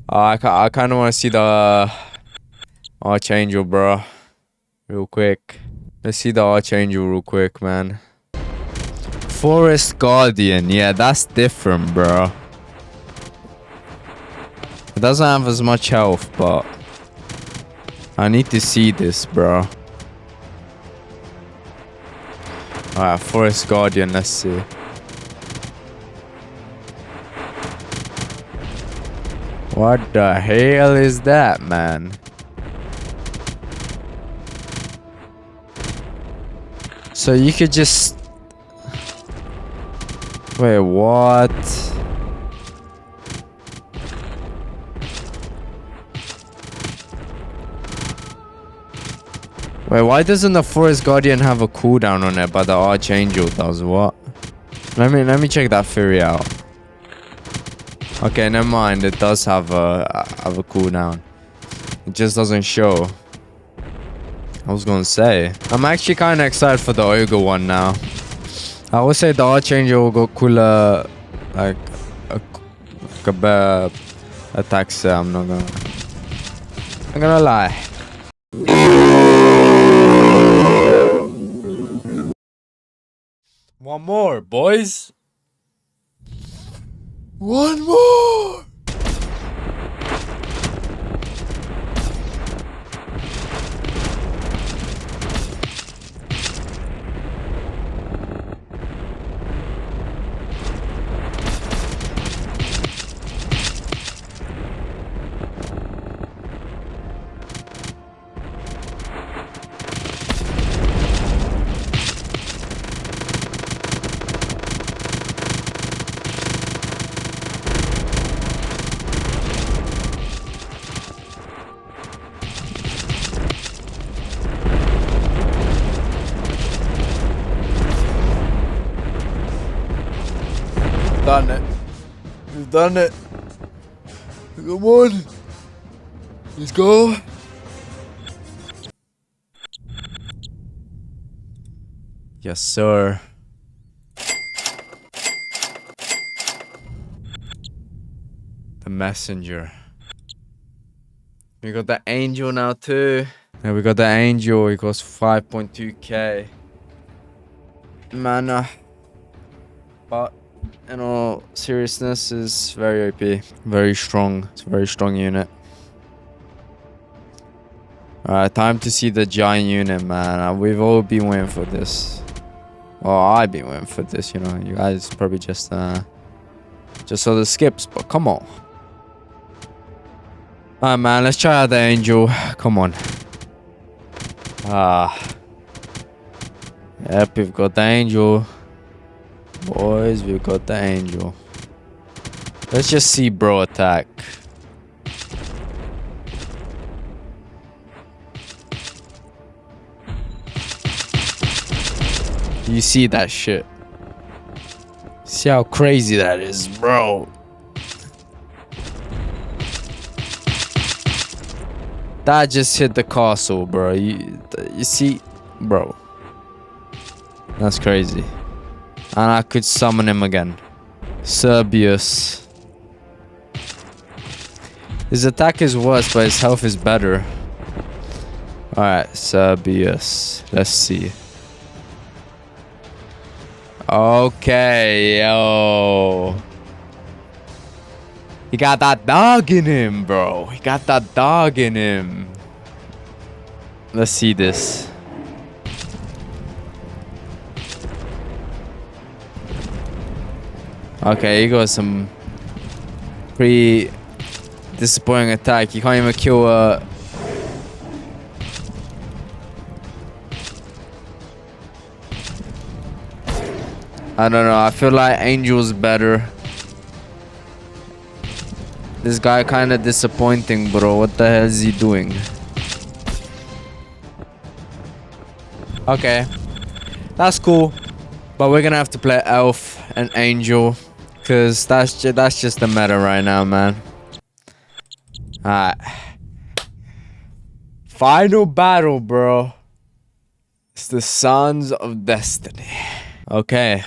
S1: I kind of want to see the Archangel, bro. Real quick. Let's see the Archangel real quick, man. Forest Guardian. Yeah, that's different, bro. It doesn't have as much health, but I need to see this, bro. Alright, Forest Guardian, let's see. What the hell is that, man? So you could just... Wait, what? Wait, why doesn't the Forest Guardian have a cooldown on it, but the Archangel does? What? Let me check that theory out. Okay, never mind. It does have a cooldown. It just doesn't show. I was gonna say. I'm actually kind of excited for the Ogre one now. I would say the Archangel will go cooler, like a better attacks. I'm not gonna lie. One more, boys. One more. Done it. We've done it. Come on. Let's go. Yes, sir. The messenger. We got the angel now too. Yeah, we got the angel. It costs 5.2k mana. But in all seriousness, is very OP, very strong. It's a very strong unit. Alright, time to see the giant unit, man. We've all been waiting for this. Well, I've been waiting for this, you know. You guys probably just saw the skips, but come on. Alright, man, let's try out the angel. Come on. Yep, we've got the angel. Boys, we've got the angel. Let's just see bro attack. You see that shit? See how crazy that is, bro. That just hit the castle, bro. You see, bro. That's crazy. And I could summon him again. Cerberus. His attack is worse, but his health is better. Alright, Cerberus. Let's see. Okay, yo. He got that dog in him, bro. He got that dog in him. Let's see this. Okay, he got some pretty disappointing attack. You can't even kill a... I don't know. I feel like Angel's better. This guy kind of disappointing, bro. What the hell is he doing? Okay. That's cool. But we're gonna have to play Elf and Angel. Because that's just the meta right now, man. Alright. Final battle, bro. It's the Sons of Destiny. Okay.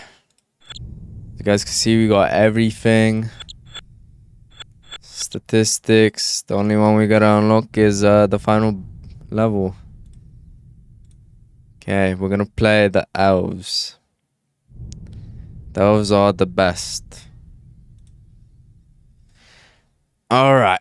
S1: You guys can see we got everything. Statistics. The only one we gotta unlock is the final level. Okay, we're gonna play the elves. The elves are the best. Alright.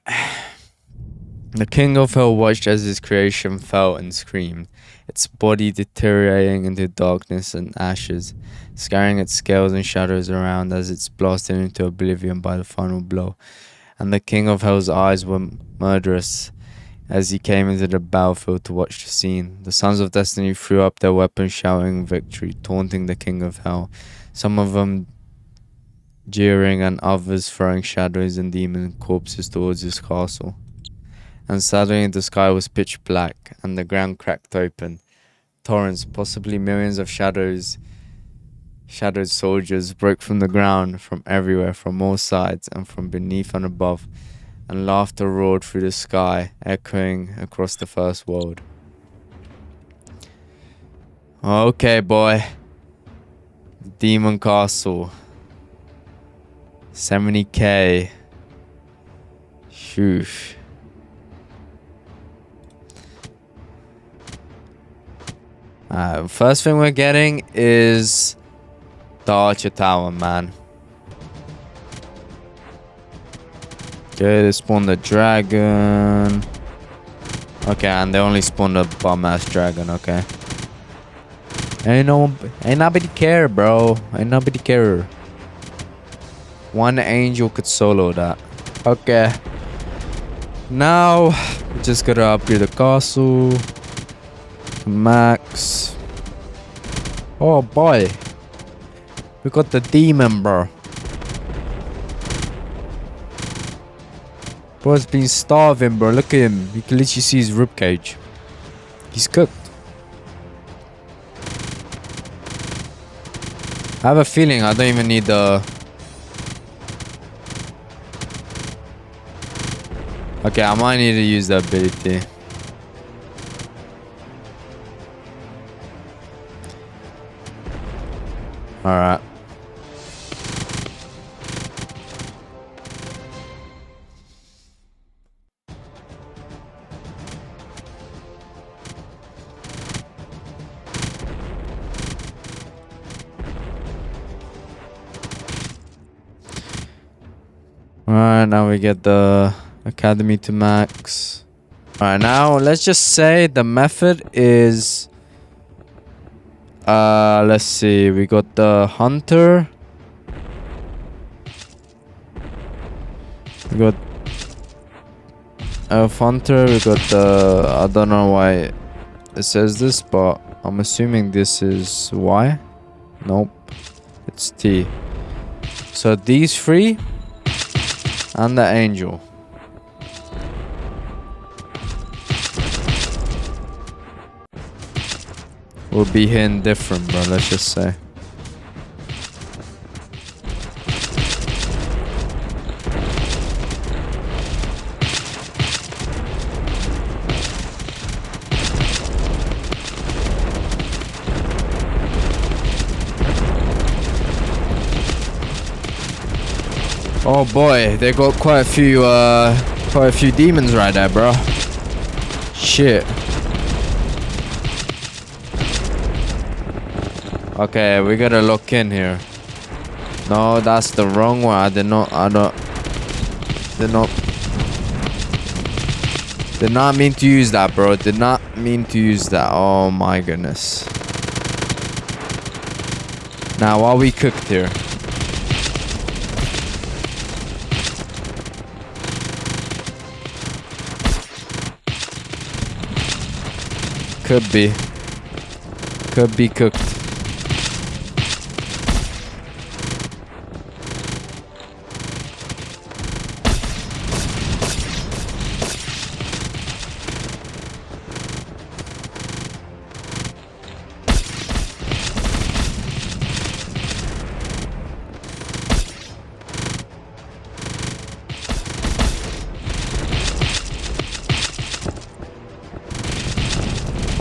S1: The king of hell watched as his creation fell and screamed, its body deteriorating into darkness and ashes, scattering its scales and shadows around as it's blasted into oblivion by the final blow. And the king of hell's eyes were murderous as he came into the battlefield to watch the scene. The sons of destiny threw up their weapons, shouting victory, taunting the king of hell, some of them jeering and others throwing shadows and demon corpses towards his castle. And suddenly the sky was pitch black and the ground cracked open. Torrents, possibly millions of shadowed soldiers, broke from the ground, from everywhere, from all sides, and from beneath and above, and laughter roared through the sky, echoing across the first world. Okay, boy. The Demon Castle. 70k. Shoosh. First thing we're getting is the Archer Tower, man. Okay, they spawned the dragon. Okay, and they only spawned a bum-ass dragon, okay. Ain't nobody care, bro. Ain't nobody care. One angel could solo that. Okay. Now, we just gotta upgrade the castle. Max. Oh boy. We got the demon, bro. Bro's been starving, bro. Look at him. You can literally see his ribcage. He's cooked. I have a feeling I don't even need the... Okay, I might need to use the ability. Alright. Alright, now we get the academy to max. Alright, now let's just say the method is... let's see, we got the hunter. We got elf hunter, we got the... I don't know why it says this, but I'm assuming this is Y. Nope, it's T. So these three and the angel. Will be hitting different, bro, let's just say. Oh boy, they got quite a few demons right there, bro. Shit. Okay, we gotta look in here. No, that's the wrong one. I did not mean to use that, bro. Did not mean to use that. Oh my goodness. Now, while we cooked here. Could be cooked.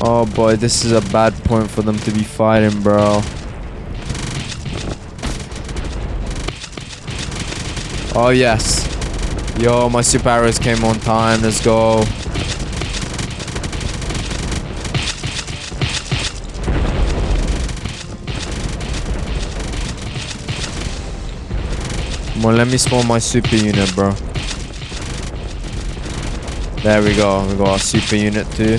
S1: Oh boy, this is a bad point for them to be fighting, bro. Oh yes. Yo, my super arrows came on time. Let's go. Come on, let me spawn my super unit, bro. There we go. We got our super unit too.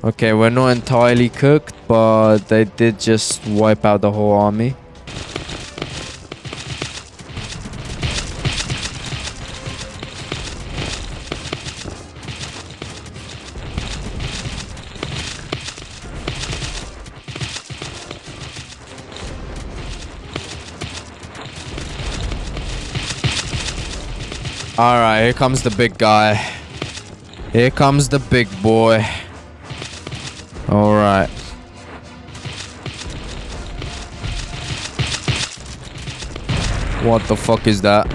S1: Okay, we're not entirely cooked, but they did just wipe out the whole army. Alright, here comes the big guy. Here comes the big boy. Alright. What the fuck is that?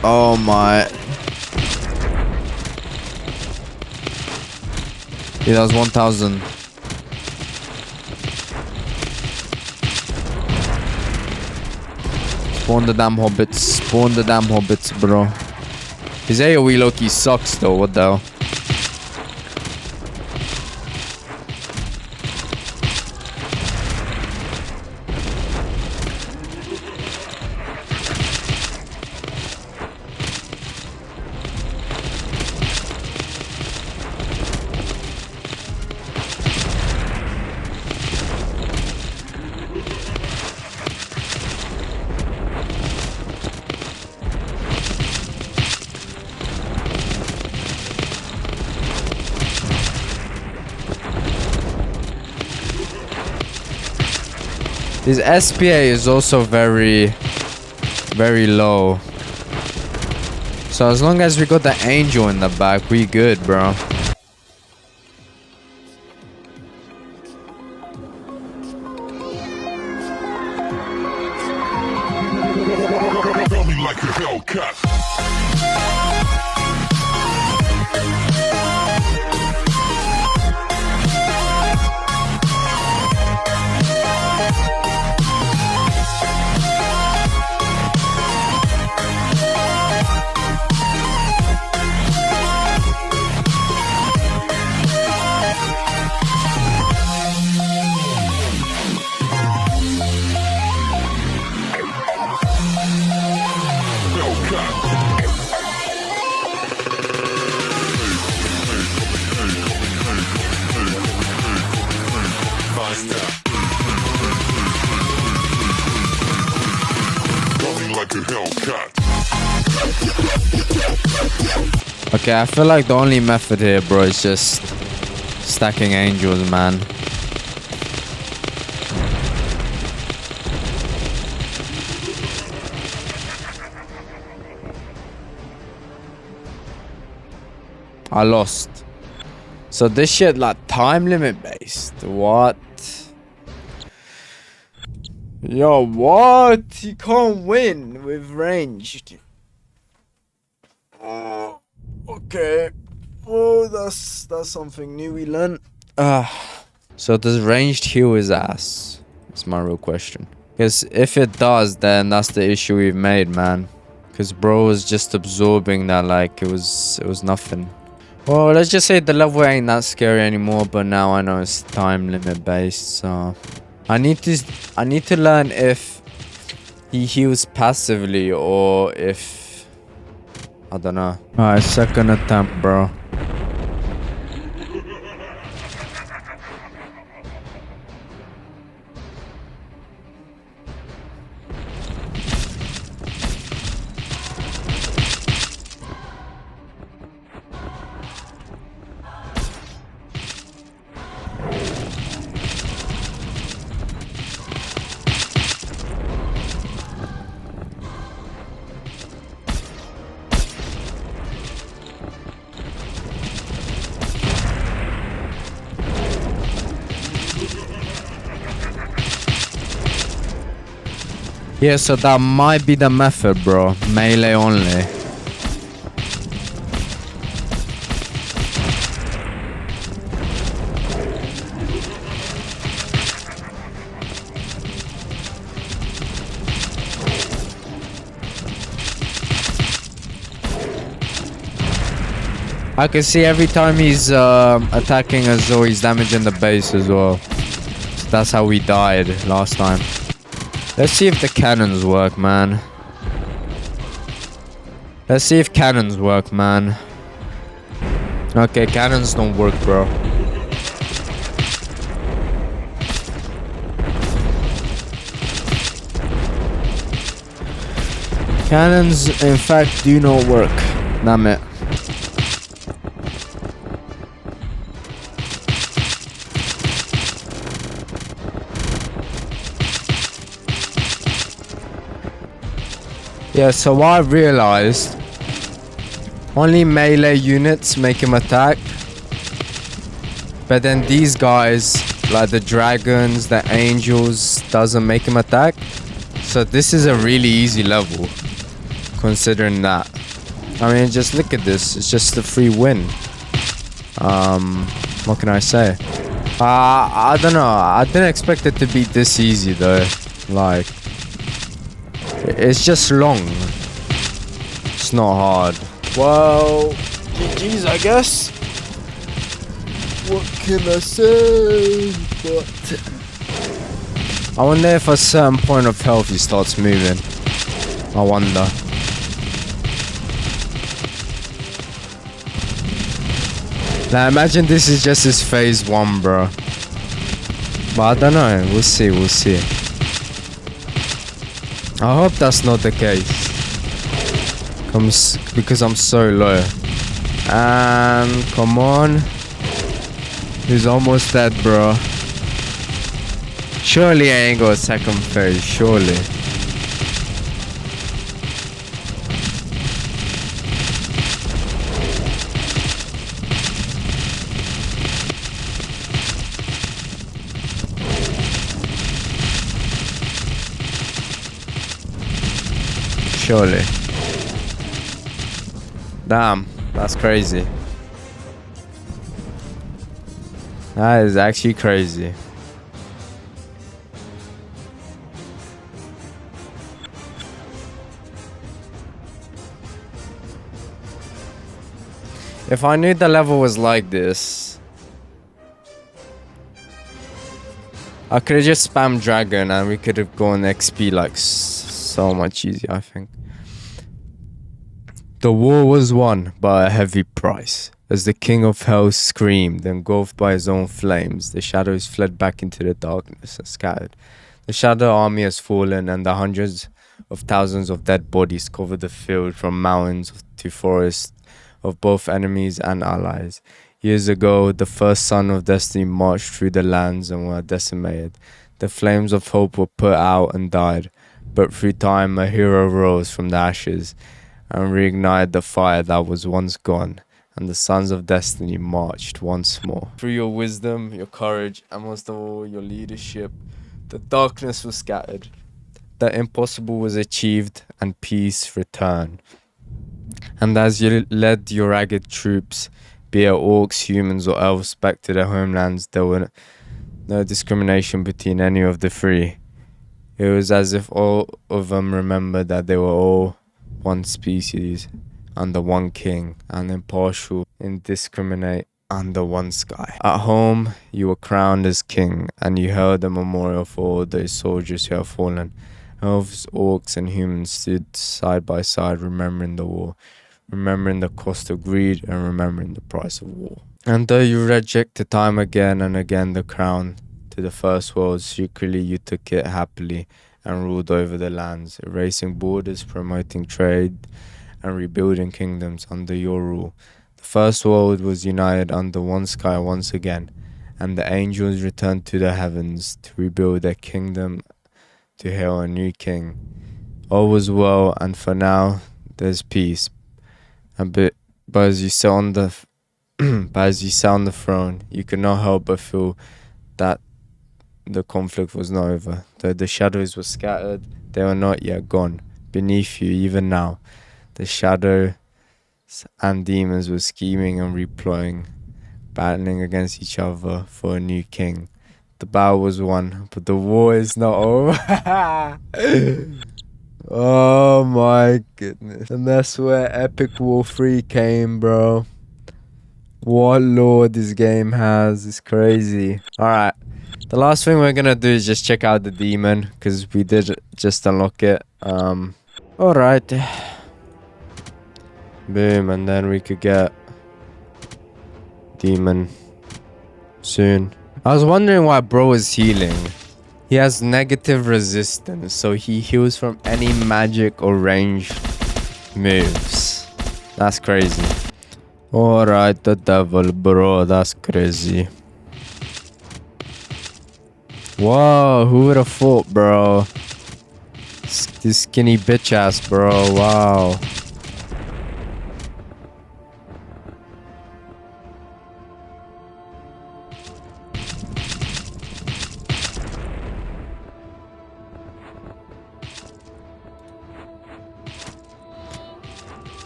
S1: Oh my. Yeah, that was 1,000. Spawn the damn hobbits. Spawn the damn hobbits, bro. His AoE Loki sucks though, what the hell? His SPA is also very low. So as long as we got the angel in the back, we good, bro.
S6: Like a Hellcat.
S1: Okay, I feel like the only method here, bro, is just stacking angels, man. I lost. So this shit like time limit based. What? Yo, what? You can't win with ranged. Oh, okay. Oh, that's something new we learned. So does ranged heal his ass? That's my real question. Because if it does, then that's the issue we've made, man. Because bro was just absorbing that like it was nothing. Well, let's just say the level ain't that scary anymore, but now I know it's time limit based, so I need to learn if he heals passively or if I don't know. Alright, second attempt, bro. Yeah, so that might be the method, bro. Melee only. I can see every time he's attacking us, though he's damaging the base as well. So that's how we died last time. Let's see if the cannons work, man. Let's see if cannons work, man. Okay, cannons don't work, bro. Cannons, in fact, do not work. Damn it. Yeah, so I realized only melee units make him attack. But then these guys, like the dragons, the angels, doesn't make him attack. So this is a really easy level, considering that. I mean, just look at this. It's just a free win. What can I say? I don't know. I didn't expect it to be this easy though. Like, it's just long. It's not hard. Well, GG's, I guess. What can I say? But I wonder if at a certain point of health he starts moving. I wonder. Now imagine this is just his phase 1, bro. But I don't know. We'll see. We'll see. I hope that's not the case. Because I'm so low. And come on. He's almost dead, bro. Surely I ain't got a second phase. Surely. Surely. Damn, that's crazy. That is actually crazy. If I knew the level was like this, I could have just spammed dragon and we could have gone XP like so much easier, I think. The war was won by a heavy price. As the king of hell screamed, engulfed by his own flames, the shadows fled back into the darkness and scattered. The shadow army has fallen, and the hundreds of thousands of dead bodies cover the field from mountains to forests of both enemies and allies. Years ago, the first son of destiny marched through the lands and were decimated. The flames of hope were put out and died, but through time a hero rose from the ashes and reignited the fire that was once gone, and the sons of destiny marched once more. Through your wisdom, your courage, and most of all your leadership, the darkness was scattered, the impossible was achieved, and peace returned. And as you led your ragged troops, be it orcs, humans, or elves, back to their homelands, there were no discrimination between any of the three. It was as if all of them remembered that they were all one species, under one king, and impartial, indiscriminate under one sky. At home, you were crowned as king, and you held a memorial for all those soldiers who have fallen. Elves, orcs, and humans stood side by side, remembering the war, remembering the cost of greed, and remembering the price of war. And though you rejected time again and again the crown to the first world, secretly you took it happily and ruled over the lands, erasing borders, promoting trade, and rebuilding kingdoms under your rule. The first world was united under one sky once again, and the angels returned to the heavens to rebuild their kingdom, to hail a new king. All was well, and for now there's peace. But as you sat on the throne, you could not help but feel that the conflict was not over. Though the shadows were scattered, they were not yet gone. Beneath you, even now, the shadows and demons were scheming and reploying, battling against each other for a new king. The battle was won, but the war is not over. Oh my goodness. And that's where Epic War 3 came, bro. What lore this game has is crazy. Alright. The last thing we're gonna do is just check out the demon, because we did just unlock it. Alright. Boom, and then we could get demon soon. I was wondering why bro is healing. He has negative resistance, so he heals from any magic or ranged moves. That's crazy. Alright, the devil, bro, that's crazy. Whoa, who would have thought, bro? This skinny bitch ass, bro, wow.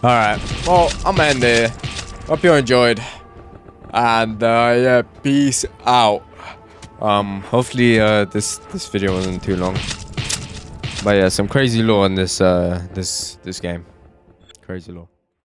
S1: Alright, well, I'm gonna end there. Hope you enjoyed. And yeah, peace out. Hopefully this video wasn't too long. But yeah, some crazy lore in this this game. Crazy lore.